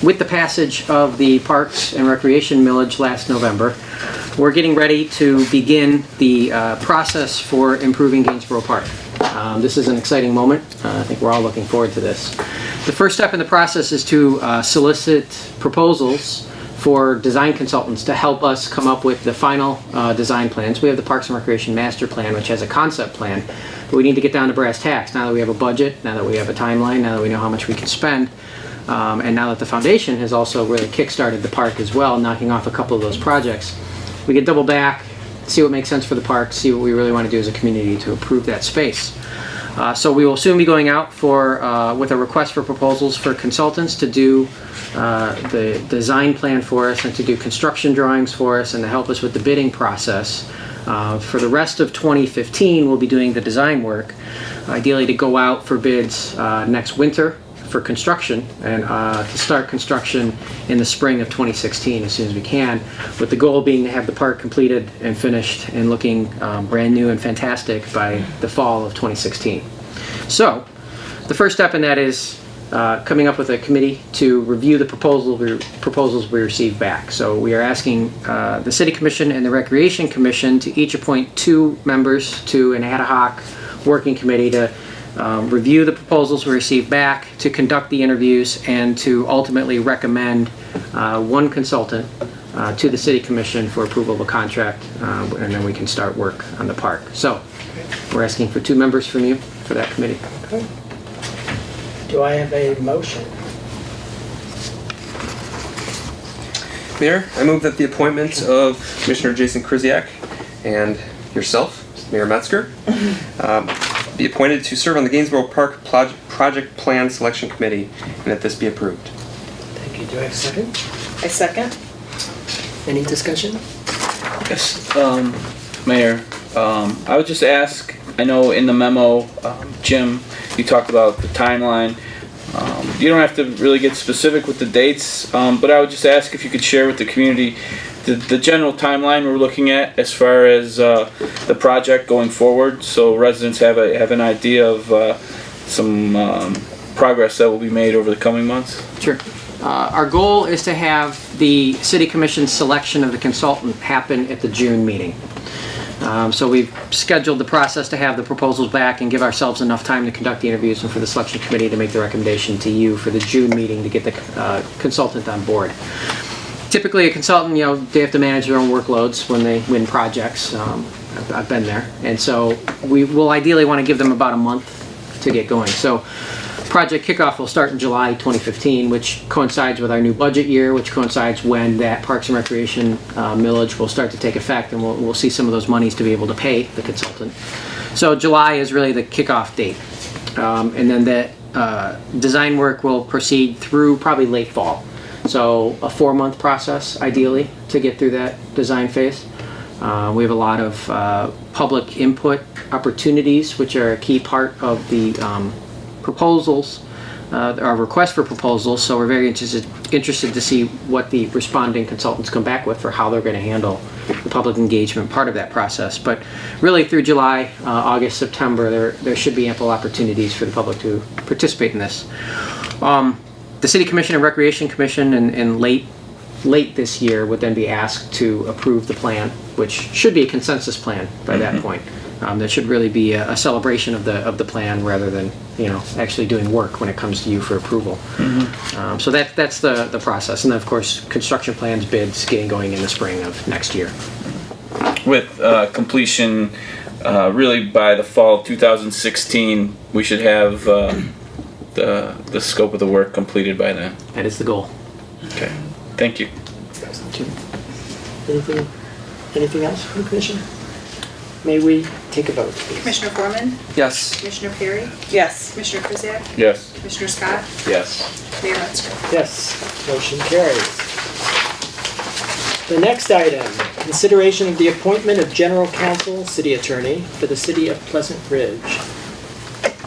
with the passage of the Parks and Recreation millage last November, we're getting ready to begin the process for improving Gainsborough Park. This is an exciting moment. I think we're all looking forward to this. The first step in the process is to solicit proposals for design consultants to help us come up with the final design plans. We have the Parks and Recreation Master Plan, which has a concept plan, but we need to get down to brass tacks now that we have a budget, now that we have a timeline, now that we know how much we can spend, and now that the foundation has also really kick-started the park as well, knocking off a couple of those projects. We can double back, see what makes sense for the park, see what we really want to do as a community to improve that space. So we will soon be going out with a request for proposals for consultants to do the design plan for us and to do construction drawings for us and to help us with the bidding process. For the rest of 2015, we'll be doing the design work, ideally to go out for bids next winter for construction and to start construction in the spring of 2016 as soon as we can, with the goal being to have the park completed and finished and looking brand new and fantastic by the fall of 2016. So the first step in that is coming up with a committee to review the proposals we receive back. So we are asking the City Commission and the Recreation Commission to each appoint 2 members to an ad hoc working committee to review the proposals we receive back, to conduct the interviews, and to ultimately recommend 1 consultant to the City Commission for approval of a contract, and then we can start work on the park. So we're asking for 2 members from you for that committee. Okay. Do I have a motion? Mayor, I move that the appointment of Commissioner Jason Krzyjak and yourself, Mayor Metzger, be appointed to serve on the Gainsborough Park Project Plan Selection Committee, and that this be approved. Thank you. Do I have a second? A second? Any discussion? Yes, Mayor, I would just ask, I know in the memo, Jim, you talked about the timeline. You don't have to really get specific with the dates, but I would just ask if you could share with the community the general timeline we're looking at as far as the project going forward, so residents have an idea of some progress that will be made over the coming months. Sure. Our goal is to have the City Commission selection of the consultant happen at the June meeting. So we've scheduled the process to have the proposals back and give ourselves enough time to conduct the interviews and for the selection committee to make the recommendation to you for the June meeting to get the consultant on board. Typically a consultant, they have to manage their own workloads when they win projects. I've been there. And so we will ideally want to give them about a month to get going. So project kickoff will start in July 2015, which coincides with our new budget year, which coincides when that Parks and Recreation millage will start to take effect, and we'll see some of those monies to be able to pay the consultant. So July is really the kickoff date. And then the design work will proceed through probably late fall. So a 4-month process, ideally, to get through that design phase. We have a lot of public input opportunities, which are a key part of the proposals, our request for proposals. So we're very interested to see what the responding consultants come back with for how they're going to handle the public engagement part of that process. But really through July, August, September, there should be ample opportunities for the public to participate in this. The City Commission and Recreation Commission in late this year would then be asked to approve the plan, which should be a consensus plan by that point. There should really be a celebration of the plan rather than actually doing work when it comes to you for approval. So that's the process, and then of course construction plans, bids, getting going in the spring of next year. With completion really by the fall of 2016, we should have the scope of the work completed by then. That is the goal. Okay, thank you. Anything else from the commission? May we take a vote, please? Commissioner Foreman? Yes. Commissioner Perry? Yes. Commissioner Krzyjak? Yes. Commissioner Scott? Yes. Mayor Metzger? Yes, motion carries. The next item, consideration of the appointment of general counsel, city attorney for the city of Pleasant Ridge.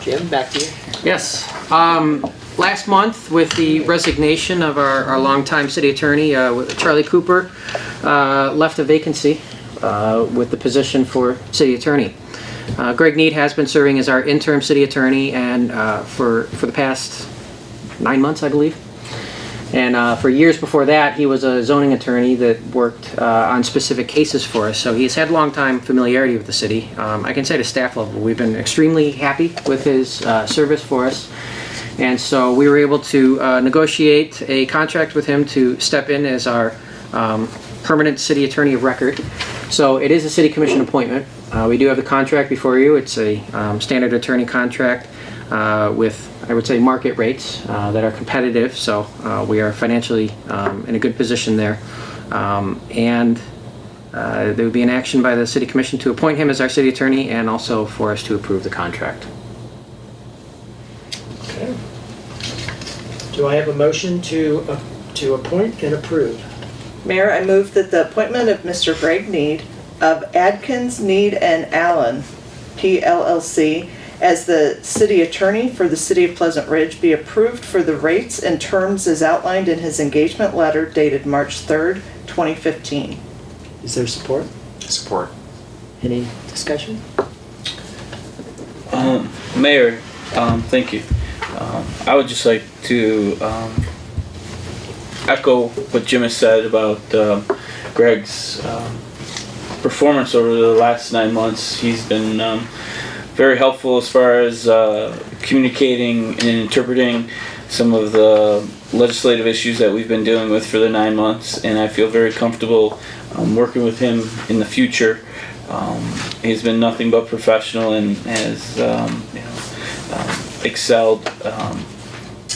Jim, back to you. Yes. Last month, with the resignation of our longtime city attorney, Charlie Cooper, left a vacancy with the position for city attorney. Greg Need has been serving as our interim city attorney and for the past 9 months, I believe. And for years before that, he was a zoning attorney that worked on specific cases for us. So he's had long time familiarity with the city. I can say to staff level, we've been extremely happy with his service for us. And so we were able to negotiate a contract with him to step in as our permanent city attorney of record. So it is a city commission appointment. We do have the contract before you. It's a standard attorney contract with, I would say, market rates that are competitive. So we are financially in a good position there. And there would be an action by the city commission to appoint him as our city attorney and also for us to approve the contract. Okay. Do I have a motion to appoint and approve? Mayor, I move that the appointment of Mr. Greg Need of Adkins, Need and Allen, PLLC, as the city attorney for the city of Pleasant Ridge be approved for the rates and terms as outlined in his engagement letter dated March 3rd, 2015. Is there support? Support. Any discussion? Mayor, thank you. I would just like to echo what Jim has said about Greg's performance over the last 9 months. He's been very helpful as far as communicating and interpreting some of the legislative issues that we've been dealing with for the 9 months, and I feel very comfortable working with him in the future. He's been nothing but professional and has excelled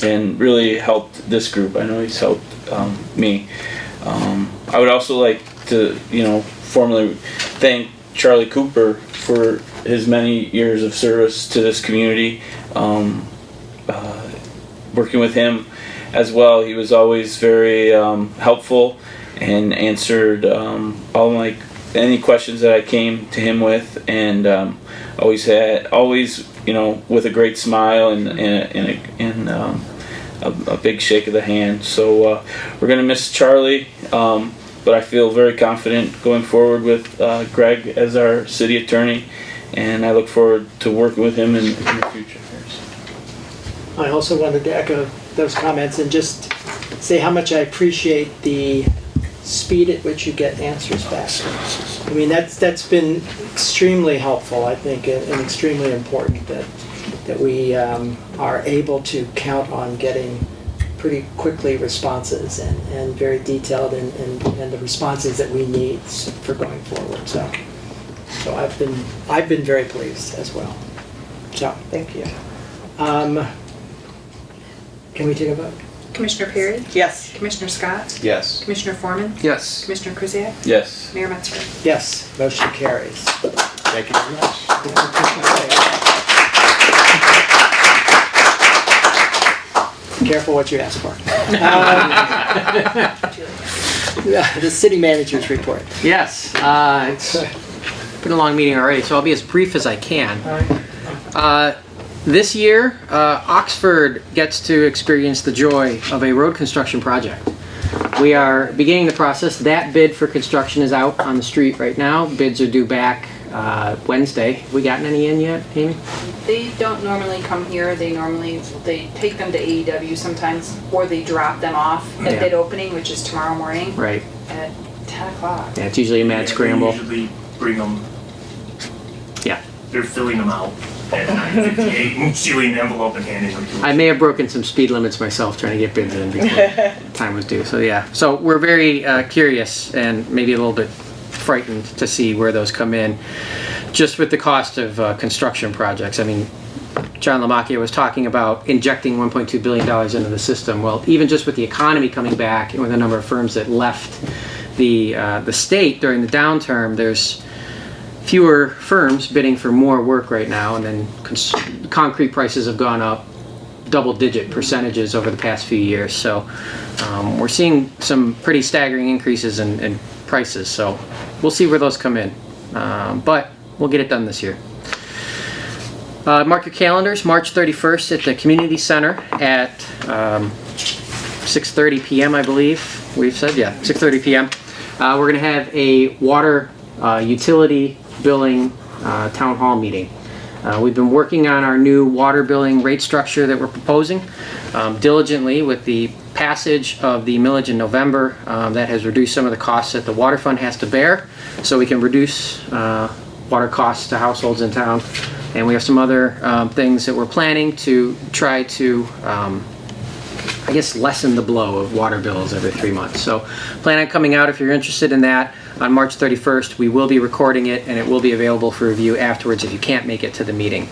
and really helped this group. I know he's helped me. I would also like to, formally thank Charlie Cooper for his many years of service to this community. Working with him as well, he was always very helpful and answered any questions that I came to him with, and always with a great smile and a big shake of the hand. So we're gonna miss Charlie, but I feel very confident going forward with Greg as our city attorney, and I look forward to working with him in the future. I also wanted to echo those comments and just say how much I appreciate the speed at which you get answers back. I mean, that's been extremely helpful, I think, and extremely important that we are able to count on getting pretty quickly responses and very detailed and the responses that we need for going forward. So I've been very pleased as well. So thank you. Can we take a vote? Commissioner Perry? Yes. Commissioner Scott? Yes. Commissioner Foreman? Yes. Commissioner Krzyjak? Yes. Mayor Metzger? Yes, motion carries. Thank you very much. Careful what you ask for. The city manager's report. Yes, it's been a long meeting already, so I'll be as brief as I can. This year, Oxford gets to experience the joy of a road construction project. We are beginning the process. That bid for construction is out on the street right now. Bids are due back Wednesday. Have we gotten any in yet, Amy? They don't normally come here. They take them to AEW sometimes, or they drop them off at Yeah. bid opening, which is tomorrow morning Right. at 10 o'clock. Yeah, it's usually a mad scramble. They usually bring them. Yeah. They're filling them out at 9:58 and sealing the envelope and handing them to us. I may have broken some speed limits myself trying to get bids in before time was due. So yeah, so we're very curious and maybe a little bit frightened to see where those come in, just with the cost of construction projects. I mean, John Lamacchia was talking about injecting $1.2 billion into the system. Well, even just with the economy coming back and with the number of firms that left the state during the downturn, there's fewer firms bidding for more work right now, and then concrete prices have gone up double-digit percentages over the past few years. So we're seeing some pretty staggering increases in prices. So we'll see where those come in, but we'll get it done this year. Mark your calendars, March 31st at the Community Center at 6:30 p.m. I believe we've said, yeah, 6:30 p.m. We're going to have a water utility billing town hall meeting. We've been working on our new water billing rate structure that we're proposing diligently. With the passage of the millage in November, that has reduced some of the costs that the water fund has to bear, so we can reduce water costs to households in town. And we have some other things that we're planning to try to I guess lessen the blow of water bills every 3 months. So plan on coming out if you're interested in that on March 31st. We will be recording it, and it will be available for review afterwards if you can't make it to the meeting.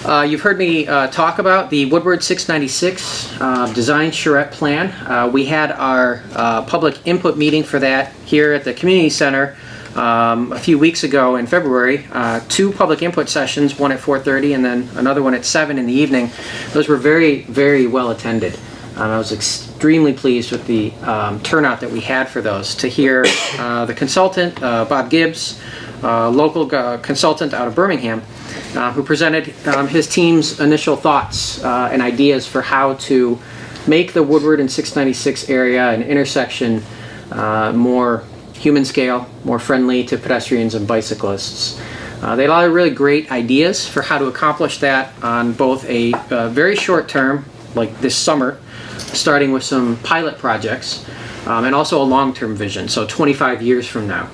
You've heard me talk about the Woodward 696 design charrette plan. We had our public input meeting for that here at the community center a few weeks ago in February. 2 public input sessions, one at 4:30 and then another one at 7 in the evening. Those were very, very well attended. I was extremely pleased with the turnout that we had for those. To hear the consultant, Bob Gibbs, local consultant out of Birmingham, who presented his team's initial thoughts and ideas for how to make the Woodward and 696 area an intersection more human scale, more friendly to pedestrians and bicyclists. They had a lot of really great ideas for how to accomplish that on both a very short term, like this summer, starting with some pilot projects, and also a long-term vision, so 25 years from now.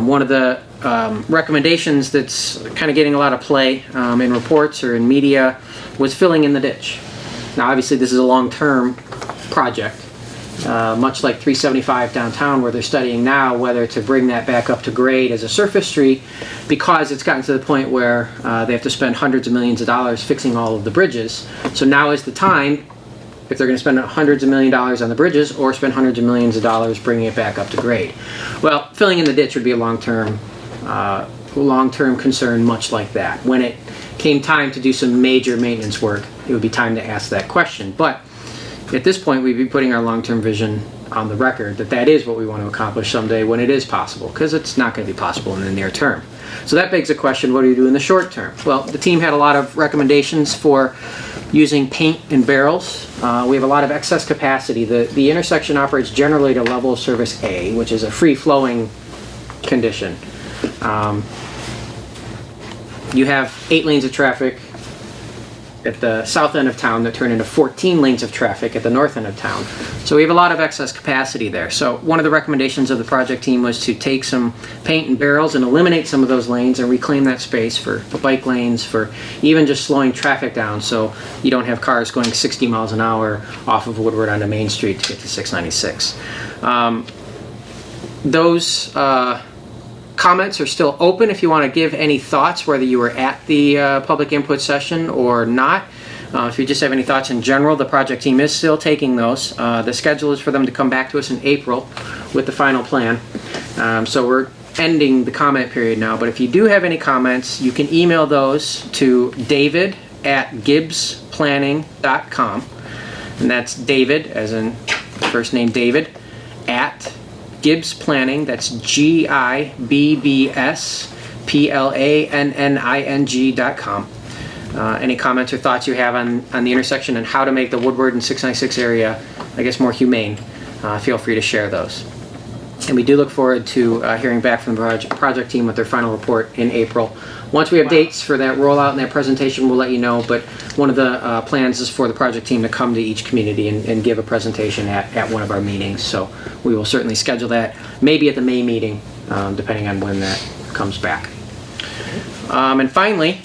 One of the recommendations that's kind of getting a lot of play in reports or in media was filling in the ditch. Now obviously this is a long-term project, much like 375 downtown, where they're studying now whether to bring that back up to grade as a surface street, because it's gotten to the point where they have to spend hundreds of millions of dollars fixing all of the bridges. So now is the time, if they're going to spend hundreds of millions of dollars on the bridges, or spend hundreds of millions of dollars bringing it back up to grade. Well, filling in the ditch would be a long-term concern, much like that. When it came time to do some major maintenance work, it would be time to ask that question. But at this point, we'd be putting our long-term vision on the record that that is what we want to accomplish someday when it is possible, because it's not going to be possible in the near term. So that begs the question, what do we do in the short term? Well, the team had a lot of recommendations for using paint and barrels. We have a lot of excess capacity. The intersection operates generally at a level of service A, which is a free-flowing condition. You have 8 lanes of traffic at the south end of town that turn into 14 lanes of traffic at the north end of town. So we have a lot of excess capacity there. So one of the recommendations of the project team was to take some paint and barrels and eliminate some of those lanes and reclaim that space for the bike lanes, for even just slowing traffic down so you don't have cars going 60 miles an hour off of Woodward onto Main Street to get to 696. Those comments are still open if you want to give any thoughts, whether you were at the public input session or not. If you just have any thoughts in general, the project team is still taking those. The schedule is for them to come back to us in April with the final plan. So we're ending the comment period now, but if you do have any comments, you can email those to david@gibbsplanning.com. And that's David, as in first name David, at Gibbs Planning, that's GIBBSPLANNING.com. Any comments or thoughts you have on the intersection and how to make the Woodward and 696 area, I guess, more humane, feel free to share those. And we do look forward to hearing back from the project team with their final report in April. Once we have dates for that rollout and that presentation, we'll let you know, but one of the plans is for the project team to come to each community and give a presentation at one of our meetings. So we will certainly schedule that, maybe at the May meeting, depending on when that comes back. And finally,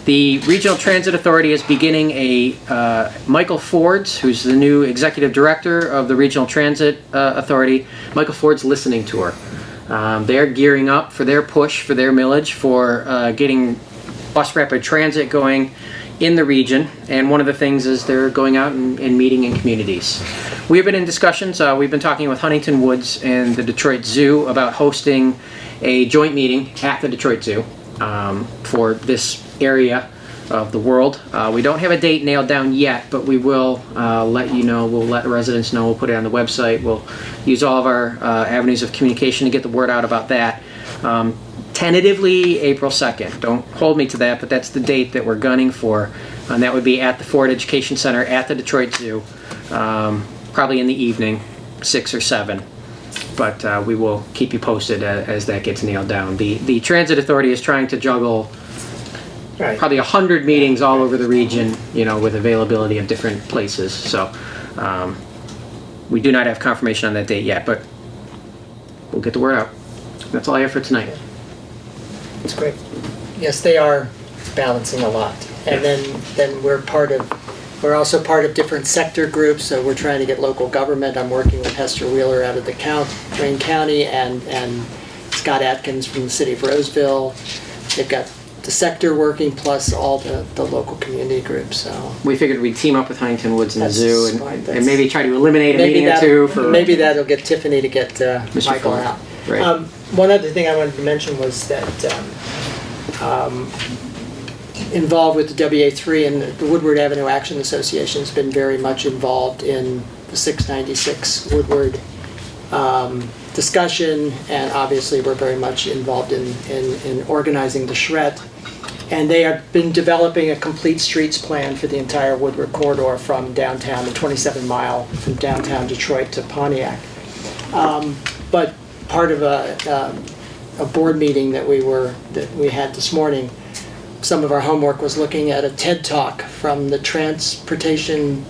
the Regional Transit Authority is beginning a Michael Ford's, who's the new executive director of the Regional Transit Authority, Michael Ford's listening tour. They're gearing up for their push, for their millage, for getting bus rapid transit going in the region. And one of the things is they're going out and meeting in communities. We have been in discussions. We've been talking with Huntington Woods and the Detroit Zoo about hosting a joint meeting at the Detroit Zoo for this area of the world. We don't have a date nailed down yet, but we will let you know. We'll let residents know. We'll put it on the website. We'll use all of our avenues of communication to get the word out about that. Tentatively April 2nd. Don't hold me to that, but that's the date that we're gunning for. And that would be at the Ford Education Center at the Detroit Zoo, probably in the evening, 6 or 7. But we will keep you posted as that gets nailed down. The Transit Authority is trying to juggle probably 100 meetings all over the region, with availability of different places. So we do not have confirmation on that date yet, but we'll get the word out. That's all I have for tonight. That's great. Yes, they are balancing a lot. And then we're also part of different sector groups, so we're trying to get local government. I'm working with Hester Wheeler out of the Wayne County and Scott Atkins from the city of Roseville. They've got the sector working plus all the local community groups. So we figured we'd team up with Huntington Woods and the That's zoo fine. and maybe try to eliminate a meeting or two. Maybe that'll get Tiffany to get Michael Ford. out. Right. One other thing I wanted to mention was that involved with the WA3 and the Woodward Avenue Action Association has been very much involved in the 696 Woodward discussion, and obviously we're very much involved in organizing the Shred. And they have been developing a complete streets plan for the entire Woodward corridor from downtown, the 27-mile from downtown Detroit to Pontiac. But part of a board meeting that we had this morning, some of our homework was looking at a TED Talk from the transportation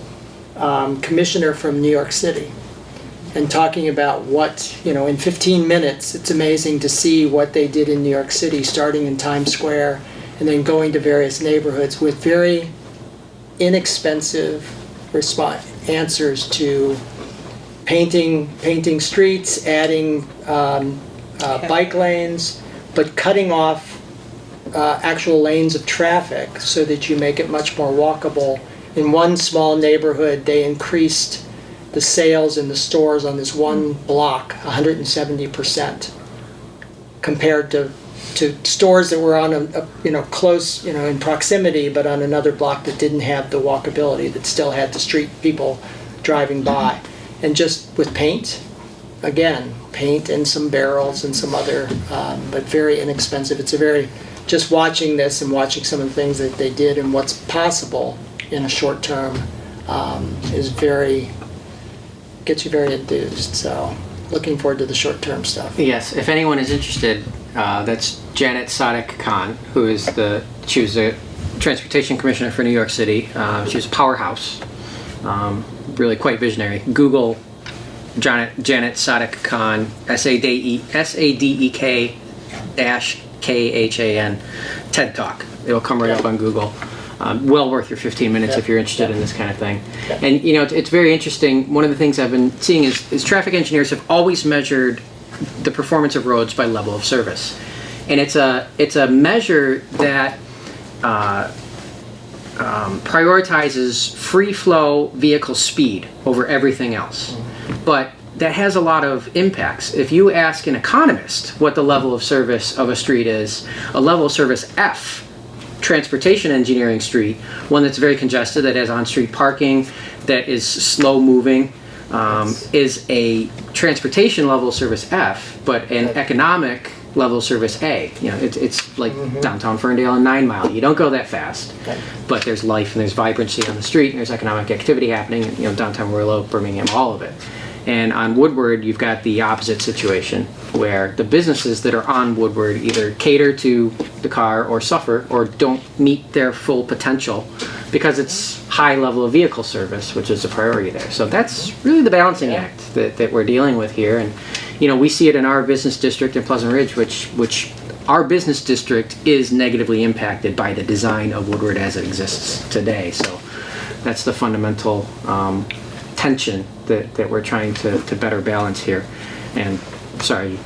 commissioner from New York City, and talking about what, in 15 minutes, it's amazing to see what they did in New York City, starting in Times Square and then going to various neighborhoods with very inexpensive answers to painting streets, adding bike lanes, but cutting off actual lanes of traffic so that you make it much more walkable. In one small neighborhood, they increased the sales in the stores on this one block 170% compared to stores that were on close, in proximity, but on another block that didn't have the walkability, that still had the street people driving by. And just with paint and some barrels and some other, but very inexpensive. Just watching this and watching some of the things that they did and what's possible in a short term gets you very enthused. So looking forward to the short term stuff. Yes, if anyone is interested, that's Janet Sadik Khan, she was the transportation commissioner for New York City. She was a powerhouse, really quite visionary. Google Janet Sadik Khan, SADEK-KHAN, TED Talk. It'll come right up on Google. Well worth your 15 minutes if you're interested in this kind of thing. And it's very interesting. One of the things I've been seeing is traffic engineers have always measured the performance of roads by level of service, and it's a measure that prioritizes free flow vehicle speed over everything else. But that has a lot of impacts. If you ask an economist what the level of service of a street is, a level of service F, transportation engineering street, one that's very congested, that has on-street parking, that is slow moving, is a transportation level service F, but an economic level service A. You know, it's like downtown Ferndale and 9 Mile. You don't go that fast, but there's life and there's vibrancy on the street and there's economic activity happening. You know, downtown Royal Oak, Birmingham, all of it. And on Woodward, you've got the opposite situation, where the businesses that are on Woodward either cater to the car or suffer or don't meet their full potential because it's high level of vehicle service, which is a priority there. So that's really the balancing act that we're dealing with here. And you know, we see it in our business district in Pleasant Ridge, which our business district is negatively impacted by the design of Woodward as it exists today. So that's the fundamental tension that we're trying to better balance here. And sorry, you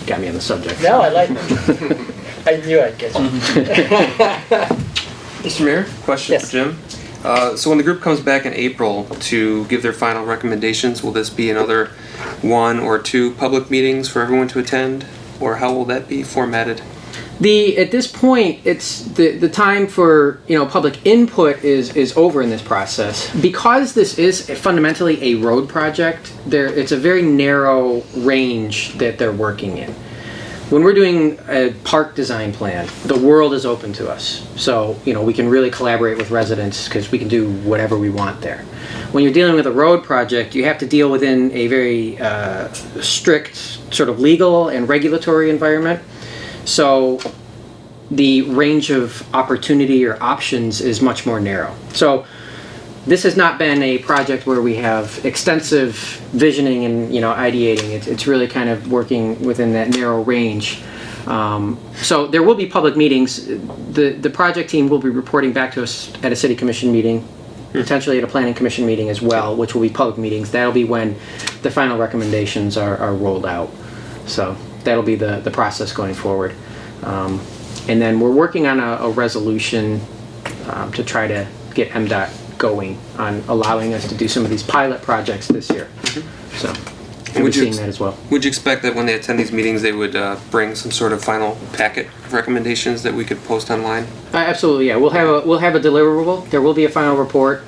got me on the subject. No, I like it. I knew I'd get you. Mr. Mayor, question Yes. for Jim. So when the group comes back in April to give their final recommendations, will this be another 1 or 2 public meetings for everyone to attend? Or how will that be formatted? At this point, it's the time for, you know, public input is over in this process. Because this is fundamentally a road project, it's a very narrow range that they're working in. When we're doing a park design plan, the world is open to us. So, you know, we can really collaborate with residents because we can do whatever we want there. When you're dealing with a road project, you have to deal within a very strict sort of legal and regulatory environment. So the range of opportunity or options is much more narrow. So this has not been a project where we have extensive visioning and, you know, ideating. It's really kind of working within that narrow range. So there will be public meetings. The project team will be reporting back to us at a city commission meeting, potentially at a planning commission meeting as well, which will be public meetings. That'll be when the final recommendations are rolled out. So that'll be the process going forward. And then we're working on a resolution to try to get MDOT going on allowing us to do some of these pilot projects this year. So we're seeing that as well. Would you expect that when they attend these meetings, they would bring some sort of final packet of recommendations that we could post online? Absolutely, yeah. We'll have a deliverable. There will be a final report.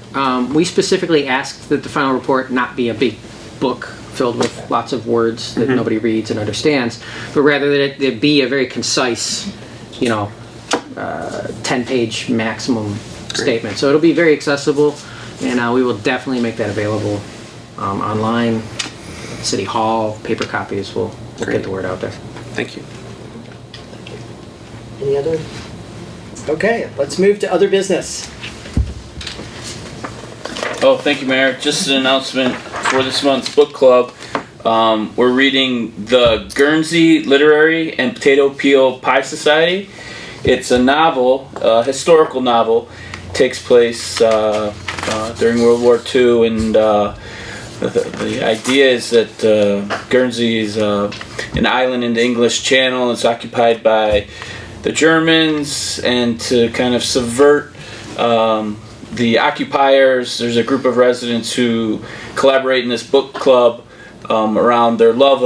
We specifically asked that the final report not be a big book filled with lots of words that nobody reads and understands, but rather that it be a very concise, you know, 10-page maximum statement. So it'll be very accessible, and we will definitely make that available online, City Hall, paper copies. We'll get the word out there. Thank you. Any other? Okay, let's move to other business. Oh, thank you, Mayor. Just an announcement for this month's book club. We're reading The Guernsey Literary and Potato Peel Pie Society. It's a novel, a historical novel. It takes place during World War II, and the idea is that Guernsey is an island in the English Channel. It's occupied by the Germans, and to kind of subvert the occupiers, there's a group of residents who collaborate in this book club around their love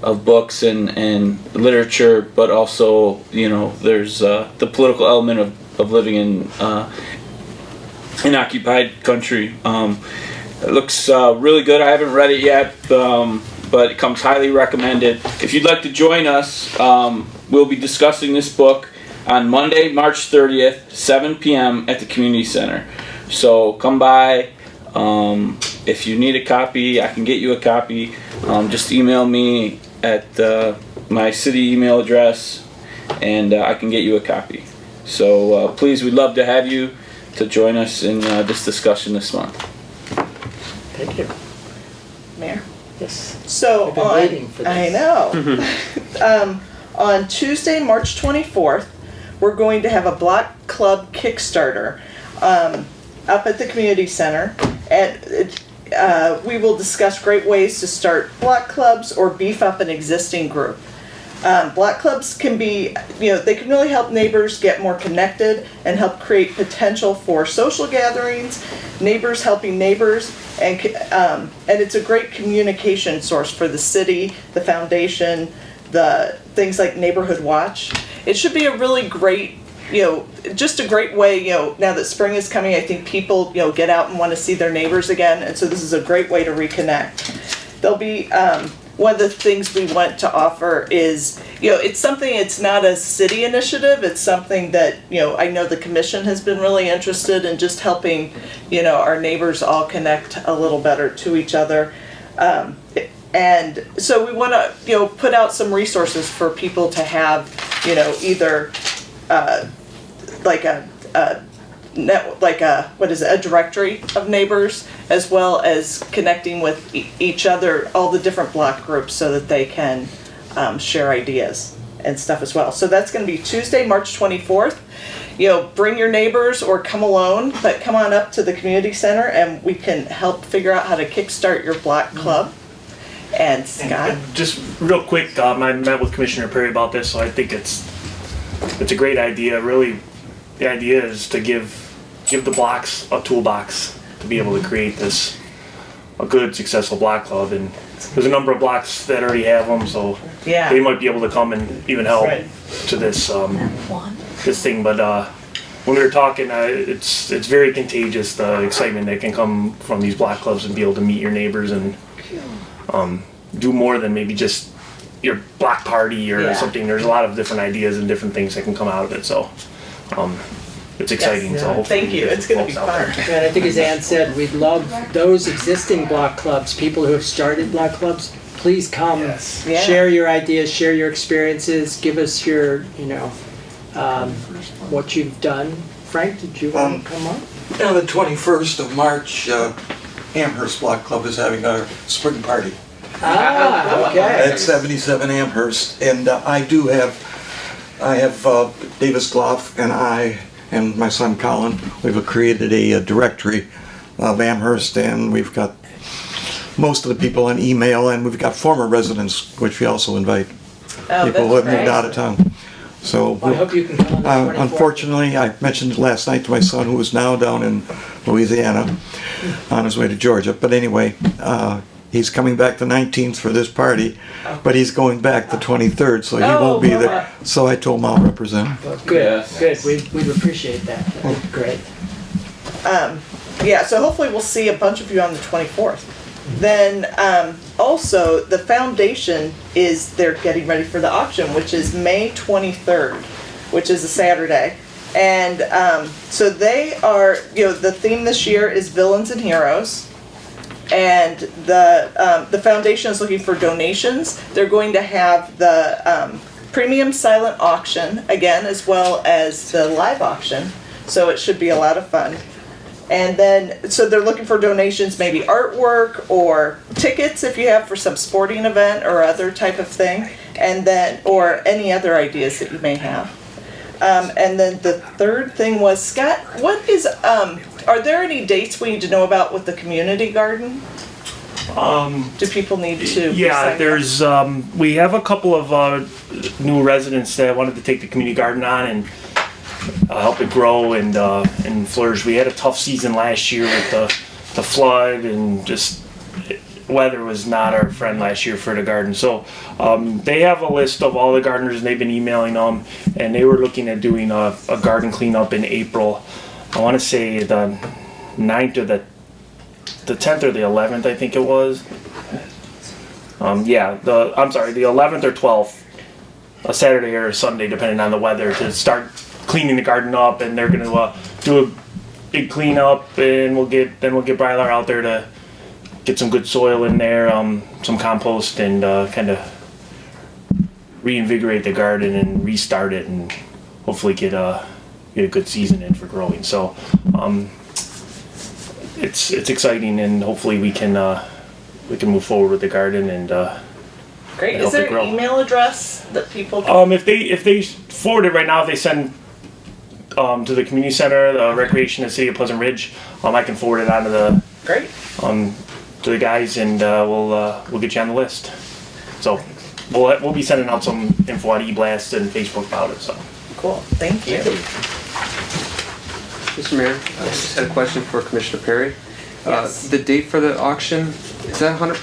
of books and literature, but also, you know, there's the political element of living in an occupied country. It looks really good. I haven't read it yet, but it comes highly recommended. If you'd like to join us, we'll be discussing this book on Monday, March 30th, 7 p.m. at the Community Center. So come by. If you need a copy, I can get you a copy. Just email me at my city email address, and I can get you a copy. So please, we'd love to have you to join us in this discussion this month. Thank you. Mayor? Yes. So I've been waiting for this. I know. On Tuesday, March 24th, we're going to have a block club Kickstarter up at the community center, and we will discuss great ways to start block clubs or beef up an existing group. Block clubs can be, they can really help neighbors get more connected and help create potential for social gatherings, neighbors helping neighbors, and it's a great communication source for the city, the foundation, the things like Neighborhood Watch. It should be a really great, just a great way, now that spring is coming, I think people, get out and want to see their neighbors again, and so this is a great way to reconnect. There'll be, one of the things we want to offer is, it's something, it's not a city initiative, it's something that, I know the commission has been really interested in just helping, our neighbors all connect a little better to each other. And so we want to, put out some resources for people to have, either a directory of neighbors, as well as connecting with each other, all the different block groups, so that they can share ideas and stuff as well. So that's going to be Tuesday, March 24th. Bring your neighbors or come alone, but come on up to the community center and we can help figure out how to kickstart your block club. And Scott? And just real quick, I met with Commissioner Perry about this, so I think it's a great idea. Really, the idea is to give the blocks a toolbox to be able to create a good, successful block club. And there's a number of blocks that already have them, so they might be able to come and even help to this thing. But when we were talking, it's very contagious, the excitement that can come from these block clubs and be able to meet your neighbors and do more than maybe just your block party or something. There's a lot of different ideas and different things that can come out of it. So it's exciting. So hopefully thank you. It's going to be fun. And I think, as Ann said, we'd love those existing block clubs, people who have started block clubs. Please come, share your ideas, share your experiences, give us your, what you've done. Frank, did you want to come up? On the 21st of March, Amherst Block Club is having a spring party. Okay. At 77 Amherst, and I have Davis Gloff and I and my son Colin. We've created a directory of Amherst, and we've got most of the people on email, and we've got former residents, which we also invite, people who have moved out of town. So I hope you can come on the 24th. Unfortunately, I mentioned it last night to my son, who is now down in Louisiana on his way to Georgia. But anyway, he's coming back the 19th for this party, but he's going back the 23rd, so he won't be there. So I told him I'll represent him. Well, good. We'd appreciate that. That'd be great. So hopefully we'll see a bunch of you on the 24th. Then also the foundation they're getting ready for the auction, which is May 23rd, which is a Saturday. And so they are, the theme this year is Villains and Heroes. And the foundation is looking for donations. They're going to have the premium silent auction again, as well as the live auction. So it should be a lot of fun. And then, so they're looking for donations, maybe artwork or tickets if you have for some sporting event or other type of thing. And then, or any other ideas that you may have. And then the third thing was, Scott, what is, are there any dates we need to know about with the community garden? Do people need to? Yeah, there's, we have a couple of new residents that wanted to take the community garden on and help it grow and flourish. We had a tough season last year with the flood, and just weather was not our friend last year for the garden. So they have a list of all the gardeners, and they've been emailing them, and they were looking at doing a garden cleanup in April. I want to say the 9th or the 10th or the 11th, I think it was. The 11th or 12th, a Saturday or a Sunday, depending on the weather, to start cleaning the garden up. And they're going to do a big cleanup, and we'll get Brylar out there to get some good soil in there, some compost, and kind of reinvigorate the garden and restart it, and hopefully get a good season in for growing. So it's exciting, and hopefully we can move forward with the garden and great. Help Is there it grow. an email address that people can? If they forward it right now, if they send to the community center, the recreation in the city of Pleasant Ridge, I can forward it on to the great to the guys, and we'll get you on the list. So we'll be sending out some info on e-blast and Facebook about it. So. Cool, thank you. Mr. Mayor, I just had a question for Commissioner Perry. Yes. The date for the auction, is that 100%?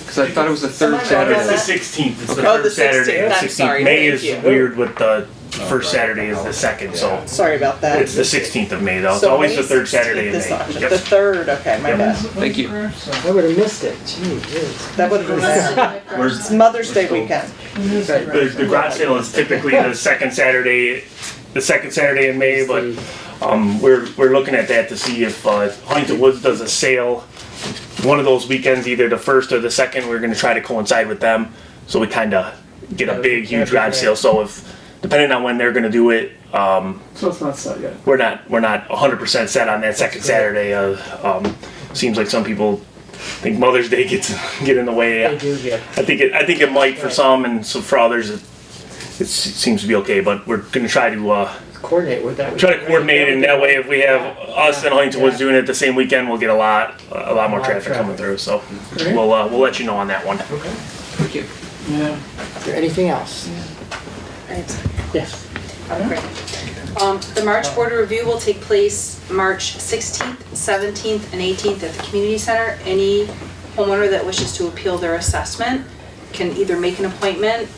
Because I thought it was the third Somebody It's Saturday. the 16th. It's the Oh, the third Saturday. 16th. The I'm 16th. sorry, May thank is you. weird with the first Saturday is the second, so Sorry about that. it's the 16th of May though. It's So always May the third Saturday in 16th is May. the auction. Yep. The third, okay, my bad. Thank you. I would have missed it. Gee whiz. That would have been bad. It's Mother's Day weekend. The garage sale is typically the second Saturday in May, but we're looking at that to see if Huntington Woods does a sale one of those weekends, either the first or the second. We're going to try to coincide with them, so we kind of get a big, huge garage sale. So if depending on when they're going to do it, So it's not set yet. we're not 100% set on that second Saturday. Seems like some people think Mother's Day get in the way. They do get. I think it might for some, and so for others it seems to be okay. But we're going to try to Coordinate with that. try to coordinate, and that way, if we have us and Huntington Woods doing it the same weekend, we'll get a lot more traffic coming through. So we'll let you know on that one. Okay. Thank you. Yeah. Is there anything else? Yes. The March Board of Review will take place March 16th, 17th, and 18th at the Community Center. Any homeowner that wishes to appeal their assessment can either make an appointment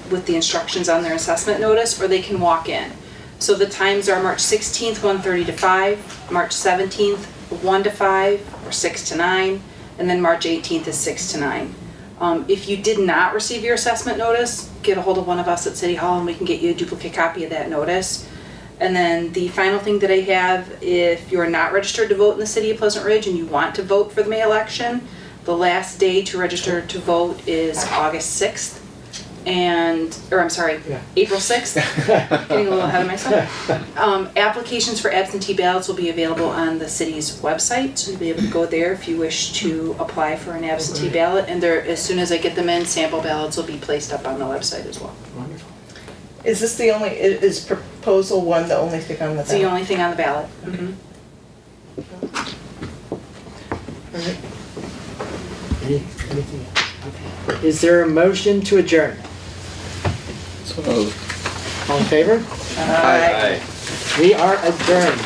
with the instructions on their assessment notice, or they can walk in. So the times are March 16th, 1:30 to 5, March 17th, 1 to 5, or 6 to 9, and then March 18th is 6 to 9. If you did not receive your assessment notice, get a hold of one of us at City Hall and we can get you a duplicate copy of that notice. And then the final thing that I have, if you're not registered to vote in the city of Pleasant Ridge and you want to vote for the May election, the last day to register to vote is August 6th. April 6th. Getting a little ahead of myself. Applications for absentee ballots will be available on the city's website, so you'll be able to go there if you wish to apply for an absentee ballot. And as soon as I get them in, sample ballots will be placed up on the website as well. Wonderful. Is this is proposal one the only thing on the It's the ballot? only thing on the ballot. Mhm. Anything else? Okay. Is there a motion to adjourn? So All in favor? Aye. We are adjourned.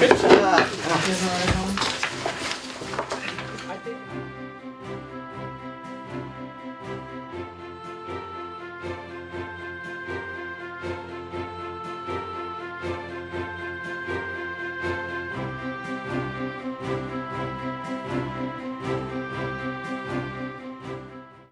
Good job.